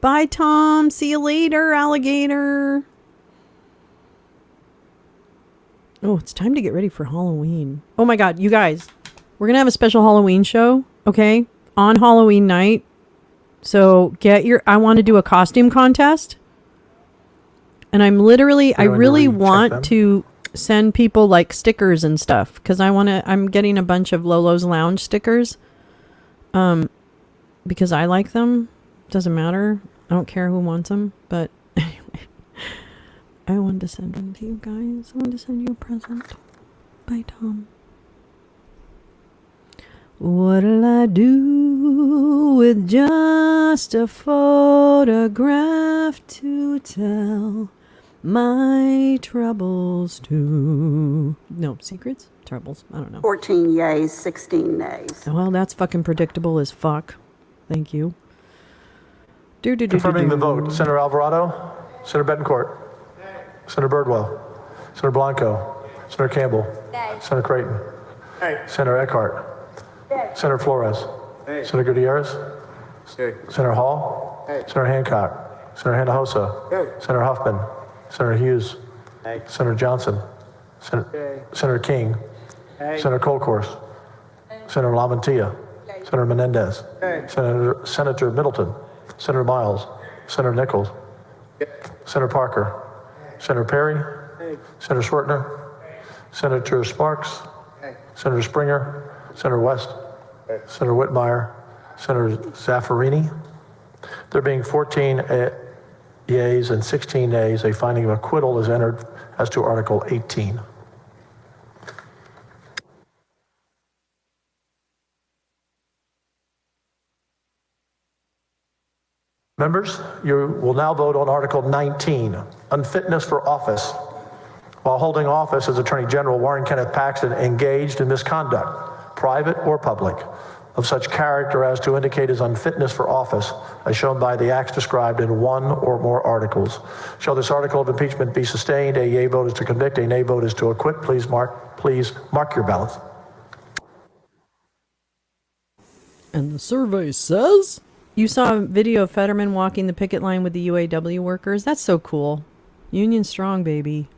Bye, Tom. See you later, alligator. Oh, it's time to get ready for Halloween. Oh my God, you guys. We're going to have a special Halloween show, okay? On Halloween night. So get your... I want to do a costume contest. And I'm literally... I really want to send people like stickers and stuff. Because I'm getting a bunch of Lolo's Lounge stickers. Because I like them. Doesn't matter. I don't care who wants them. But anyway. I wanted to send them to you guys. I wanted to send you a present. Bye, Tom. What'll I do with just a photograph to tell my troubles to? No, secrets? Troubles. I don't know. 14 yeas, 16 nays. Well, that's fucking predictable as fuck. Thank you. Confirming the vote. Senator Alvarado, Senator Betancourt, Senator Birdwell, Senator Blanco, Senator Campbell, Senator Creighton, Senator Eckhart, Senator Flores, Senator Gutierrez, Senator Hall, Senator Hancock, Senator Hinojosa, Senator Huffman, Senator Hughes, Senator Johnson, Senator King, Senator Colcourse, Senator LaMantia, Senator Menendez, Senator Middleton, Senator Miles, Senator Nichols, Senator Parker, Senator Perry, Senator Schwartner, Senator Sparks, Senator Springer, Senator West, Senator Whitmire, Senator Zaffarini. There being 14 yeas and 16 nays, a finding of acquittal is entered as to Article 18. Members, you will now vote on Article 19, unfitness for office. While holding office as Attorney General, Warren Kenneth Paxton engaged in misconduct, private or public, of such character as to indicate his unfitness for office, as shown by the acts described in one or more articles. Shall this article of impeachment be sustained? A yea vote is to convict, a nay vote is to acquit. Please mark your ballots. And the survey says... You saw a video of Fetterman walking the picket line with the UAW workers? That's so cool. Union strong, baby.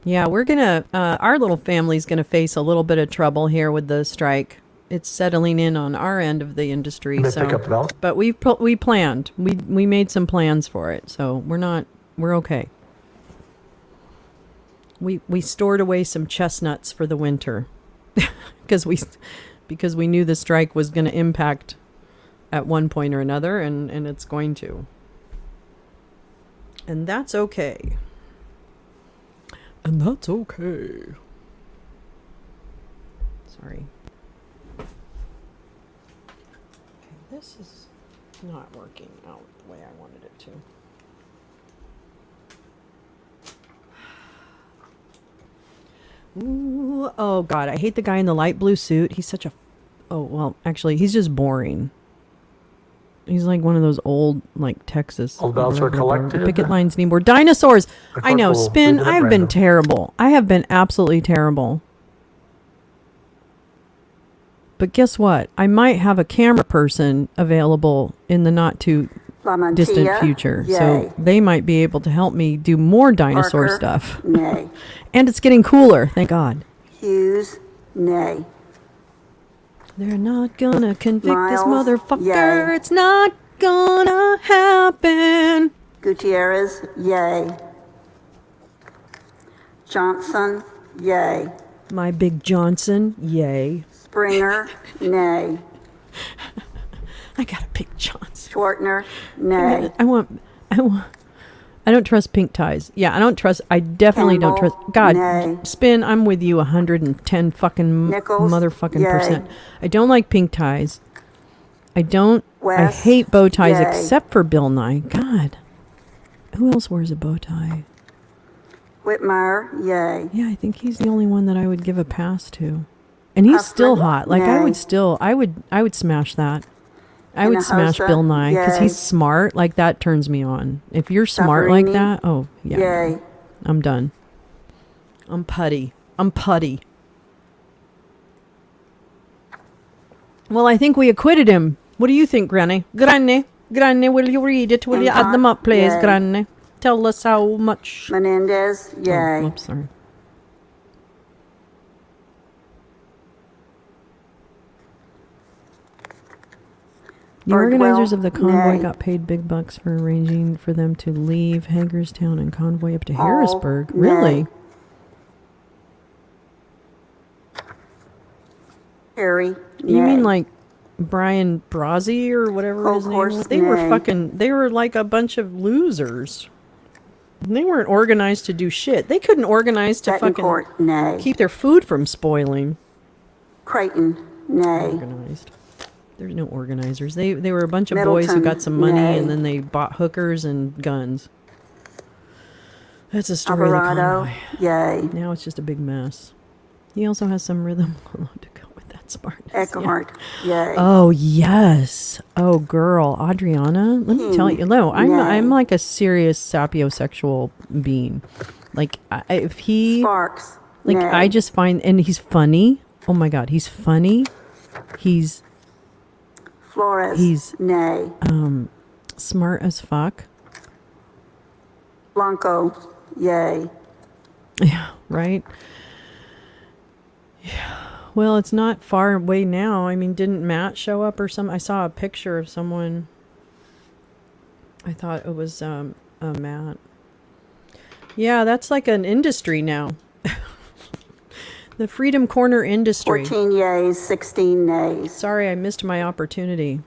Yeah, we're gonna... our little family's gonna face a little bit of trouble here with the strike. It's settling in on our end of the industry. They So, pick up the belt. but we planned. We made some plans for it. So we're okay. We stored away some chestnuts for the winter because we knew the strike was going to impact at one point or another, and it's going to. And that's okay. And that's okay. Sorry. This is not working out the way I wanted it to. Ooh, oh God, I hate the guy in the light blue suit. He's such a... Oh, well, actually, he's just boring. He's like one of those old, like, Texas... All belts are collected. The picket lines need more dinosaurs. I know, will Spin, leave it at I've been random. terrible. I have been absolutely terrible. But guess what? I might have a camera person available in the not too distant Lamantia, future. yay. So they might be able to help me do more dinosaur Parker, stuff. nay. And it's getting cooler, thank God. Hughes, nay. They're not gonna convict this Miles, motherfucker. yay. It's not gonna happen. Gutierrez, yay. Johnson, yay. My big Johnson, yay. Springer, nay. I gotta pick Johnson. Schwartner, nay. I don't trust pink ties. Yeah, I definitely don't trust. Campbell, God, nay. Spin, I'm with you 110 fucking Nichols, motherfucking yay. percent. I don't like pink ties. I West, hate bow ties yay. except for Bill Nye. God. Who else wears a bow tie? Whitmire, yay. Yeah, I think he's the only one that I would give a pass to. And he's still Huffman, hot. Like I would smash that. I would smash Hinojosa, Bill Nye because yay. he's smart. Like that turns me on. If you're smart like Zaffarini, that, oh yeah, yay. I'm done. I'm putty. Well, I think we acquitted him. What do you think, Granny? Granny, will you read it? Will you add them up, please, Yay. Granny? Tell us how much. Menendez, yay. Oh, oops, sorry. The Birdwell, organizers of the convoy nay. got paid big bucks for arranging for them to leave Hagerstown and convoy up to Hall, Harrisburg. nay. Really? Harry, You nay. mean like Brian Brazzi or whatever his name Colcourse, was? They were nay. they were like a bunch of losers. They weren't organized to do shit. They couldn't organize to Betancourt, fucking nay. keep their food from spoiling. Creighton, nay. Organized. There's no organizers. They were a bunch of boys who Middleton, got some money nay. and then they bought hookers and guns. That's a story of the Alvarado, convoy. yay. Now it's just a big mess. He also has some rhythm to go with that smartness. yeah. Eckhart, yay. Oh yes. Oh girl, Adriana. Let me tell you. No, Nay. I'm like a serious sapiosexual being. Like if he Sparks, like nay. I just find and he's funny. Oh my God, he's funny. He's Flores, he's- nay. smart as fuck. Blanco, yay. Yeah, right. Yeah. Well, it's not far away now. I mean, didn't Matt show up or some? I saw a picture of someone. I thought it was Matt. Yeah, that's like an industry now. The Freedom Corner industry. 14 yeas, 16 nays. Sorry, I missed my opportunity.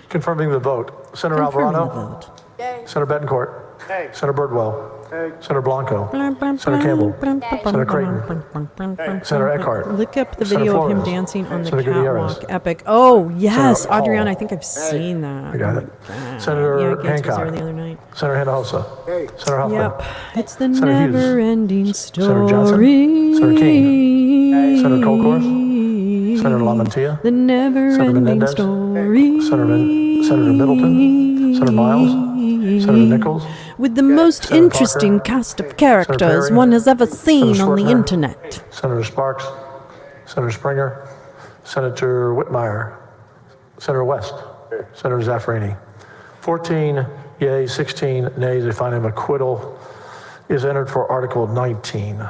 Confirming the vote. Senator Confirming the Alvarado. vote. Senator Betancourt. Hey. Senator Birdwell. Hey. Senator Blanco. Senator Campbell. Senator Creighton. Senator Eckhart. Look up the Senator video of him Flores. dancing on the Senator Gutierrez. catwalk. Epic. Oh, yes. Senator Hall. Adriana, I think I've seen that. I got Oh it. my God. Senator yeah, Gates was there Hancock. the other night. Senator Hinojosa. Hey. Senator Huffman. Yep. It's the Senator Hughes. never-ending story. Senator Johnson. Senator King. Senator Colcourse. Senator Lamantia. The never-ending Menendez. story. Senator Middleton. Senator Miles. Senator Nichols. With the most Senator interesting Parker. cast of characters Perry. one has ever seen Senator on the Schwertner. internet. Senator Sparks. Senator Springer, Senator Whitmire, Senator West, Senator Zaffirini. 14 yeas, 16 nays. I find him acquittal is entered for Article 19.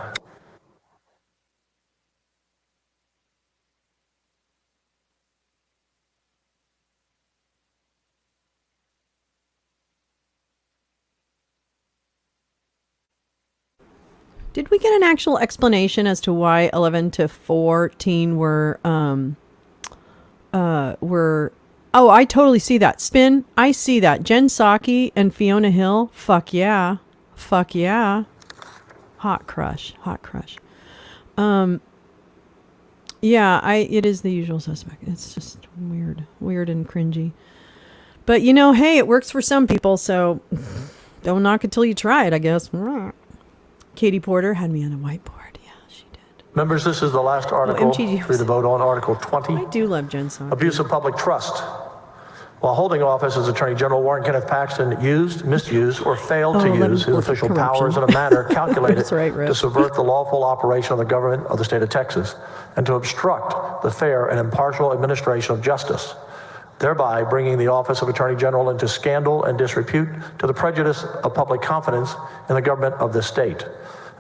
Did we get an actual explanation as to why 11 to 14 were oh, I totally see that. Spin, I see that. Jen Psaki and Fiona Hill, fuck yeah. Fuck yeah. Hot crush. Yeah, it is the usual suspect. It's just weird and cringy. But hey, it works for some people, so don't knock it till you try it, I guess. Katie Porter had me on a whiteboard. Yeah, she did. Members, this is the last article for you to vote on, Article 20. I do love Jen Psaki. Abuse of public trust. While holding office as Attorney General, Warren Kenneth Paxton used, misused, or failed to use his official powers in a manner calculated to subvert the lawful operation of the government of the state of Texas and to obstruct the fair and impartial administration of justice, thereby bringing the office of Attorney General into scandal and disrepute to the prejudice of public confidence in the government of this state,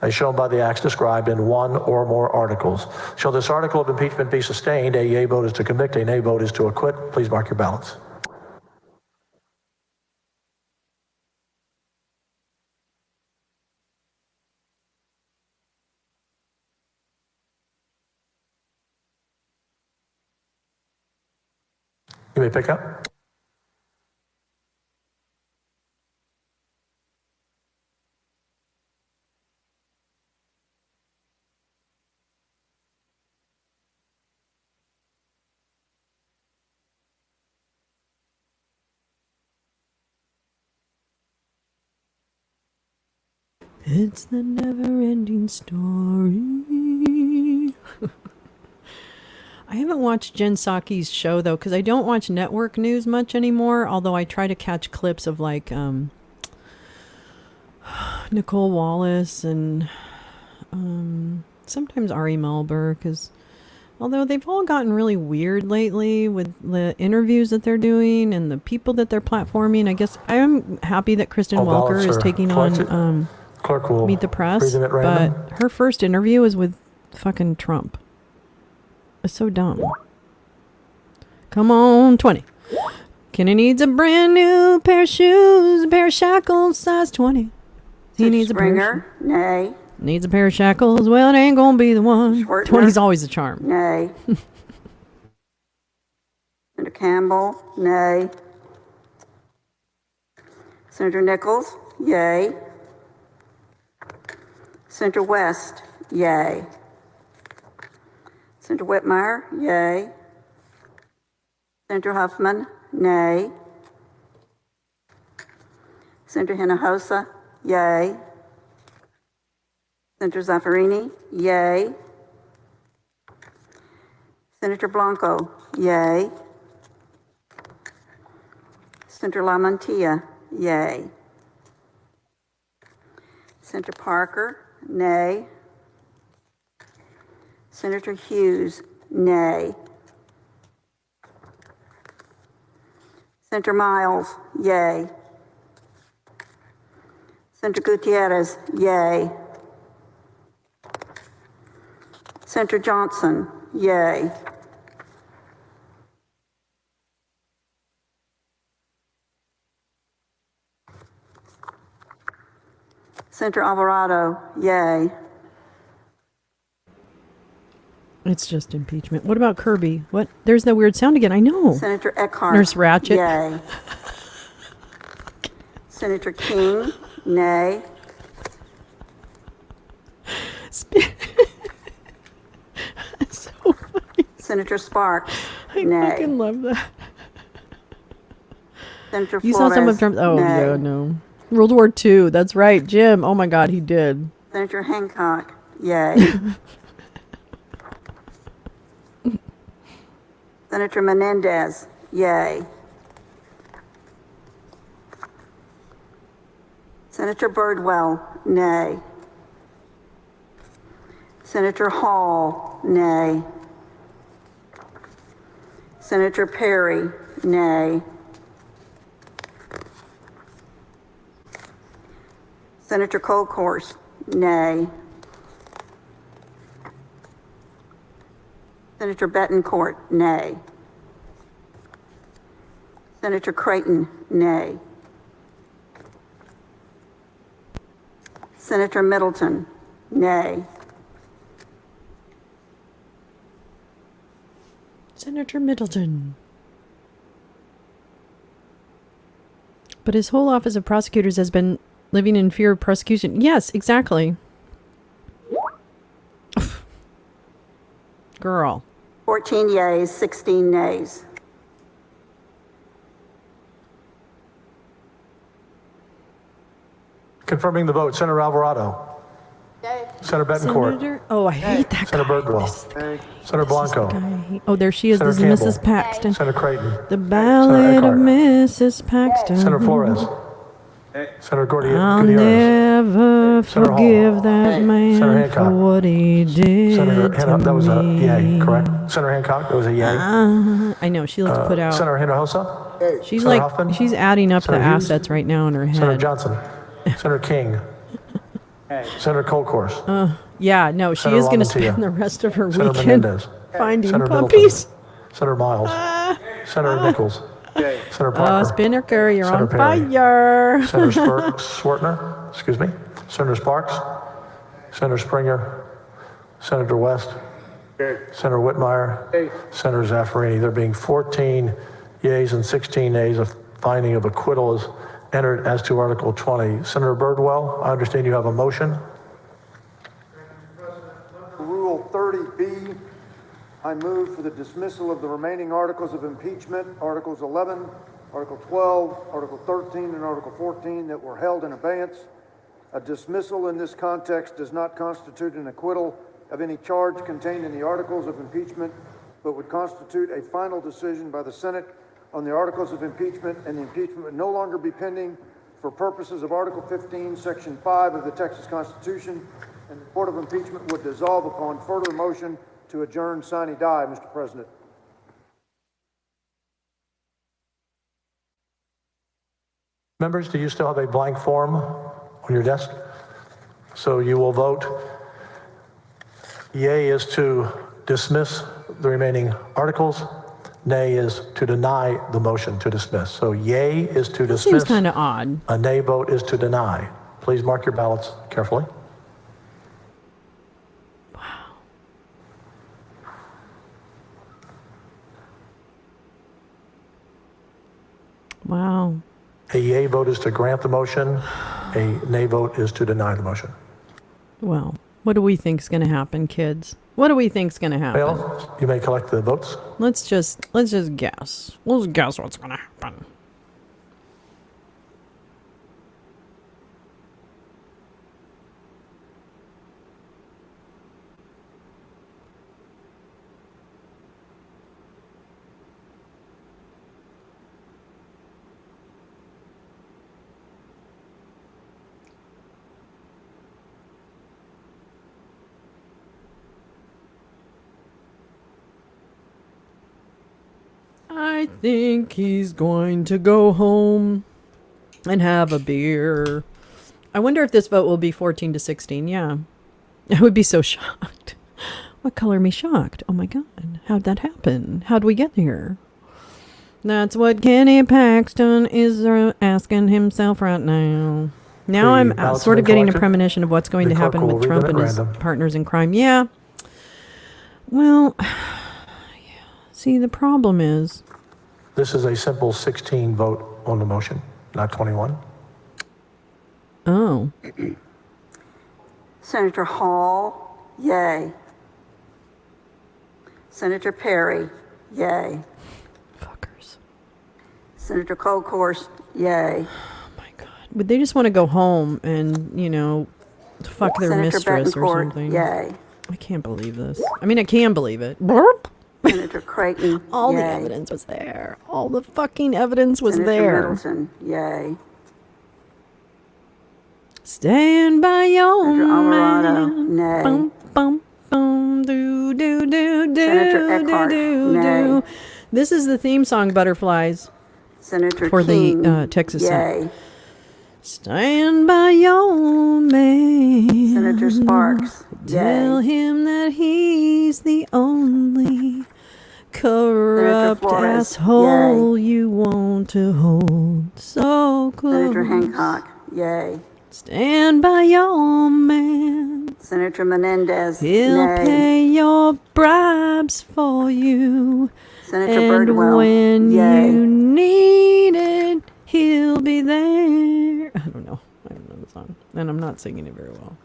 as shown by the acts described in one or more articles. Shall this article of impeachment be sustained? A yea vote is to convict, a nay vote is to acquit. Please mark your ballots. You may pick up. It's the never-ending story. I haven't watched Jen Psaki's show, though, because I don't watch network news much anymore, although I try to catch clips of, like, Nicole Wallace and sometimes Ari Melber, because although they've all gotten really weird lately with the interviews that they're doing and the people that they're platforming, I guess I am happy that Kristen Welker is taking on Clerk will Meet the Press, read them at random. but her first interview was with fucking Trump. It's so dumb. Come on, 20. Kenny needs a brand new pair of shoes, a pair of shackles, size 20. He needs a pair. Nay. Needs a pair of shackles. Well, it ain't gonna be the one. 20's always a charm. Nay. Senator Campbell, nay. Senator Nichols, yay. Senator West, yay. Senator Whitmire, yay. Senator Huffman, nay. Senator Hinojosa, yay. Senator Zaffirini, yay. Senator Blanco, yay. Senator LaMantia, yay. Senator Parker, nay. Senator Hughes, nay. Senator Miles, yay. Senator Gutierrez, yay. Senator Johnson, yay. Senator Alvarado, yay. It's just impeachment. What about Kirby? What? There's that weird sound again. I know. Senator Eckhart, Nurse Ratched. yay. Senator King, nay. It's so funny. Senator Sparks, I nay. fucking love that. Senator You Flores, saw some of Trump's. Oh, nay. yeah, no. World War II. That's right. Jim. Oh, my God, he did. Senator Hancock, yay. Senator Menendez, yay. Senator Birdwell, nay. Senator Hall, nay. Senator Perry, nay. Senator Colcourse, nay. Senator Betancourt, nay. Senator Creighton, nay. Senator Middleton, nay. Senator Middleton. But his whole office of prosecutors has been living in fear of prosecution. Yes, exactly. Girl. 14 yeas, 16 nays. Confirming the vote, Senator Alvarado. Senator Betancourt. Senator? Oh, I hate that Senator guy. Birdwell. This is the guy. Senator Blanco. Oh, there she is. Senator This is Campbell. Mrs. Paxton. Senator Creighton. The Ballad of Eckhart. Mrs. Paxton. Senator Flores. Senator I'll Gutierrez. never Senator Hall. forgive that man Senator Hancock. for what he did Senator to Hancock, that was a me. yay, correct? Senator Hancock, that was a yay. I know, she looks put out. Senator Hinojosa. She's Senator like, Huffman. she's adding up Senator the Hughes. assets right now in her Senator head. Johnson. Senator King. Senator Colcourse. Yeah, no, she Senator is going to Lamontia. spend the rest of her Senator weekend Menendez. finding Senator puppies. Middleton. Senator Miles. Senator Nichols. Senator Parker. Spinnaker, you're Senator on Perry. fire. Senator Swartner, excuse me. Senator Sparks. Senator Springer. Senator West. Senator Whitmire. Senator Zaffarini. There being 14 yeas and 16 nays, a finding of acquittal is entered as to Article 20. Senator Birdwell, I understand you have a motion. Rule 30B, I move for the dismissal of the remaining articles of impeachment, Articles 11, Article 12, Article 13, and Article 14 that were held in abeyance. A dismissal in this context does not constitute an acquittal of any charge contained in the articles of impeachment, but would constitute a final decision by the Senate on the articles of impeachment, and the impeachment would no longer be pending for purposes of Article 15, Section 5 of the Texas Constitution, and the Court of Impeachment would dissolve upon further motion to adjourn sine die, Mr. President. Members, do you still have a blank form on your desk? So you will vote. Yea is to dismiss the remaining articles. Nay is to deny the motion to dismiss. So yea is to dismiss. Seems kind of odd. A nay vote is to deny. Please mark your ballots carefully. Wow. A yea vote is to grant the motion. A nay vote is to deny the motion. Well, what do we think's going to happen, kids? What do we think's going to happen? Well, you may collect the votes. Let's just guess. Let's guess what's going to happen. I think he's going to go home and have a beer. I wonder if this vote will be 14 to 16. Yeah. I would be so shocked. What color me shocked? Oh my God. How'd that happen? How'd we get here? That's what Kenny Paxton is asking himself right now. Now I'm ballots sort have of been getting a collected. premonition of what's going The to clerk happen will with read Trump them and at his random. partners in crime. Yeah. Well, see, the problem is, This is a simple 16 vote on the motion, not 21. oh, Senator Hall, yay. Senator Perry, yay. fuckers. Senator Colcourse, yay. Would they just want to go home and, fuck their Senator mistress or Betancourt, something? yay. I can't believe this. I mean, I can believe it. Burp. Senator Creighton, All yay. the evidence was there. All the fucking evidence was Senator there. Middleton, yay. Stand by your Senator Alvarado, man. nay. Bum, bum, bum, do, do, do, do, Senator do, Eckhart, do, nay. do. This is the theme song, Butterflies, Senator for King, the Texas Senate. yay. Stand by your man. Senator Sparks, Tell yay. him that he's the only corrupt Flores, asshole you want to hold so close. Senator Hancock, yay. Stand by your man. Senator Menendez, He'll nay. pay your bribes for you. Senator And Birdwell, when yay. you need it, he'll be there. I don't know the song. And I'm not singing it very well.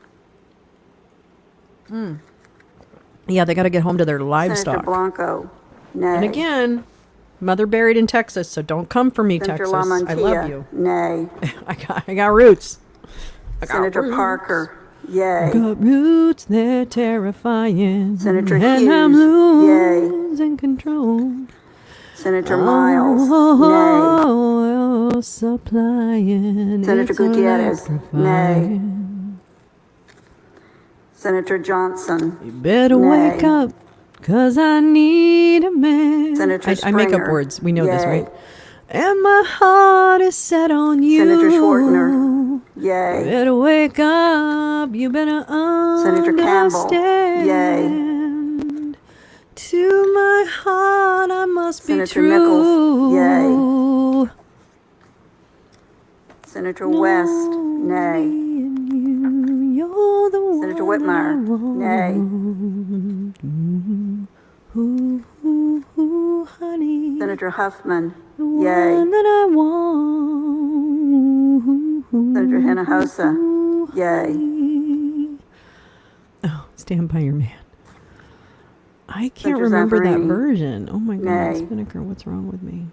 Yeah, they got to get home to their Senator livestock. Blanco, nay. And again, mother buried in Texas, so don't come for me, Senator Texas. I love you. nay. I got roots. Senator roots. Parker, yay. Got roots, they're terrifying. Senator and I'm Hughes, yay. losing control. Senator Miles, Oh, supplying. Senator it's Gutierrez, nay. electrifying. Senator Johnson, You better nay. wake up, 'cause I need a man. Senator I make up Springer, words. We know this, yay. right? And my heart is set on you. Senator Schwartner, yay. You better wake up. You better Senator Campbell, understand. To my heart, I must be Senator true. Nichols, yay. Senator West, nay. You're the Senator one Whitmire, that I nay. want. Ooh, ooh, ooh, honey. Senator Huffman, The yay. one that I want. Senator Hinojosa, yay. Oh, stand by your man. I can't Senator remember that Zaffarini, version. Oh my goodness, nay. Spinnaker, what's wrong with me?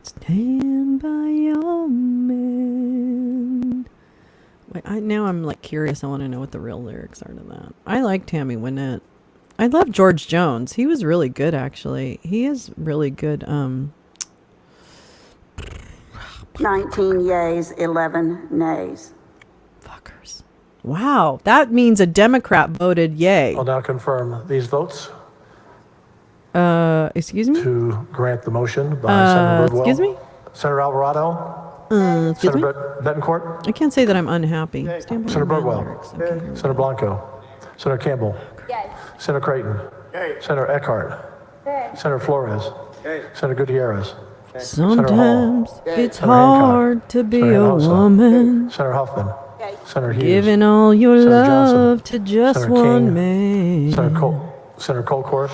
Stand by your man. Wait, now I'm like curious. I want to know what the real lyrics are to that. I like Tammy Wynette. I love George Jones. He was really good, actually. He is really good. 19 yeas, 11 nays. Fuckers. Wow, that means a Democrat voted yay. I'll now confirm these votes Excuse me? to grant the motion by Senator Birdwell. Excuse me? Senator Alvarado. Excuse me? Senator Betancourt. I can't say that I'm unhappy. Stand by Senator your man Birdwell. lyrics. I can't hear Senator Blanco. Senator Campbell. Senator Creighton. Senator Eckhart. Senator Flores. Senator Gutierrez. Sometimes it's Senator Hancock. hard to be Senator a Hinojosa. woman, Senator Huffman. Senator Hughes. giving all your Senator Johnson. love to just Senator one King. man. Senator Colcourse.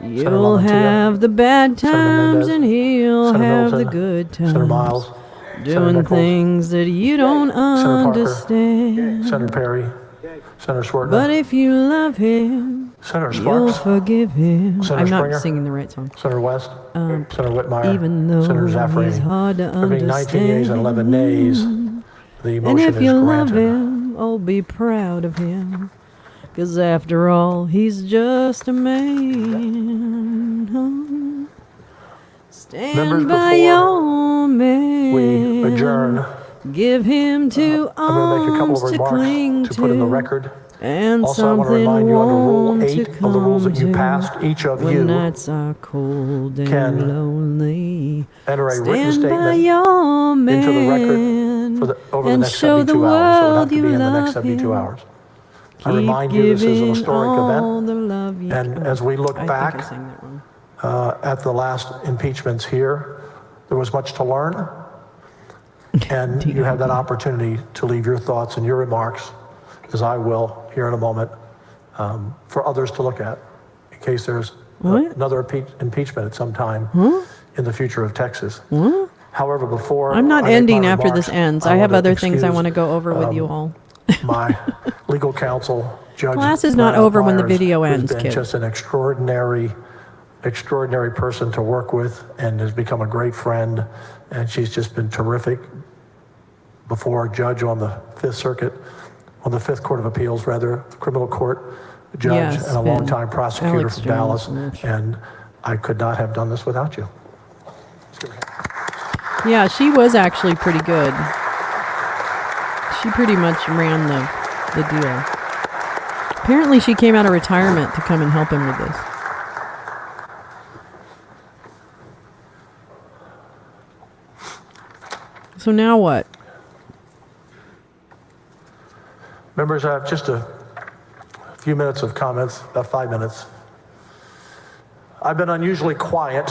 Senator You'll Lamontia. have the bad Senator times Mendez. and he'll Senator have the Middleton. good times. Senator Miles. Senator Doing Nichols. things that you don't Senator Parker. understand. Senator Perry. Senator Schwartner. But if you love him, Senator you'll Sparks. forgive him. Senator I'm not Springer. singing the right song. Senator West. Senator Whitmire. Even though Senator Zaffarini. he's hard to There being 19 yeas and 11 nays, the And motion if is you love granted. him, oh, be proud of him. 'Cause after all, he's just a man. Oh. Stand Members, by before your man. We adjourn. Give him two I'm going to make a couple arms of to remarks cling to put in the record. And Also, I want to something remind you under Rule warm 8 to of the rules that you come to passed, each of when you nights are cold and can lonely. enter a written Stand by statement your man into the record over the and next show 72 the hours. So it would have world to you be in the next love 72 him. hours. I Keep remind you this is an giving historic all event. the love you And can. as we look I think back I sang that wrong. at the last impeachments here, there was much to learn. And you have that opportunity to leave your thoughts and your remarks, as I will here in a moment, for others to look at in case there's another impeachment at some time in the future of Texas. However, before I'm not I make my ending after remarks, this ends. I I have want to other things I excuse, want to go over with you all. my legal counsel, Judge Class is not Lana over when the Myers, video who's ends, been kids. just an extraordinary person to work with and has become a great friend. And she's just been terrific before a judge on the Fifth Circuit, on the Fifth Court of Appeals, rather, the criminal court judge, Yes, and a been longtime prosecutor Alex from Jones, Dallas. And I could not have done this without you. Yeah, she was actually pretty good. She pretty much ran the deal. Apparently she came out of retirement to come and help him with this. So now what? Members, I have just a few minutes of comments, about 5 minutes. I've been unusually quiet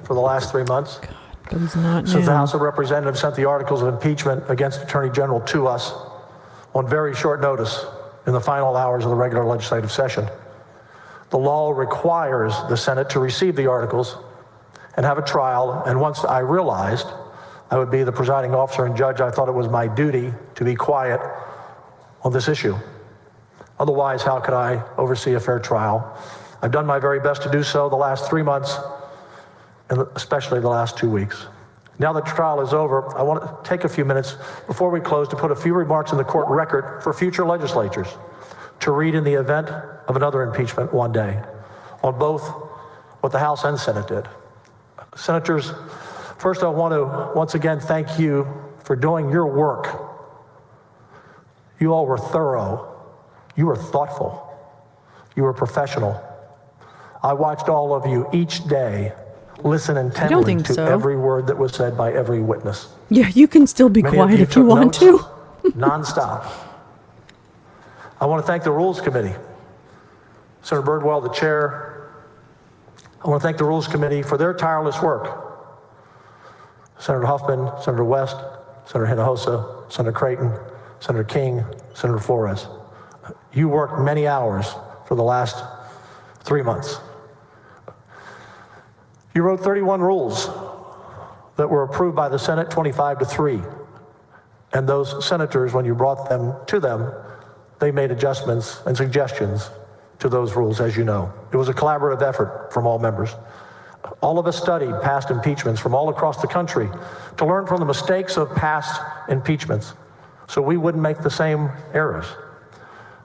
for the last 3 months. But he's not Since the now. House of Representatives sent the articles of impeachment against Attorney General to us on very short notice in the final hours of the regular legislative session. The law requires the Senate to receive the articles and have a trial, and once I realized I would be the presiding officer and judge, I thought it was my duty to be quiet on this issue. Otherwise, how could I oversee a fair trial? I've done my very best to do so the last 3 months, and especially the last 2 weeks. Now that the trial is over, I want to take a few minutes before we close to put a few remarks in the court record for future legislatures to read in the event of another impeachment one day on both what the House and Senate did. Senators, first I want to once again thank you for doing your work. You all were thorough. You were thoughtful. You were professional. I watched all of you each day listen intently to every word that was said by every witness. Yeah, you can still be quiet if you want to. Nonstop. I want to thank the Rules Committee. Senator Birdwell, the chair. I want to thank the Rules Committee for their tireless work. Senator Huffman, Senator West, Senator Hinojosa, Senator Creighton, Senator King, Senator Flores. You worked many hours for the last 3 months. You wrote 31 rules that were approved by the Senate 25-3. And those senators, when you brought them to them, they made adjustments and suggestions to those rules, as you know. It was a collaborative effort from all members. All of us studied past impeachments from all across the country to learn from the mistakes of past impeachments so we wouldn't make the same errors.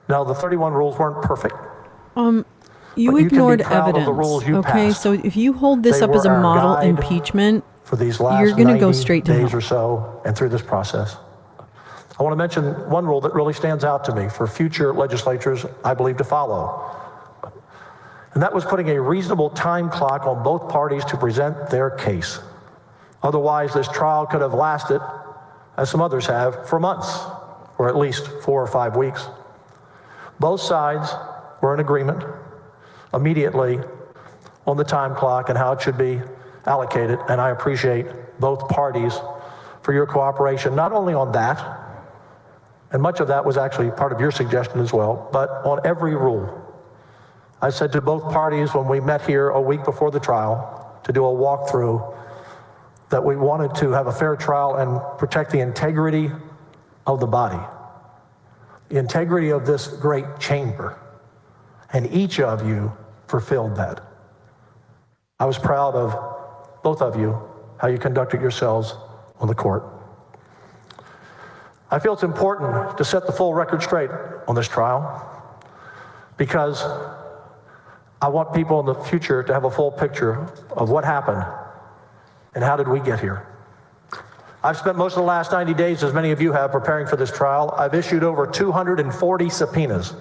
Now, the 31 rules weren't perfect. You ignored evidence, okay? So if you hold this up as a model impeachment, for these last you're going to go straight to days hell. or so and through this process. I want to mention one rule that really stands out to me for future legislatures, I believe, to follow. And that was putting a reasonable time clock on both parties to present their case. Otherwise, this trial could have lasted, as some others have, for months, or at least 4 or 5 weeks. Both sides were in agreement immediately on the time clock and how it should be allocated, and I appreciate both parties for your cooperation, not only on that, and much of that was actually part of your suggestion as well, but on every rule. I said to both parties when we met here a week before the trial to do a walkthrough that we wanted to have a fair trial and protect the integrity of the body, the integrity of this great chamber, and each of you fulfilled that. I was proud of both of you, how you conducted yourselves on the court. I feel it's important to set the full record straight on this trial because I want people in the future to have a full picture of what happened and how did we get here. I've spent most of the last 90 days, as many of you have, preparing for this trial. I've issued over 240 subpoenas.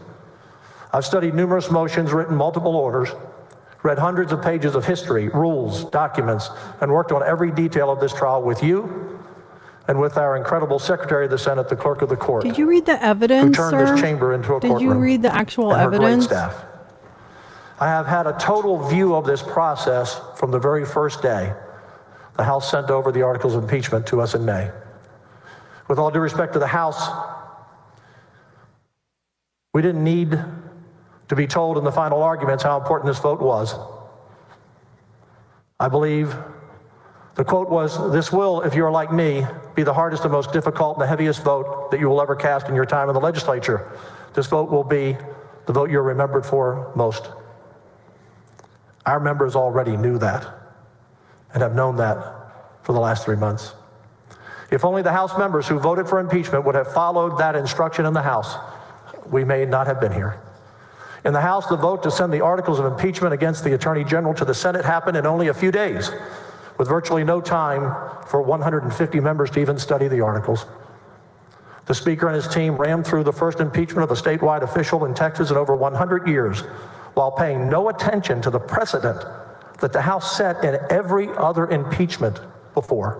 I've studied numerous motions, written multiple orders, read hundreds of pages of history, rules, documents, and worked on every detail of this trial with you and with our incredible Secretary of the Senate, the Clerk of the Court. Did you read the evidence, who turned this chamber into a courtroom. Did you read the actual and her great evidence? staff. I have had a total view of this process from the very first day the House sent over the articles of impeachment to us in May. With all due respect to the House, we didn't need to be told in the final arguments how important this vote was. I believe the quote was, "This will, if you're like me, be the hardest and most difficult and the heaviest vote that you will ever cast in your time in the legislature. This vote will be the vote you're remembered for most." Our members already knew that and have known that for the last 3 months. If only the House members who voted for impeachment would have followed that instruction in the House, we may not have been here. In the House, the vote to send the articles of impeachment against the Attorney General to the Senate happened in only a few days, with virtually no time for 150 members to even study the articles. The Speaker and his team rammed through the first impeachment of a statewide official in Texas in over 100 years, while paying no attention to the precedent that the House set in every other impeachment before.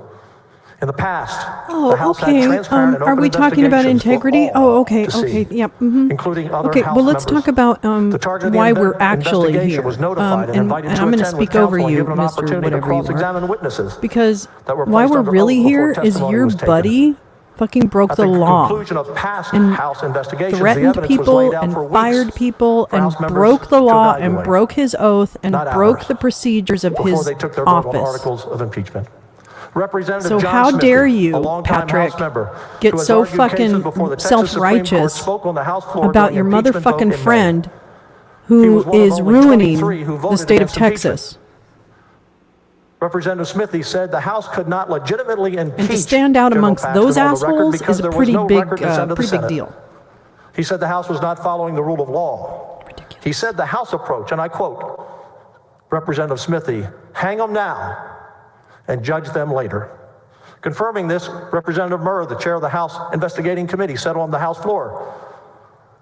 In the past, Oh, the House okay. had transparent and open Are we talking about investigations for integrity? all Oh, okay, to see, okay, yep. Mm-hmm. including other Okay, House well, let's members. talk about The charge of the why we're actually investigation here. was notified and invited and to I'm going to attend with speak over counsel and you, given an Mr. opportunity to Whatever you are. cross-examine witnesses Because that were why placed we're under really oath before here is testimony your was taken. buddy fucking broke At the law. conclusion of past and House investigations, the threatened evidence was people laid out and for weeks fired people for and House members broke the to law and evaluate, broke his oath and not broke hours, the procedures of before his they took their vote on office. articles of impeachment. Representative So John how Smithy, dare a you, longtime Patrick, House member, get who has so argued cases fucking before the Texas Supreme Court, self-righteous spoke on the House floor about during your the impeachment vote motherfucking in May. friend He who was one of is only ruining 23 who the voted state of against impeachment. Texas? Representative Smithy said the House could not legitimately impeach And to stand out General amongst Paxton those on the record assholes because is a there was pretty no big, record to send to the pretty big Senate. deal. He said the House was not following the rule of law. He said the House approach, and I quote, Representative Smithy, hang them now and judge them later. Confirming this, Representative Murr, the chair of the House Investigating Committee, said on the House floor,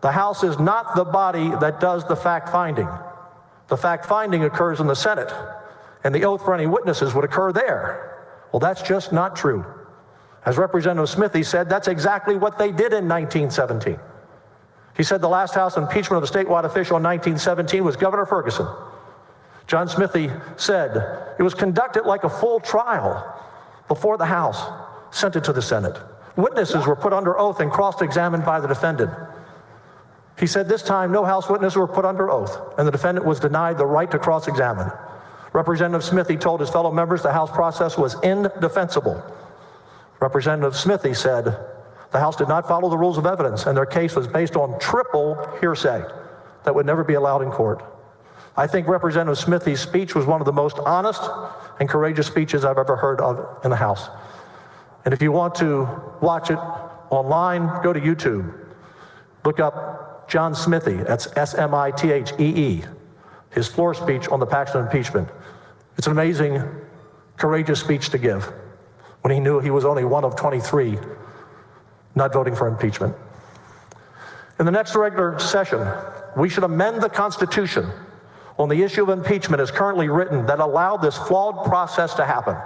the House is not the body that does the fact-finding. The fact-finding occurs in the Senate, and the oath for any witnesses would occur there. Well, that's just not true. As Representative Smithy said, that's exactly what they did in 1917. He said the last House impeachment of a statewide official in 1917 was Governor Ferguson. John Smithy said it was conducted like a full trial before the House sent it to the Senate. Witnesses were put under oath and cross-examined by the defendant. He said this time no House witnesses were put under oath, and the defendant was denied the right to cross-examine. Representative Smithy told his fellow members the House process was indefensible. Representative Smithy said the House did not follow the rules of evidence, and their case was based on triple hearsay that would never be allowed in court. I think Representative Smithy's speech was one of the most honest and courageous speeches I've ever heard of in the House. And if you want to watch it online, go to YouTube. Look up John Smithy, that's S-M-I-T-H-E-E, his floor speech on the Paxton impeachment. It's an amazing, courageous speech to give when he knew he was only one of 23 not voting for impeachment. In the next regular session, we should amend the Constitution on the issue of impeachment as currently written that allowed this flawed process to happen.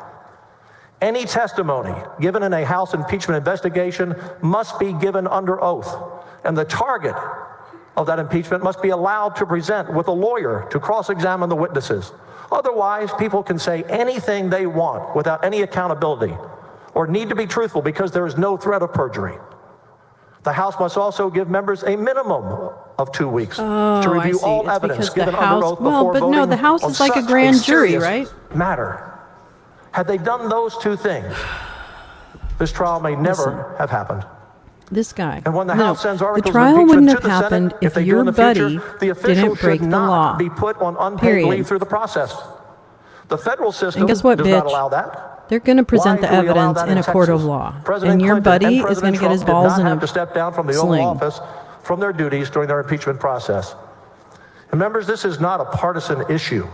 Any testimony given in a House impeachment investigation must be given under oath, and the target of that impeachment must be allowed to present with a lawyer to cross-examine the witnesses. Otherwise, people can say anything they want without any accountability or need to be truthful because there is no threat of perjury. The House must also give members a minimum of 2 weeks to review all evidence given under oath before voting. Well, but no, the House on is like a such grand jury, serious right? matter. Had they done those two things, this trial may never have happened. This guy. And when the No, House sends the articles trial of wouldn't impeachment have to the Senate, happened if if they do your in the buddy future, the official didn't break should the not law. be put on unpaid Period. leave through the process. The federal system And guess what, does not bitch? allow that. They're going to present Why the do we allow evidence that in a court of Texas? law. President And your Clinton buddy and is going President to get his Trump balls did in not have a to step down from the Oval sling. Office from their duties during their impeachment process. And members, this is not a partisan issue.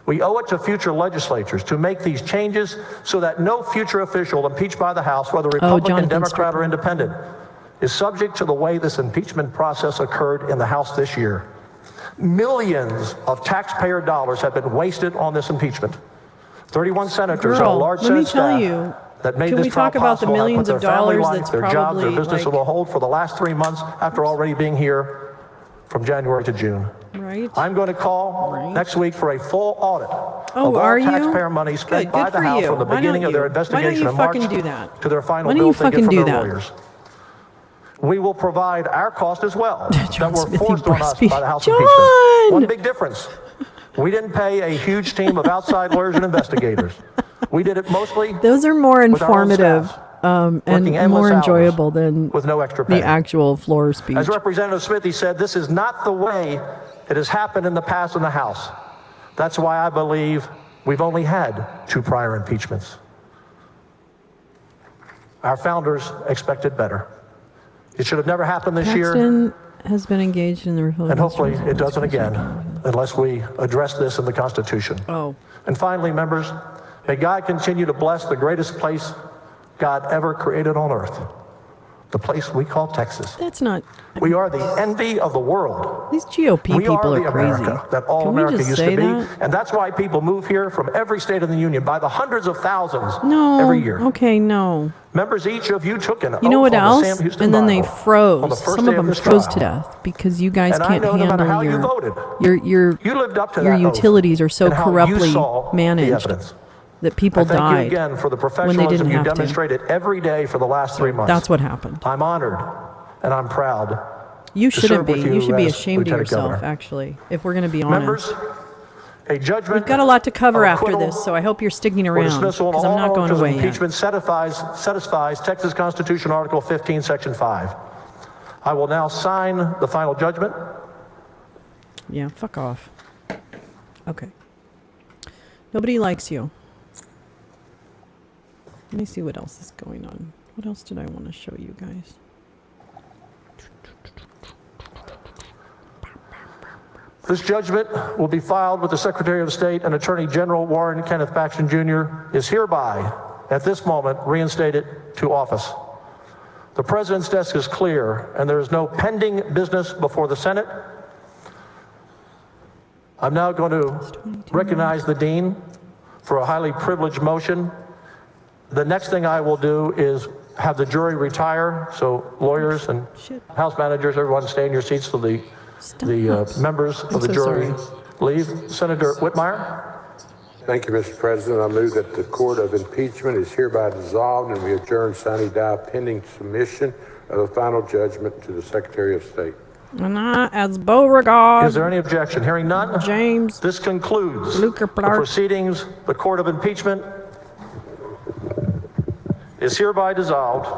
We owe it to future legislatures to make these changes so that no future official impeached by the House, whether Republican, Jonathan Democrat, or Strickland. independent, is subject to the way this impeachment process occurred in the House this year. Millions of taxpayer dollars have been wasted on this impeachment. 31 senators and a Girl, large let me Senate tell staff you, that made can this we trial talk about the possible have millions put of their family dollars life, that's their jobs, their probably, business like- on hold for the last 3 months after already being here from January to June. Right. I'm going to call next week for a full audit Oh, of all are you? taxpayer money spent Good, by good the for House you. from the Why beginning don't of their you? investigation Why in don't March you fucking do that? to their final Why don't bill you they get fucking from do their that? lawyers. We will provide our cost as well John that were Smithy forced on us breastfeed. by the House John! impeachment. One big difference. We didn't pay a huge team of outside lawyers and investigators. We did it mostly Those are more with our own informative staff, and working endless more hours enjoyable than with no extra pay. the actual floor speech. As Representative Smithy said, this is not the way it has happened in the past in the House. That's why I believe we've only had 2 prior impeachments. Our founders expected better. It should have never happened this year, Paxton has been engaged in the Republican. and hopefully it doesn't again, unless we address this in the Constitution. Oh, And finally, members, may God continue to bless the greatest place God ever created on earth, the place we call Texas. That's not. We are the envy of the world. These GOP We people are the are crazy. America that all Can we America just used say to be. that? And that's why people move here from every state in the union by the hundreds of thousands No. every year. Okay, no. Members, each of you took an You know oath what on the else? Sam Houston And then they Bible on the froze. first Some day of them this froze trial. to death because you guys And I can't know no matter handle how you your voted, your you lived up to your that oath utilities are so and how you corruptly saw the managed evidence. that people I thank died you again for the when they professionalism didn't you have to. demonstrated every day for the last 3 months. That's what happened. I'm honored and I'm proud. You to shouldn't serve be. with You you should be as ashamed of Lieutenant yourself, Governor. actually, if we're going to be honest. Members, a judgment We've got a lot to cover of after acquittal this, so I hope you're sticking or around dismissal of because I'm all not going charges of away yet. impeachment satisfies Texas Constitution Article 15, Section 5. I will now sign the final judgment. Yeah, fuck off. Okay. Nobody likes you. Let me see what else is going on. What else did I want to show you guys? This judgment will be filed with the Secretary of State and Attorney General Warren Kenneth Paxton Jr. is hereby, at this moment, reinstated to office. The President's desk is clear, and there is no pending business before the Senate. I'm now going to recognize the Dean for a highly privileged motion. The next thing I will do is have the jury retire, so lawyers and House managers, everyone stay in your seats till the members of the so jury sorry. leave. Senator Whitmire? Thank you, Mr. President. I move that the Court of Impeachment is hereby dissolved and we adjourn sine die pending submission of the final judgment to the Secretary of State. And I, as Beauregard, Is there any objection? Hearing none, James, this concludes Luker the Clark. proceedings. The Court of Impeachment is hereby dissolved,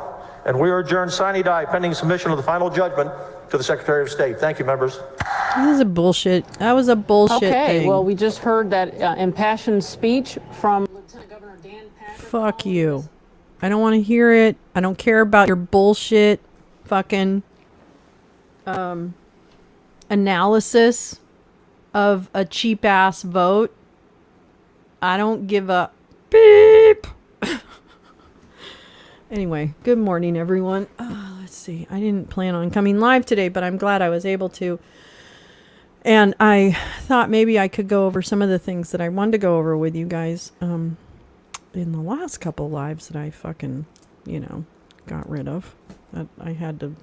and we are adjourned sine die pending submission of the final judgment to the Secretary of State. Thank you, members. That was a bullshit. That was a bullshit Okay, thing. well, we just heard that impassioned speech from Lieutenant Governor Dan Patrick. Fuck you. I don't want to hear it. I don't care about your bullshit fucking analysis of a cheap ass vote. I don't give a beep. Anyway, good morning, everyone. Let's see. I didn't plan on coming live today, but I'm glad I was able to. And I thought maybe I could go over some of the things that I wanted to go over with you guys in the last couple lives that I fucking, got rid of. That I had to.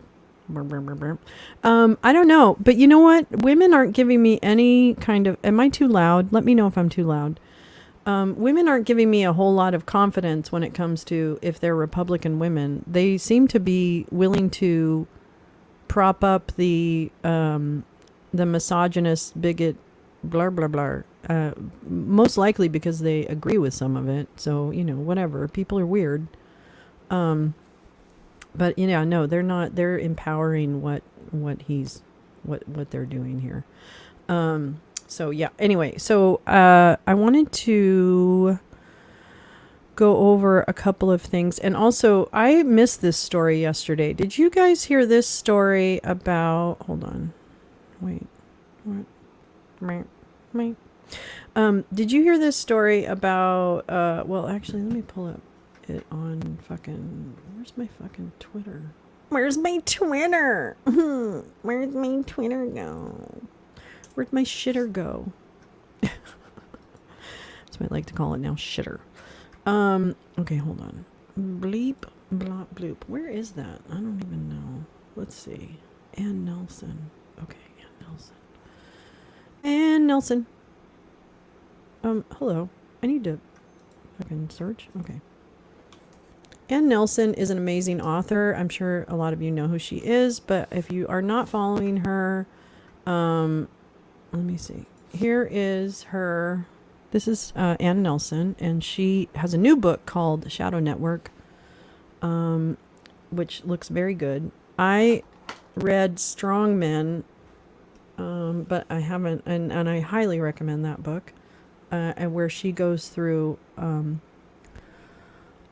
I don't know, but you know what? Women aren't giving me any kind of. Am I too loud? Let me know if I'm too loud. Women aren't giving me a whole lot of confidence when it comes to if they're Republican women. They seem to be willing to prop up the misogynist, bigot, blah, blah, blah. Most likely because they agree with some of it. So, whatever. People are weird. But, no, they're not. They're empowering what they're doing here. So yeah, anyway, so I wanted to go over a couple of things. And also, I missed this story yesterday. Did you guys hear this story about, hold on, wait, what? Did you hear this story about, well, actually, let me pull up it on fucking, where's my fucking Twitter? Where's my Twitter? Where's my Twitter go? Where'd my shitter go? That's what I like to call it now, shitter. Okay, hold on. Bleep, blop, bloop. Where is that? I don't even know. Let's see. Ann Nelson. Okay, Ann Nelson. Ann Nelson. Hello. I need to fucking search. Okay. Ann Nelson is an amazing author. I'm sure a lot of you know who she is, but if you are not following her, let me see. Here is her. This is Ann Nelson, and she has a new book called Shadow Network, which looks very good. I read Strong Men, but I haven't, and I highly recommend that book, and where she goes through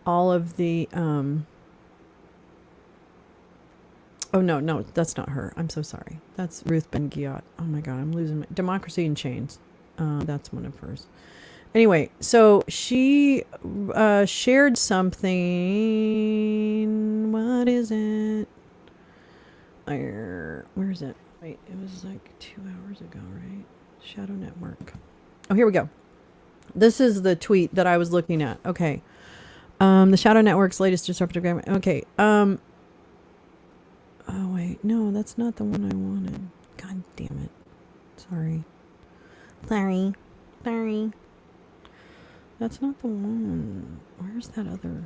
all of the. Oh, no, that's not her. I'm so sorry. That's Ruth Ben-Ghiat. Oh, my God, I'm losing my... Democracy in Chains. That's one of hers. Anyway, so she shared something... What What is it? Where is it? Wait, it was like 2 hours ago, right? Shadow Network. Oh, here we go. This is the tweet that I was looking at. Okay. The Shadow Network's latest disruptive program. Okay. Oh, wait. No, that's not the one I wanted. God damn it. Sorry. Sorry. That's not the one. Where's that other?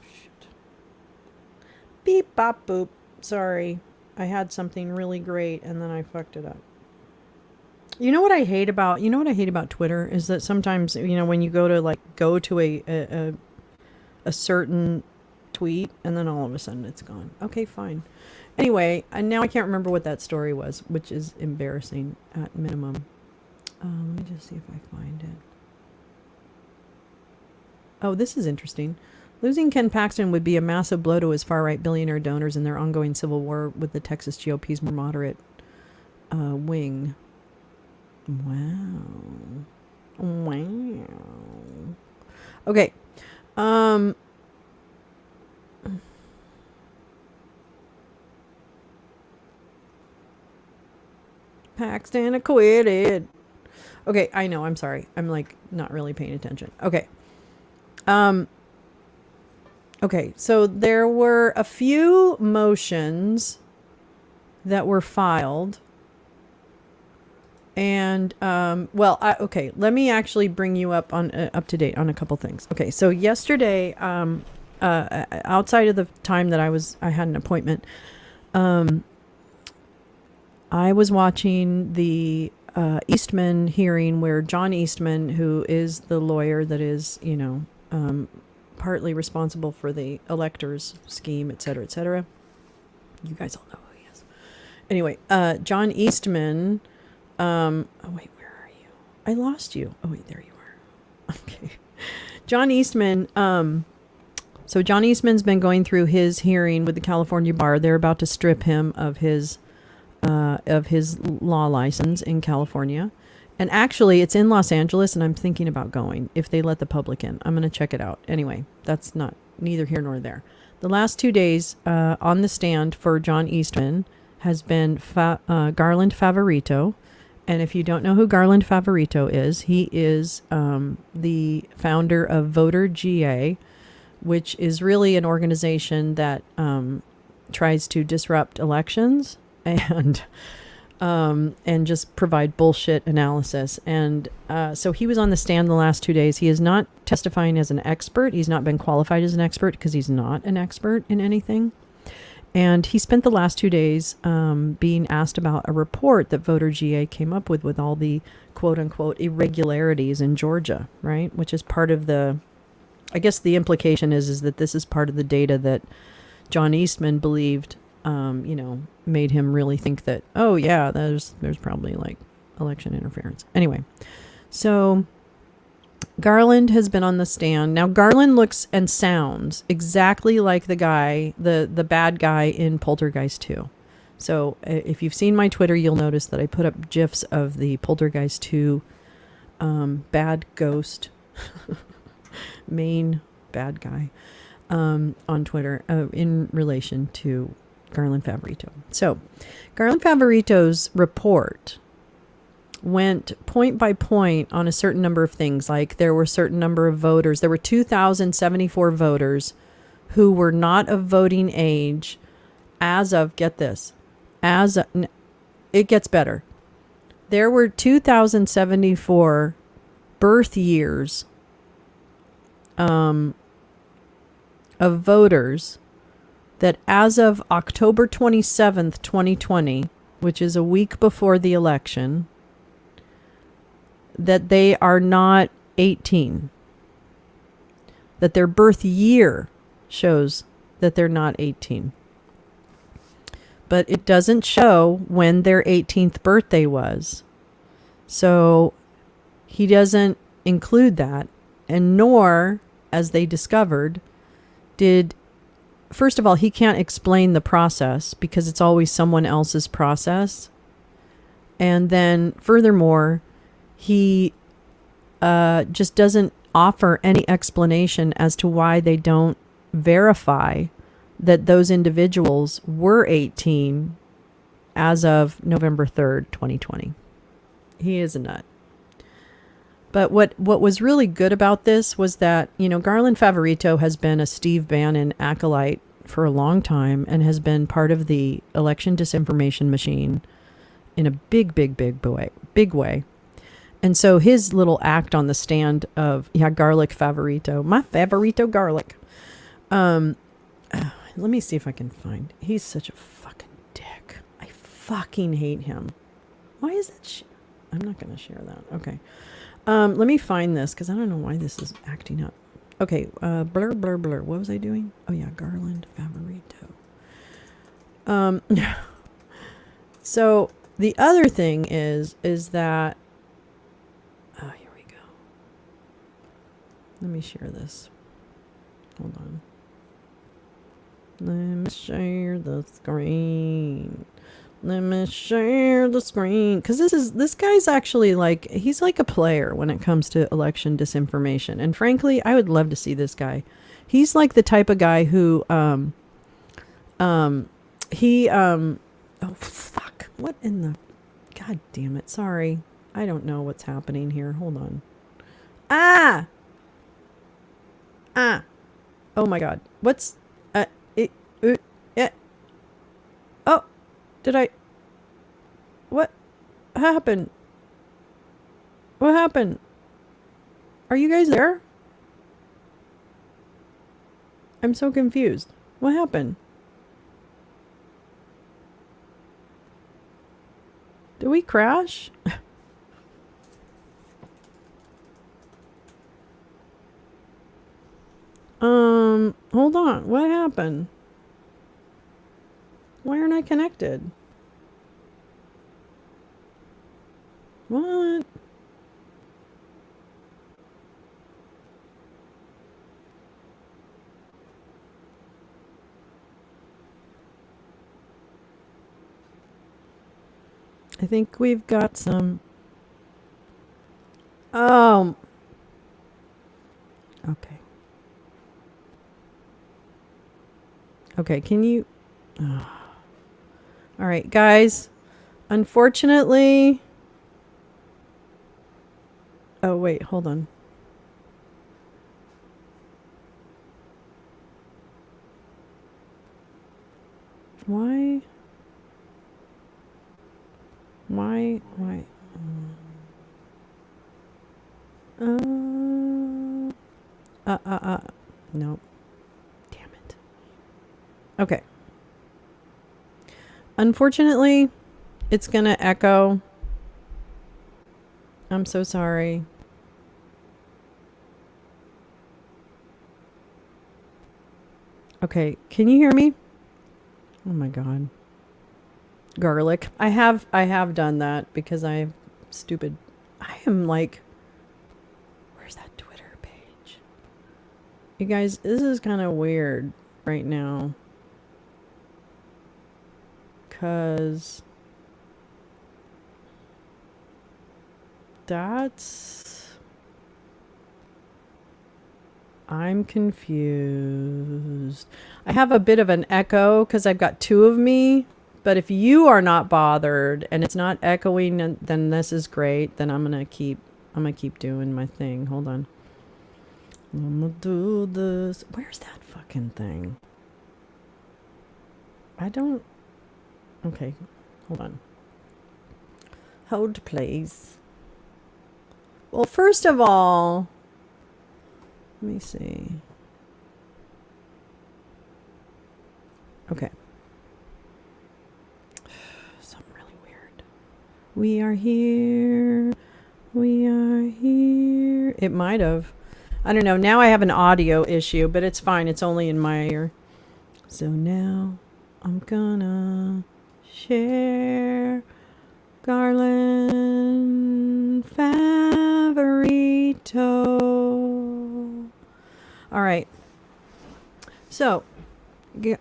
Shit. Beep, bop, boop. Sorry. I had something really great and then I fucked it up. You know what I hate about Twitter is that sometimes, when you go to a certain tweet and then all of a sudden it's gone. Okay, fine. Anyway, and now I can't remember what that story was, which is embarrassing at minimum. Let me just see if I find it. Oh, this is interesting. Losing Ken Paxton would be a massive blow to his far-right billionaire donors in their ongoing civil war with the Texas GOP's more moderate wing. Wow. Okay. Paxton acquitted. Okay, I know, I'm sorry. I'm not really paying attention. Okay. Okay, so there were a few motions that were filed. And, okay, let me actually bring you up to date on a couple things. Okay, so yesterday, outside of the time that I had an appointment, I was watching the Eastman hearing where John Eastman, who is the lawyer that is, partly responsible for the electors scheme, et cetera, et cetera. You guys all know who he is. Anyway, John Eastman. Oh wait, where are you? I lost you. Oh wait, there you are. Okay. John Eastman. So John Eastman's been going through his hearing with the California bar. They're about to strip him of his law license in California. And actually, it's in Los Angeles, and I'm thinking about going if they let the public in. I'm going to check it out. Anyway, that's neither here nor there. The last 2 days on the stand for John Eastman has been Garland Favorito. And if you don't know who Garland Favorito is, he is the founder of Voter GA, which is really an organization that tries to disrupt elections and just provide bullshit analysis. And so he was on the stand the last 2 days. He is not testifying as an expert. He's not been qualified as an expert because he's not an expert in anything. And he spent the last 2 days being asked about a report that Voter GA came up with all the quote unquote irregularities in Georgia, right? Which is part of I guess the implication is that this is part of the data that John Eastman believed, made him really think that, oh yeah, there's probably election interference. Anyway, so Garland has been on the stand. Now Garland looks and sounds exactly like the guy, the bad guy in Poltergeist 2. So if you've seen my Twitter, you'll notice that I put up GIFs of the Poltergeist 2 bad ghost, main bad guy on Twitter in relation to Garland Favorito. So Garland Favorito's report went point by point on a certain number of things. Like there were a certain number of voters. There were 2,074 voters who were not of voting age as of, get this, it gets better. There were 2,074 birth years of voters that as of October 27th, 2020, which is a week before the election, that they are not 18. That their birth year shows that they're not 18. But it doesn't show when their 18th birthday was. So he doesn't include that. And nor, as they discovered, first of all, he can't explain the process because it's always someone else's process. And then furthermore, he just doesn't offer any explanation as to why they don't verify that those individuals were 18 as of November 3rd, 2020. He is a nut. But what was really good about this was that, Garland Favorito has been a Steve Bannon acolyte for a long time and has been part of the election disinformation machine in a big way. And so his little act on the stand of, garlic Favorito, my Favorito garlic. Let me see if I can find. He's such a fucking dick. I fucking hate him. Why is that? I'm not going to share that. Okay. Let me find this because I don't know why this is acting up. Okay. Blur. What was I doing? Oh yeah, Garland Favorito. So the other thing is that. Oh, here we go. Let me share this. Hold on. Let me share the screen. Because this guy's actually he's like a player when it comes to election disinformation. And frankly, I would love to see this guy. He's like the type of guy who, oh fuck. What in the, God damn it. Sorry. I don't know what's happening here. Hold on. Oh my God. What's, oh, did I, what happened? What happened? Are you guys there? I'm so confused. What happened? Did we crash? Hold on. What happened? Why aren't I connected? What? I think we've got some. Oh. Okay. Okay, can you... Oh. All right, guys. Unfortunately... Oh, wait, hold on. Why? No. Damn it. Okay. Unfortunately, it's gonna echo. I'm so sorry. Okay, can you hear me? Oh my God. Garlic. I have done that because I am like, where's that Twitter page? You guys, this is kind of weird right now. 'Cause I'm confused. I have a bit of an echo because I've got two of me. But if you are not bothered and it's not echoing, then this is great. Then I'm gonna keep doing my thing. Hold on. I'm gonna do this. Where's that fucking thing? I don't. Okay, hold on. Hold, please. Well, first of all, let me see. Okay. Something really weird. We are here. We are here. It might have. I don't know. Now I have an audio issue, but it's fine. It's only in my ear. So now I'm gonna share Garland Favorito. All right. So,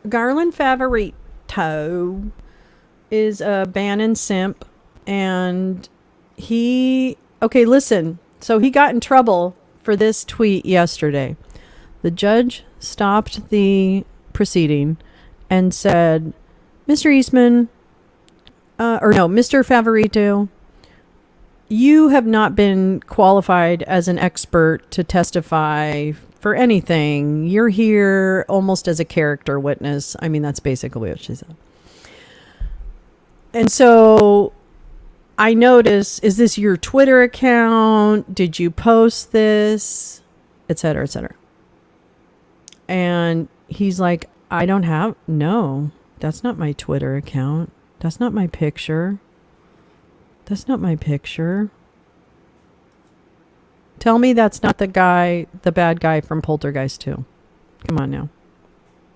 Garland Favorito is a Bannon simp, and okay, listen. So he got in trouble for this tweet yesterday. The judge stopped the proceeding and said, Mr. Eastman, Mr. Favorito, you have not been qualified as an expert to testify for anything. You're here almost as a character witness. I mean, that's basically what she said. And so I noticed, is this your Twitter account? Did you post this? Et cetera, et cetera. And he's like, no, that's not my Twitter account. That's not my picture. That's not my picture. Tell me that's not the bad guy from Poltergeist 2. Come on now.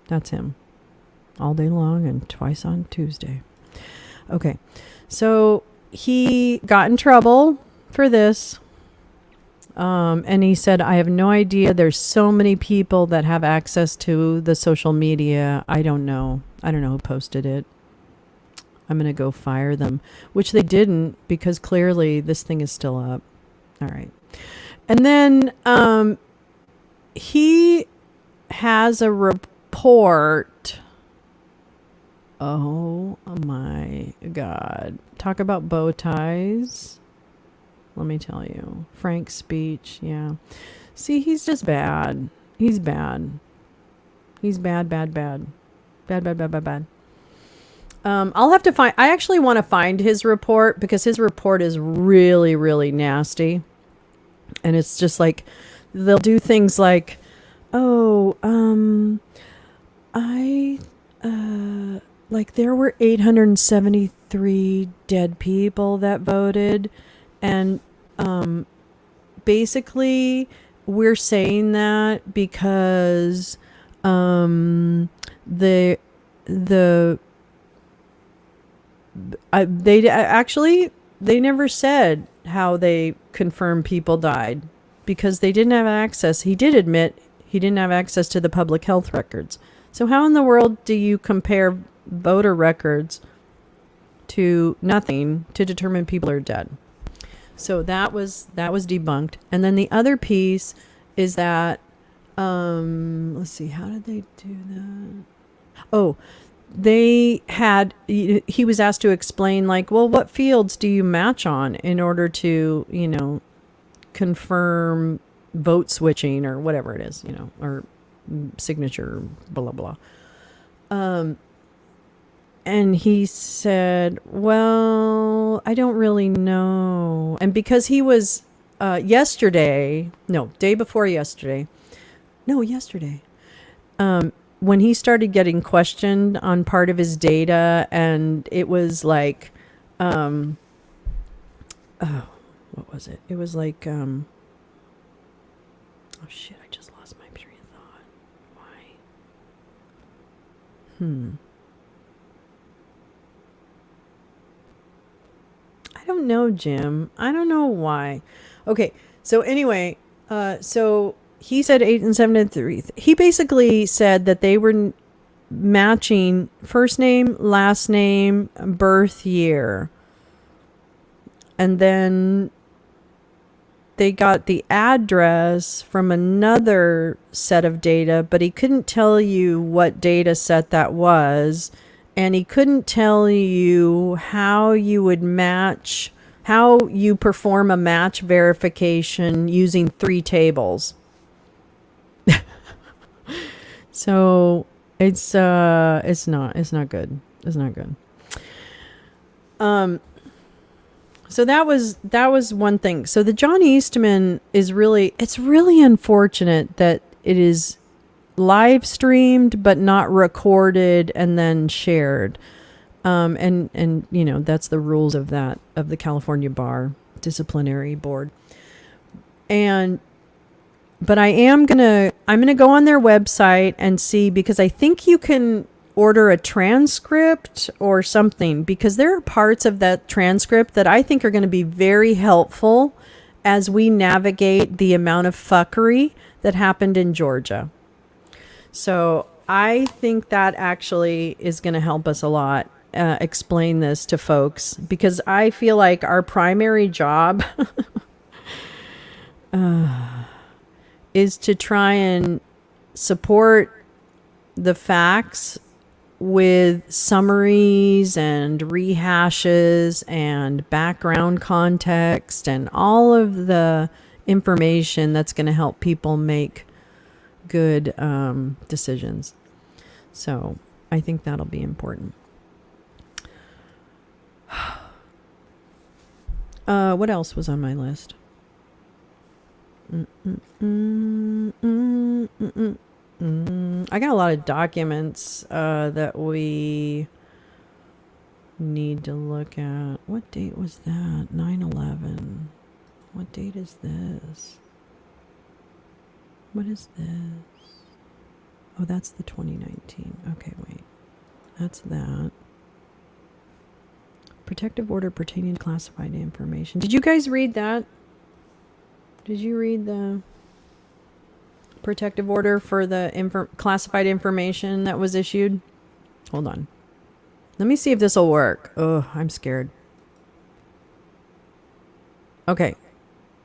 That's him. All day long and twice on Tuesday. Okay. So he got in trouble for this. And he said, I have no idea. There's so many people that have access to the social media. I don't know who posted it. I'm going to go fire them, which they didn't, because clearly this thing is still up. All right. And then he has a report. Oh my God. Talk about bow ties. Let me tell you. Frank's speech. Yeah. See, he's just bad. He's bad. He's bad. Bad. I'll have to find, I actually want to find his report, because his report is really, really nasty. And it's just like, they'll do things like, like there were 873 dead people that voted. And, basically we're saying that because, they never said how they confirmed people died, because they didn't have access. He did admit he didn't have access to the public health records. So how in the world do you compare voter records to nothing to determine people are dead? So that was debunked. And then the other piece is that, let's see, how did they do that? Oh, he was asked to explain, like, well, what fields do you match on in order to, confirm vote switching or whatever it is, or signature, blah, blah, blah. And he said, well, I don't really know. And because he was yesterday, when he started getting questioned on part of his data, and it was like, what was it? It was like, oh shit, I just lost my train of thought. Why? I don't know, Jim. I don't know why. Okay, so anyway, so he said 8 and 7 and 3. He basically said that they were matching first name, last name, birth year. And then they got the address from another set of data, but he couldn't tell you what data set that was. And he couldn't tell you how you would match, how you perform a match verification using 3 tables. So it's not good. It's not good. So that was one thing. So the John Eastman is it's really unfortunate that it is live streamed but not recorded and then shared. And that's the rules of the California Bar Disciplinary Board. But I'm gonna go on their website and see, because I think you can order a transcript or something, because there are parts of that transcript that I think are going to be very helpful as we navigate the amount of fuckery that happened in Georgia. So I think that actually is going to help us a lot, explain this to folks, because I feel like our primary job is to try and support the facts with summaries and rehashes and background context and all of the information that's going to help people make good decisions. So I think that'll be important. What else was on my list? I got a lot of documents that we need to look at. What date was that? 9/11. What date is this? What is this? Oh, that's the 2019. Okay, wait. That's that. Protective order pertaining to classified information. Did you guys read that? Did you read the protective order for the classified information that was issued? Hold on. Let me see if this will work. Oh, I'm scared. Okay.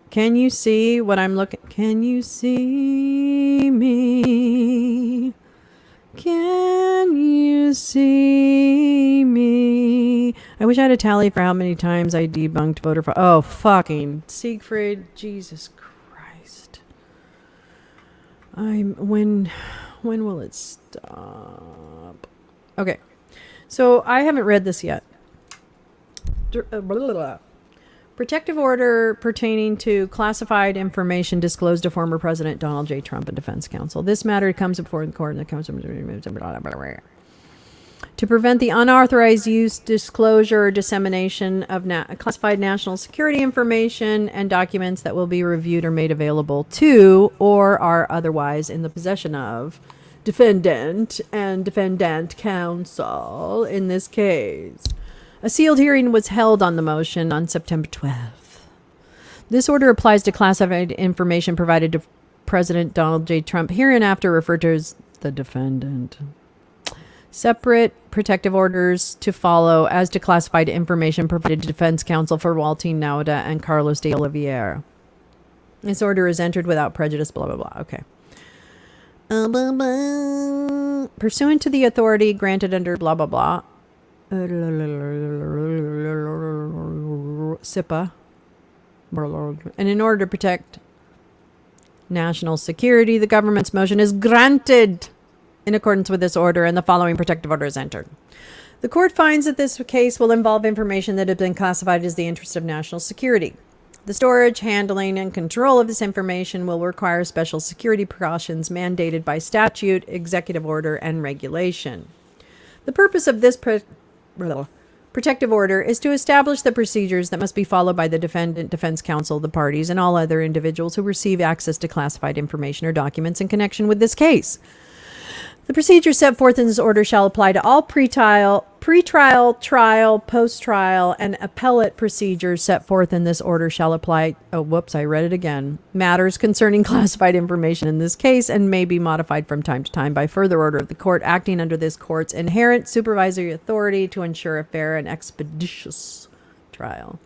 Can you see what I'm looking? Can you see me? Can you see me? I wish I had a tally for how many times I debunked voter fraud. Oh, fucking Siegfried. Jesus Christ. When will it stop? Okay. So I haven't read this yet. Protective order pertaining to classified information disclosed to former President Donald J. Trump and Defense Counsel. This matter comes before the court and it comes from to prevent the unauthorized use, disclosure, or dissemination of classified national security information and documents that will be reviewed or made available to or are otherwise in the possession of defendant and defendant counsel in this case. A sealed hearing was held on the motion on September 12th. This order applies to classified information provided to President Donald J. Trump, hereinafter referred to as the defendant. Separate protective orders to follow as to classified information provided to defense counsel for Waltine Nauda and Carlos de Oliveira. This order is entered without prejudice, blah, blah, blah. Okay. Pursuant to the authority granted under blah, blah, blah. SIPA. And in order to protect national security, the government's motion is granted in accordance with this order, and the following protective order is entered. The court finds that this case will involve information that has been classified as the interest of national security. The storage, handling, and control of this information will require special security precautions mandated by statute, executive order, and regulation. The purpose of this protective order is to establish the procedures that must be followed by the defendant, defense counsel, the parties, and all other individuals who receive access to classified information or documents in connection with this case. The procedures set forth in this order shall apply to all pretrial, trial, post-trial, and appellate procedures set forth in this order shall apply, I read it again, matters concerning classified information in this case and may be modified from time to time by further order of the court acting under this court's inherent supervisory authority to ensure a fair and expeditious trial.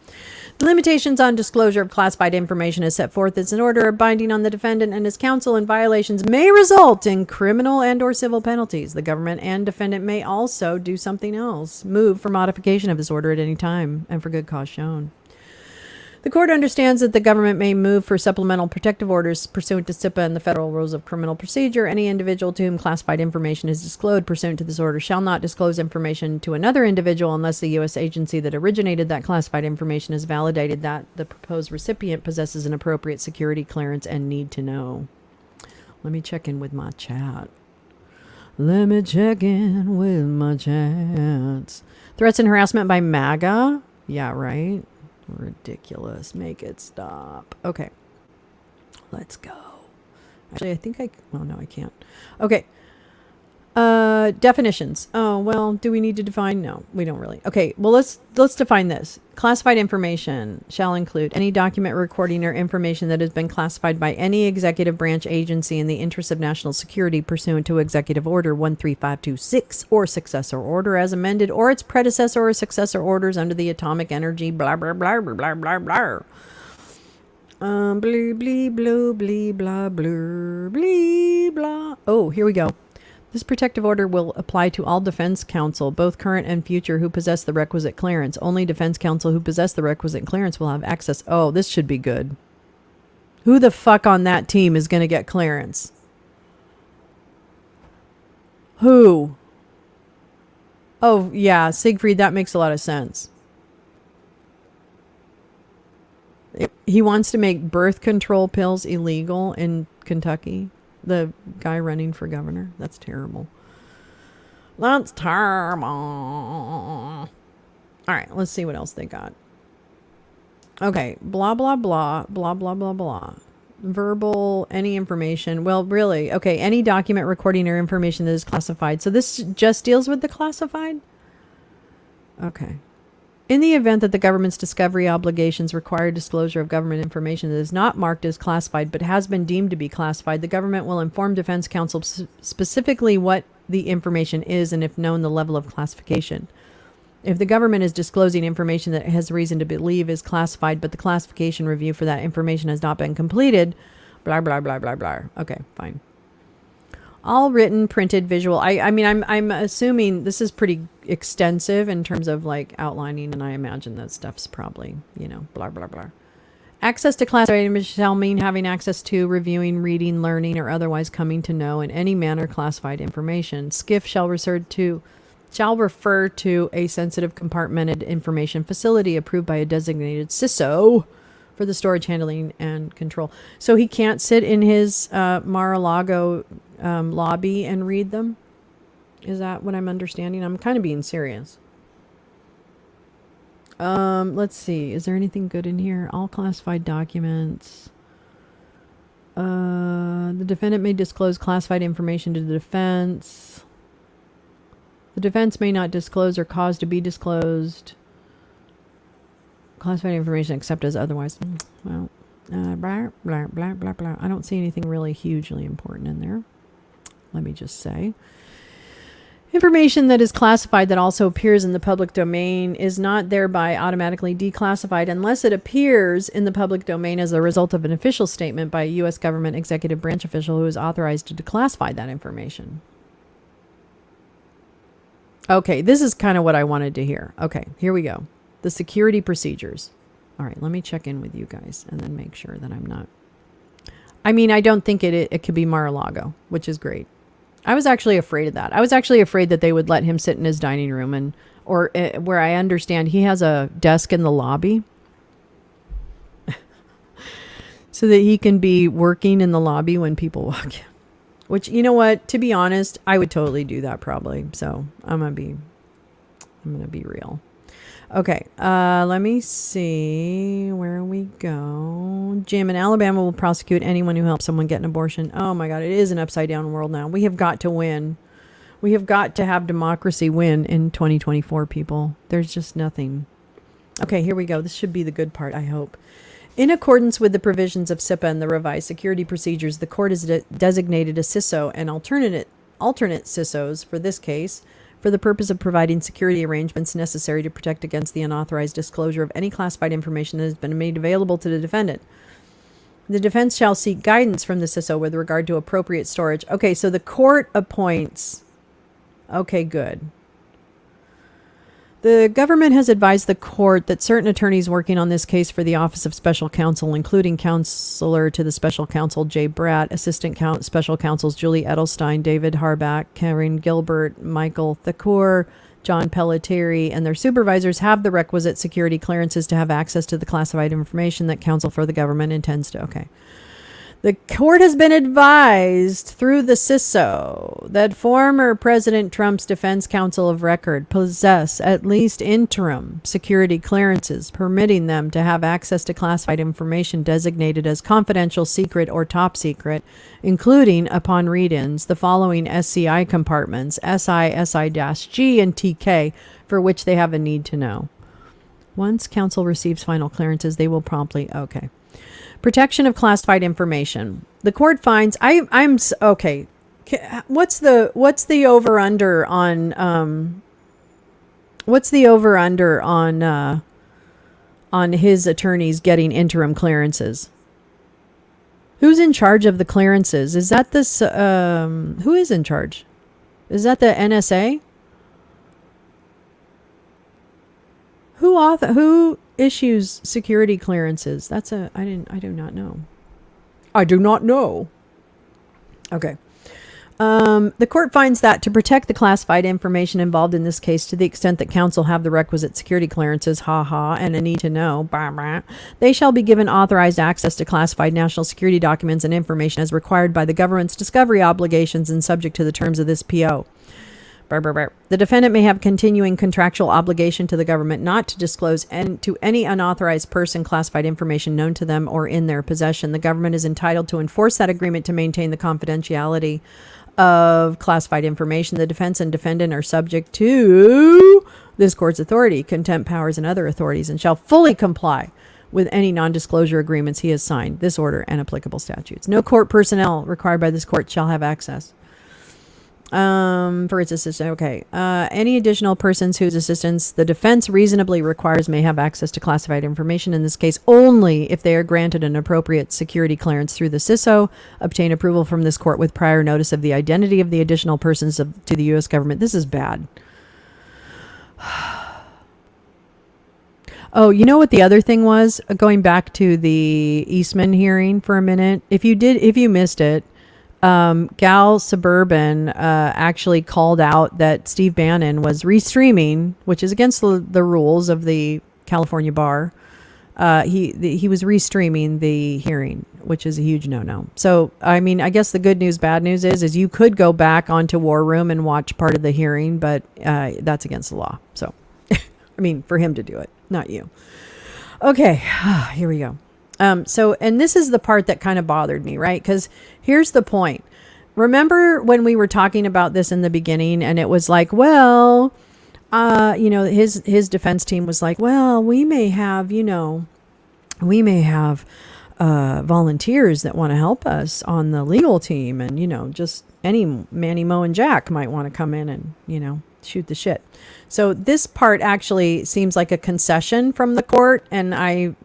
The limitations on disclosure of classified information as set forth as an order of binding on the defendant and his counsel, and violations may result in criminal and or civil penalties. The government and defendant may also do something else, move for modification of this order at any time and for good cause shown. The court understands that the government may move for supplemental protective orders pursuant to SIPA and the Federal Rules of Criminal Procedure. Any individual to whom classified information is disclosed pursuant to this order shall not disclose information to another individual unless the U.S. agency that originated that classified information has validated that the proposed recipient possesses an appropriate security clearance and need to know. Let me check in with my chat. Let me check in with my chats. Threats and harassment by MAGA? Yeah, right. Ridiculous. Make it stop. Okay. Let's go. Actually, I think no, I can't. Okay. Definitions. Oh, well, do we need to define? No, we don't really. Okay. Well, let's define this. Classified information shall include any document, recording, or information that has been classified by any executive branch agency in the interest of national security pursuant to Executive Order 13526 or successor order as amended, or its predecessor or successor orders under the Atomic Energy blah blah blah blah blah blah blah. Blee blee blue blee blah blur blee blah. Oh, here we go. This protective order will apply to all defense counsel, both current and future, who possess the requisite clearance. Only defense counsel who possess the requisite clearance will have access. Oh, this should be good. Who the fuck on that team is going to get clearance? Who? Oh, yeah, Siegfried, that makes a lot of sense. He wants to make birth control pills illegal in Kentucky. The guy running for governor. That's terrible. That's terrible. All right, let's see what else they got. Okay, blah, blah, blah, blah, blah, blah, blah. Verbal, any information. Well, really, okay, any document, recording, or information that is classified. So this just deals with the classified? Okay. In the event that the government's discovery obligations require disclosure of government information that is not marked as classified but has been deemed to be classified, the government will inform defense counsel specifically what the information is and, if known, the level of classification. If the government is disclosing information that it has reason to believe is classified, but the classification review for that information has not been completed, blah, blah, blah, blah, blah. Okay, fine. All written, printed, visual. I mean, I'm assuming this is pretty extensive in terms of like outlining, and I imagine that stuff's probably, you know, blah, blah, blah. Access to classified information shall mean having access to, reviewing, reading, learning, or otherwise coming to know in any manner classified information. SCIF shall refer to a sensitive compartmented information facility approved by a designated CISO for the storage, handling, and control. So he can't sit in his Mar-a-Lago lobby and read them? Is that what I'm understanding? I'm kind of being serious. Let's see. Is there anything good in here? All classified documents. The defendant may disclose classified information to the defense. The defense may not disclose or cause to be disclosed classified information except as otherwise. Well, blah, blah, blah, blah, blah. I don't see anything really hugely important in there. Let me just say. Information that is classified that also appears in the public domain is not thereby automatically declassified unless it appears in the public domain as a result of an official statement by a U.S. government executive branch official who is authorized to declassify that information. Okay, this is kind of what I wanted to hear. Okay, here we go. The security procedures. All right, let me check in with you guys and then make sure that I'm not. I mean, I don't think it could be Mar-a-Lago, which is great. I was actually afraid of that. I was actually afraid that they would let him sit in his dining room or where I understand he has a desk in the lobby so that he can be working in the lobby when people walk in. Which, you know what, to be honest, I would totally do that probably. So I'm going to be real. Okay, let me see where we go. Jim, in Alabama will prosecute anyone who helps someone get an abortion. Oh my God, it is an upside down world now. We have got to win. We have got to have democracy win in 2024, people. There's just nothing. Okay, here we go. This should be the good part, I hope. In accordance with the provisions of SIPA and the revised security procedures, the court has designated a CISO and alternate CISOs for this case for the purpose of providing security arrangements necessary to protect against the unauthorized disclosure of any classified information that has been made available to the defendant. The defense shall seek guidance from the CISO with regard to appropriate storage. Okay, so the court appoints. Okay, good. The government has advised the court that certain attorneys working on this case for the Office of Special Counsel, including Counselor to the Special Counsel Jay Bratt, Assistant Special Counsels Julie Edelstein, David Harback, Karen Gilbert, Michael Thakur, John Pelletieri, and their supervisors have the requisite security clearances to have access to the classified information that counsel for the government intends to. Okay. The court has been advised through the CISO that former President Trump's defense counsel of record possess at least interim security clearances permitting them to have access to classified information designated as confidential, secret, or top secret, including, upon read-ins, the following SCI compartments, SI, SI-G, and TK, for which they have a need to know. Once counsel receives final clearances, they will promptly... Okay. Protection of classified information. The court finds I'm okay. What's the over under on on his attorneys getting interim clearances? Who's in charge of the clearances? Is that this who is in charge? Is that the NSA? Who issues security clearances? I do not know. I do not know. Okay. The court finds that to protect the classified information involved in this case to the extent that counsel have the requisite security clearances, and a need to know, they shall be given authorized access to classified national security documents and information as required by the government's discovery obligations and subject to the terms of this PO. The defendant may have continuing contractual obligation to the government not to disclose to any unauthorized person classified information known to them or in their possession. The government is entitled to enforce that agreement to maintain the confidentiality of classified information. The defense and defendant are subject to this court's authority, contempt powers, and other authorities, and shall fully comply with any non-disclosure agreements he has signed, this order, and applicable statutes. No court personnel required by this court shall have access for its assistance. Okay. Any additional persons whose assistance the defense reasonably requires may have access to classified information, in this case only if they are granted an appropriate security clearance through the CISO, obtain approval from this court with prior notice of the identity of the additional persons to the U.S. government. This is bad. Oh, you know what the other thing was? Going back to the Eastman hearing for a minute. If you missed it, Gal Suburban actually called out that Steve Bannon was restreaming, which is against the rules of the California bar. He was restreaming the hearing, which is a huge no-no. So, I mean, I guess the good news, bad news is you could go back onto War Room and watch part of the hearing, but that's against the law. So, I mean, for him to do it, not you. Okay, here we go. And this is the part that kind of bothered me, right? Because here's the point. Remember when we were talking about this in the beginning and it was like, well, his defense team was like, well, we may have volunteers that want to help us on the legal team. And, just any Manny, Mo, and Jack might want to come in and, shoot the shit. So this part actually seems like a concession from the court. And I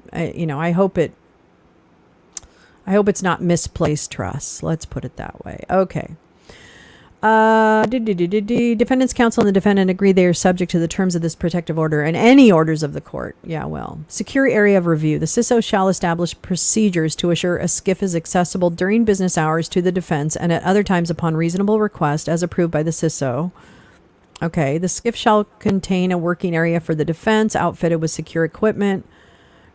hope it's not misplaced trust. Let's put it that way. Okay. Defendant's counsel and the defendant agree they are subject to the terms of this protective order and any orders of the court. Yeah, well. Secure area of review. The CISO shall establish procedures to assure a SCIF is accessible during business hours to the defense and at other times upon reasonable request as approved by the CISO. Okay. The SCIF shall contain a working area for the defense outfitted with secure equipment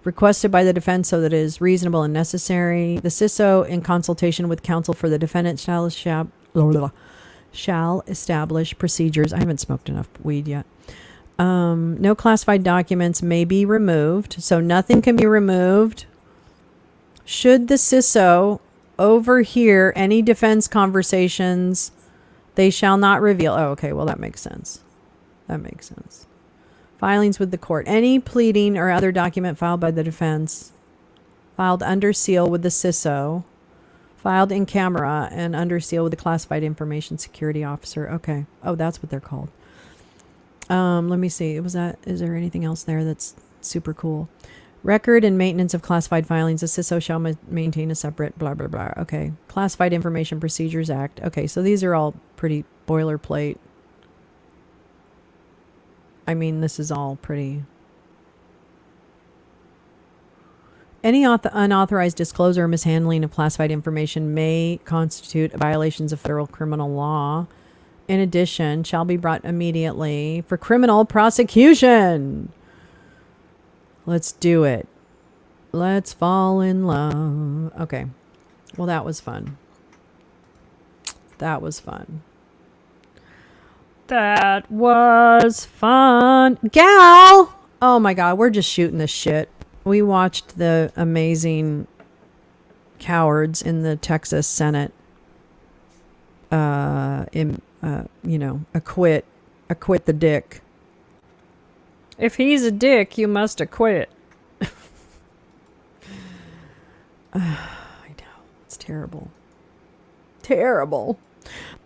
requested by the defense so that it is reasonable and necessary. The CISO, in consultation with counsel for the defendant, shall establish procedures. I haven't smoked enough weed yet. No classified documents may be removed. So nothing can be removed. Should the CISO overhear any defense conversations, they shall not reveal. Oh, okay. Well, that makes sense. Filings with the court. Any pleading or other document filed by the defense, filed under seal with the CISO, filed in camera and under seal with the classified information security officer. Okay. Oh, that's what they're called. Let me see. Is there anything else there that's super cool? Record and maintenance of classified filings. The CISO shall maintain a separate blah, blah, blah. Okay. Classified Information Procedures Act. Okay. So these are all pretty boilerplate. I mean, this is all pretty. Any unauthorized disclosure or mishandling of classified information may constitute violations of federal criminal law. In addition, shall be brought immediately for criminal prosecution. Let's do it. Let's fall in love. Okay. Well, that was fun. That was fun. Gal! Oh my God, we're just shooting this shit. We watched the amazing cowards in the Texas Senate, acquit the dick. If he's a dick, you must acquit. I know. It's terrible. Terrible.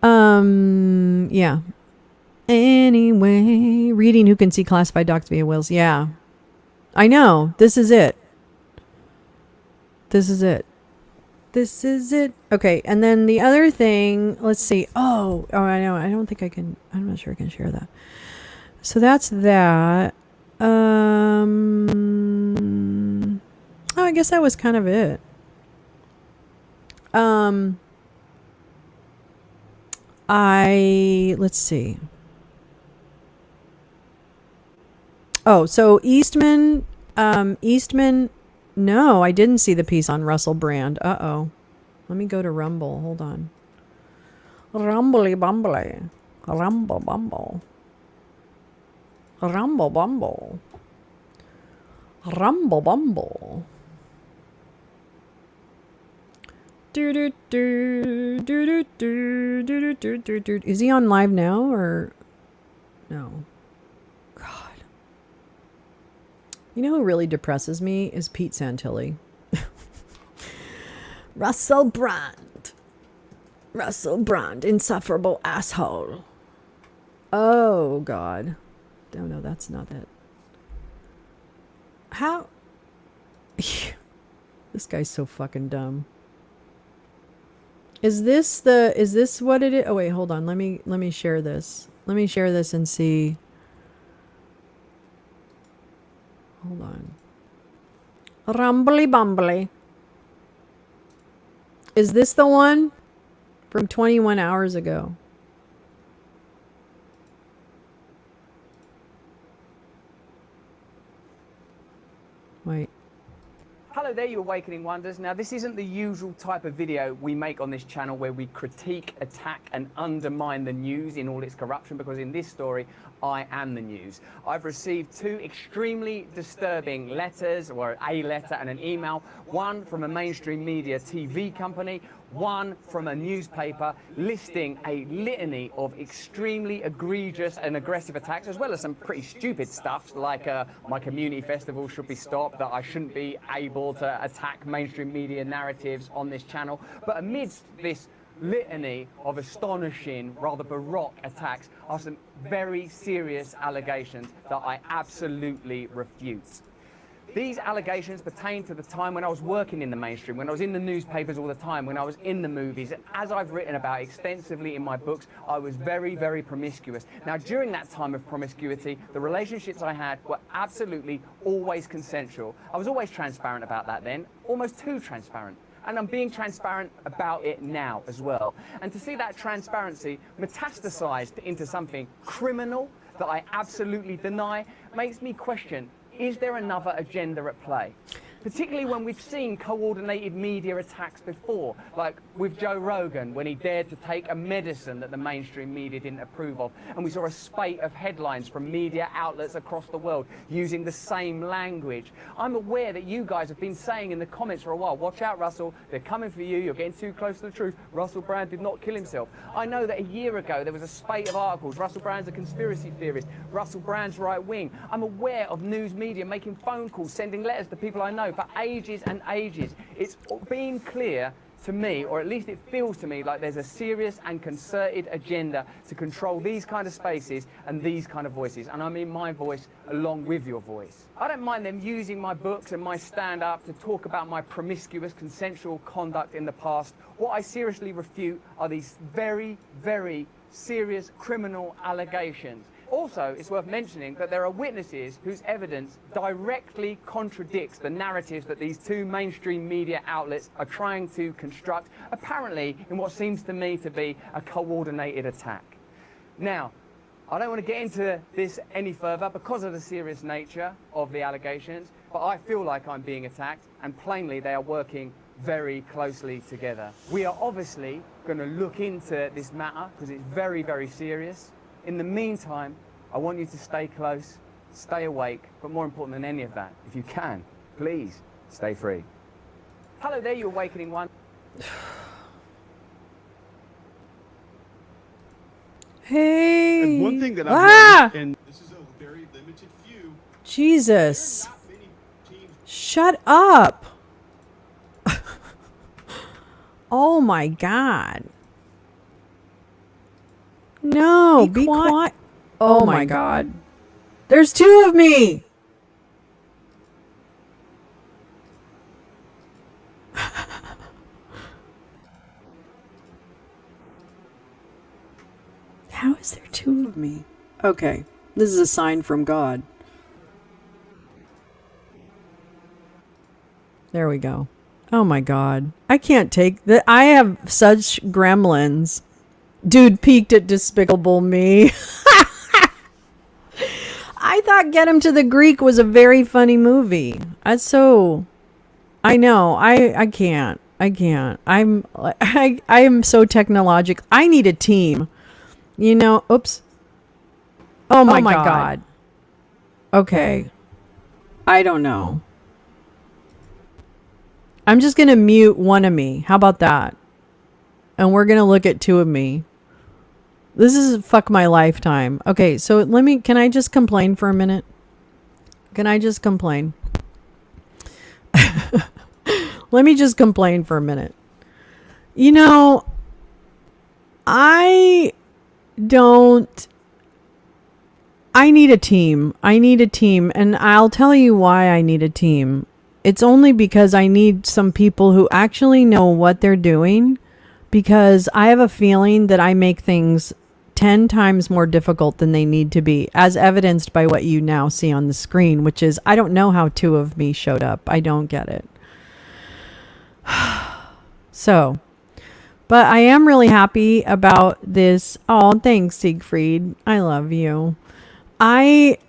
Yeah. Anyway, reading who can see classified docs via wills. Yeah. I know. This is it. This is it. Okay, and then the other thing, let's see. Oh, I know. I don't think I can. I'm not sure I can share that. So that's that. Oh, I guess that was kind of it. Let's see. Oh, so Eastman, no, I didn't see the piece on Russell Brand. Uh-oh. Let me go to Rumble. Hold on. Rumbly bumbly. Rumble bumble. Rumble bumble. Rumble bumble. Do do do do do do do do do do. Is he on live now or no? God. You know who really depresses me is Pete Santilli. Russell Brand. Russell Brand, insufferable asshole. Oh God. Oh no, that's not it. How? This guy's so fucking dumb. Is this what it is? Oh wait, hold on. Let me share this. Let me share this and see. Hold on. Rumbly bumbly. Is this the one from 21 hours ago? Wait. Hello there, you Awakening Wonders. Now, this isn't the usual type of video we make on this channel where we critique, attack, and undermine the news in all its corruption, because in this story, I am the news. I've received two extremely disturbing letters, or a letter and an email, one from a mainstream media TV company, one from a newspaper, listing a litany of extremely egregious and aggressive attacks, as well as some pretty stupid stuff like my community festival should be stopped, that I shouldn't be able to attack mainstream media narratives on this channel. But amidst this litany of astonishing, rather baroque attacks are some very serious allegations that I absolutely refute. These allegations pertain to the time when I was working in the mainstream, when I was in the newspapers all the time, when I was in the movies, and as I've written about extensively in my books, I was very, very promiscuous. Now, during that time of promiscuity, the relationships I had were absolutely always consensual. I was always transparent about that then, almost too transparent. And I'm being transparent about it now as well. And to see that transparency metastasized into something criminal that I absolutely deny makes me question, is there another agenda at play? Particularly when we've seen coordinated media attacks before, like with Joe Rogan, when he dared to take a medicine that the mainstream media didn't approve of. And we saw a spate of headlines from media outlets across the world using the same language. I'm aware that you guys have been saying in the comments for a while, watch out, Russell, they're coming for you, you're getting too close to the truth. Russell Brand did not kill himself. I know that a year ago there was a spate of articles, Russell Brand's a conspiracy theorist, Russell Brand's right wing. I'm aware of news media making phone calls, sending letters to people I know for ages and ages. It's been clear to me, or at least it feels to me, like there's a serious and concerted agenda to control these kind of spaces and these kind of voices. And I mean my voice along with your voice. I don't mind them using my books and my stand-up to talk about my promiscuous consensual conduct in the past. What I seriously refute are these very, very serious criminal allegations. Also, it's worth mentioning that there are witnesses whose evidence directly contradicts the narratives that these two mainstream media outlets are trying to construct, apparently in what seems to me to be a coordinated attack. Now, I don't want to get into this any further because of the serious nature of the allegations, but I feel like I'm being attacked, and plainly they are working very closely together. We are obviously going to look into this matter because it's very, very serious. In the meantime, I want you to stay close, stay awake, but more important than any of that, if you can, please stay free. Hello there, you Awakening One. Hey! And one thing that I've noticed, and this is a very limited few. Jesus. Shut up. Oh my God. No, be quiet. Oh my God. There's two of me. How is there two of me? Okay, this is a sign from God. There we go. Oh my God. I can't take that. I have such gremlins. Dude peaked at Despicable Me. I thought Get Him to the Greek was a very funny movie. That's so... I know. I can't. I am so technological. I need a team. You know, oops. Oh my God. Okay. I don't know. I'm just going to mute one of me. How about that? And we're going to look at two of me. This is fuck my lifetime. Okay, so can I just complain for a minute? Can I just complain? Let me just complain for a minute. You know, I need a team. I need a team. And I'll tell you why I need a team. It's only because I need some people who actually know what they're doing, because I have a feeling that I make things 10 times more difficult than they need to be, as evidenced by what you now see on the screen, which is, I don't know how two of me showed up. I don't get it. So, but I am really happy about this. Oh, thanks, Siegfried. I love you. I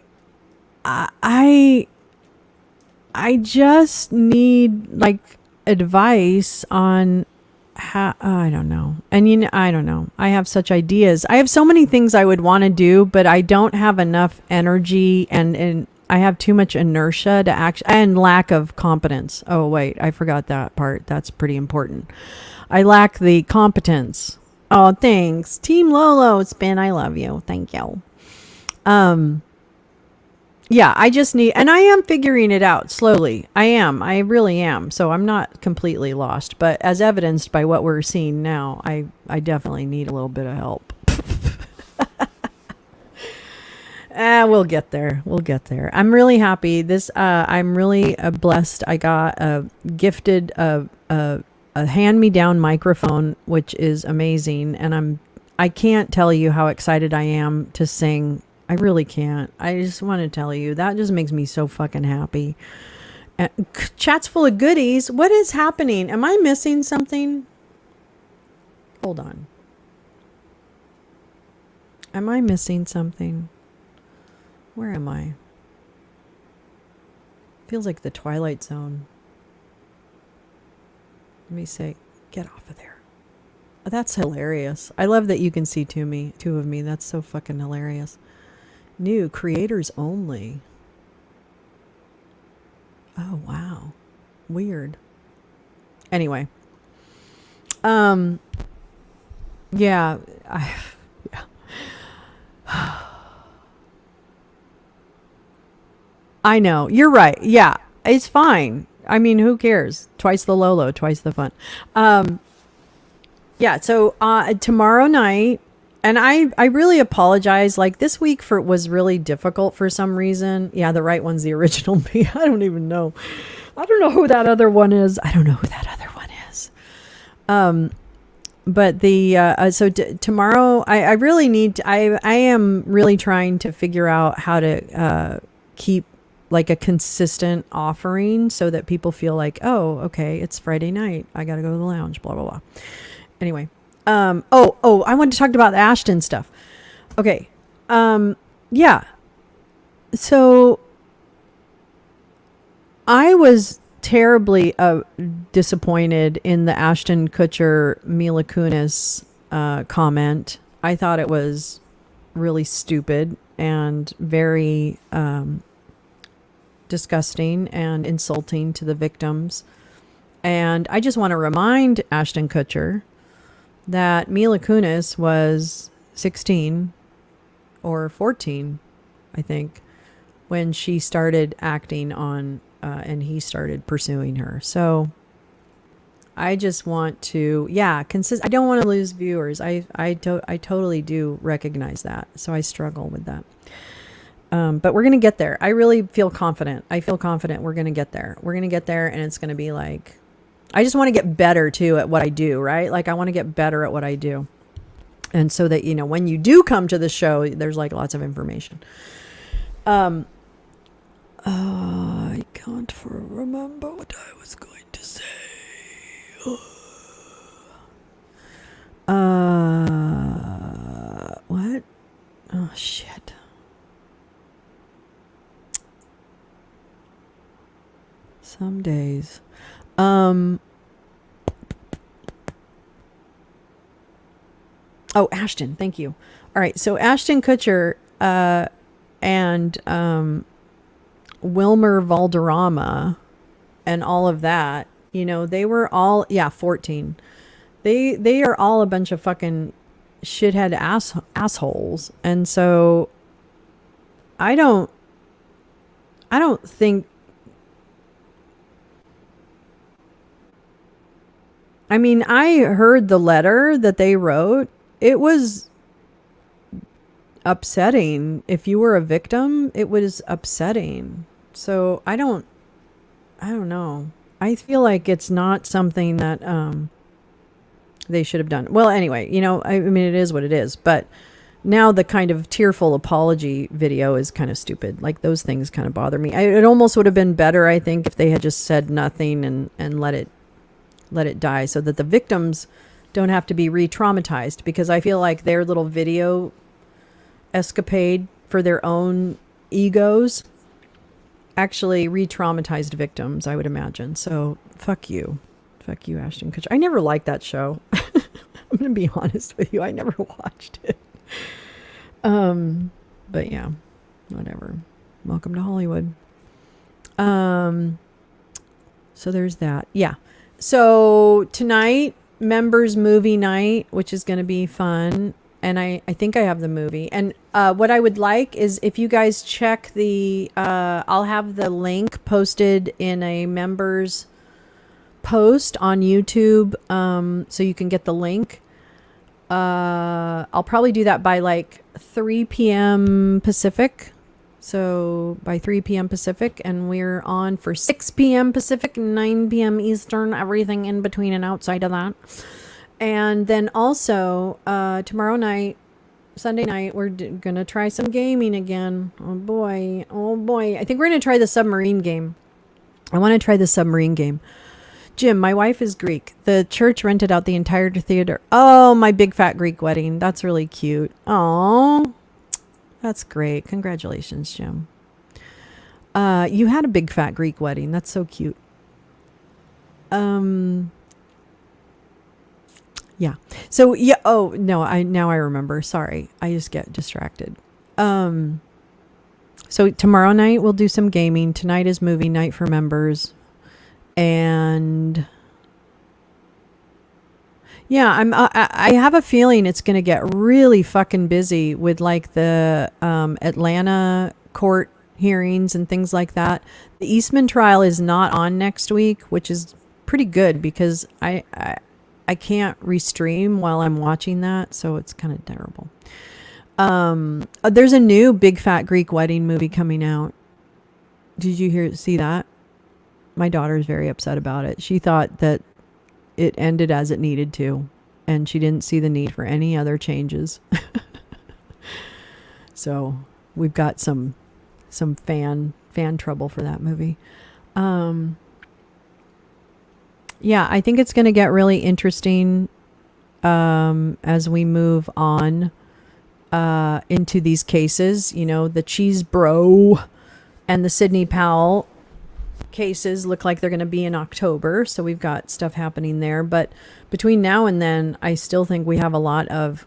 just need like advice on how, I don't know. And I don't know. I have such ideas. I have so many things I would want to do, but I don't have enough energy and I have too much inertia to act and lack of competence. Oh, wait, I forgot that part. That's pretty important. I lack the competence. Oh, thanks. Team Lolo Spin, I love you. Thank you. Yeah, I just need, and I am figuring it out slowly. I really am. So I'm not completely lost, but as evidenced by what we're seeing now, I definitely need a little bit of help. We'll get there. We'll get there. I'm really happy. I'm really blessed. I got gifted a hand-me-down microphone, which is amazing. And I can't tell you how excited I am to sing. I really can't. I just want to tell you, that just makes me so fucking happy. Chat's full of goodies. What is happening? Am I missing something? Hold on. Am I missing something? Where am I? Feels like the Twilight Zone. Let me say, get off of there. Oh, that's hilarious. I love that you can see two of me. That's so fucking hilarious. New creators only. Oh, wow. Weird. Anyway. Yeah. I know. You're right. Yeah. It's fine. I mean, who cares? Twice the Lolo, twice the fun. Yeah. So, tomorrow night, and I really apologize. Like, this week was really difficult for some reason. Yeah, the right one's the original me. I don't even know. I don't know who that other one is. But tomorrow, I really need to, I am really trying to figure out how to keep like a consistent offering so that people feel like, oh, okay, it's Friday night. I got to go to the lounge, blah, blah, blah. Anyway. I wanted to talk about the Ashton stuff. Okay. Yeah. So I was terribly disappointed in the Ashton Kutcher Mila Kunis comment. I thought it was really stupid and very disgusting and insulting to the victims. And I just want to remind Ashton Kutcher that Mila Kunis was 16 or 14, I think, when she started acting on, and he started pursuing her. So I just want to, I don't want to lose viewers. I totally do recognize that. So I struggle with that. But we're going to get there. I really feel confident. I feel confident we're going to get there. We're going to get there, and it's going to be like, I just want to get better too at what I do, right? Like, I want to get better at what I do. And so that, you know, when you do come to the show, there's like lots of information. I can't remember what I was going to say. What? Oh, shit. Some days. Oh, Ashton, thank you. All right, so Ashton Kutcher and Wilmer Valderrama and all of that, you know, they were all 14. They are all a bunch of fucking shithead assholes. And so I don't think, I mean, I heard the letter that they wrote. It was upsetting. If you were a victim, it was upsetting. So I don't know. I feel like it's not something that they should have done. Well, anyway, you know, I mean, it is what it is. But now the kind of tearful apology video is kind of stupid. Like, those things kind of bother me. It almost would have been better, I think, if they had just said nothing and let it die, so that the victims don't have to be re-traumatized, because I feel like their little video escapade for their own egos actually re-traumatized victims, I would imagine. So fuck you, Ashton Kutcher. I never liked that show. I'm gonna be honest with you, I never watched it. But yeah, whatever. Welcome to Hollywood. So there's that. Yeah. So tonight, members movie night, which is going to be fun. And I think I have the movie. And what I would like is if you guys check the, I'll have the link posted in a members post on YouTube, so you can get the link. I'll probably do that by like 3 p.m. Pacific. So by 3 p.m. Pacific, and we're on for 6 p.m. Pacific, 9 p.m. Eastern, everything in between and outside of that. And then also tomorrow night, Sunday night, we're going to try some gaming again. Oh boy. I think we're going to try the submarine game. I want to try the submarine game. Jim, my wife is Greek. The church rented out the entire theater. Oh, my big fat Greek wedding. That's really cute. Oh, that's great. Congratulations, Jim. You had a big fat Greek wedding. That's so cute. Yeah. So yeah. Oh no. Now I remember. Sorry. I just get distracted. So tomorrow night we'll do some gaming. Tonight is movie night for members, and yeah, I have a feeling it's going to get really fucking busy with like the Atlanta court hearings and things like that. The Eastman trial is not on next week, which is pretty good because I can't restream while I'm watching that, so it's kind of terrible. There's a new big fat Greek wedding movie coming out. Did you see that? My daughter's very upset about it. She thought that it ended as it needed to, and she didn't see the need for any other changes. So we've got some fan trouble for that movie. Yeah, I think it's going to get really interesting as we move on into these cases. You know, the Cheese Bro and the Sidney Powell cases look like they're going to be in October, so we've got stuff happening there. But between now and then, I still think we have a lot of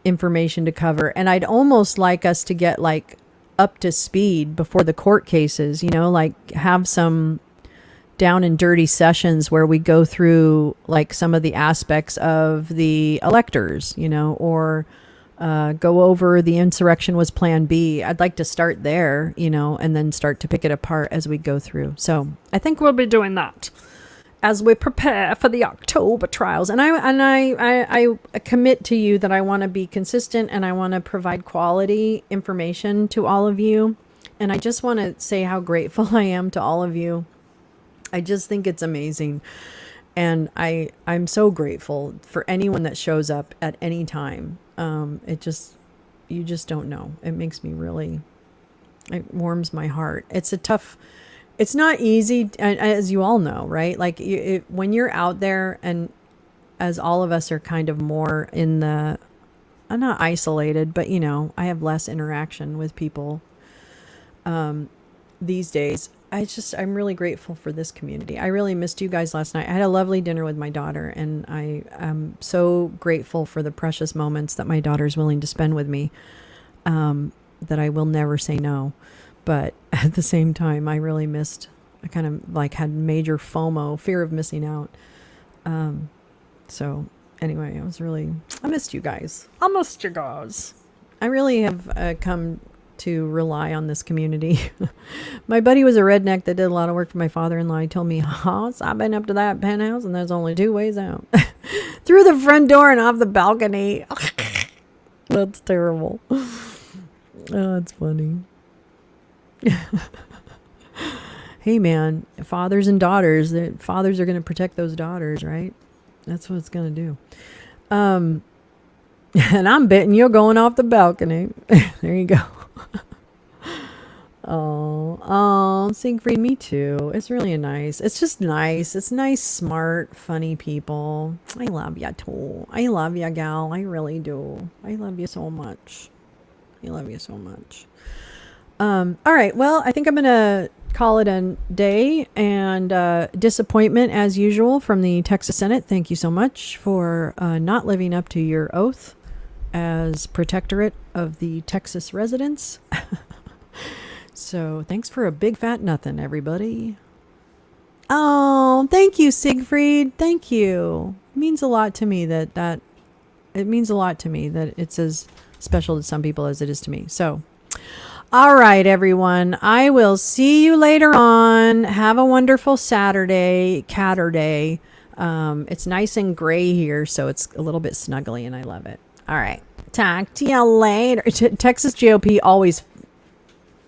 information to cover, and I'd almost like us to get like up to speed before the court cases, you know, like have some down and dirty sessions where we go through like some of the aspects of the electors, you know, or go over the insurrection was plan B. I'd like to start there, you know, and then start to pick it apart as we go through. So I think we'll be doing that as we prepare for the October trials. And I commit to you that I want to be consistent and I want to provide quality information to all of you. And I just want to say how grateful I am to all of you. I just think it's amazing. And I'm so grateful for anyone that shows up at any time. You just don't know. It makes me really, it warms my heart. It's not easy, as you all know, right? Like when you're out there, and as all of us are kind of more in the, I'm not isolated, but I have less interaction with people these days. I'm really grateful for this community. I really missed you guys last night. I had a lovely dinner with my daughter, and I am so grateful for the precious moments that my daughter's willing to spend with me, that I will never say no. But at the same time, I really I kind of like had major FOMO, fear of missing out. So anyway, I missed you guys. I missed you guys. I really have come to rely on this community. My buddy was a redneck that did a lot of work for my father-in-law. He told me, I've been up to that penthouse and there's only 2 ways out. Through the front door and off the balcony. That's terrible. Oh, that's funny. Hey man, fathers and daughters, fathers are going to protect those daughters, right? That's what it's going to do. And I'm betting you're going off the balcony. There you go. Oh, Siegfried, me too. It's really nice. It's just nice. It's nice, smart, funny people. I love ya too. I love ya, gal. I really do. I love you so much. I love you so much. All right. Well, I think I'm going to call it a day, and disappointment as usual from the Texas Senate. Thank you so much for not living up to your oath as protectorate of the Texas residents. So thanks for a big fat nothing, everybody. Oh, thank you, Siegfried. Thank you. It means a lot to me that it's as special to some people as it is to me. So, all right, everyone. I will see you later on. Have a wonderful Saturday, Catterday. It's nice and gray here, so it's a little bit snuggly, and I love it. All right. Talk to you later. Texas GOP always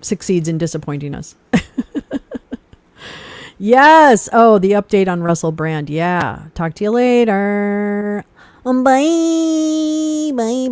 succeeds in disappointing us. Yes. Oh, the update on Russell Brand. Yeah. Talk to you later. Bye. Bye.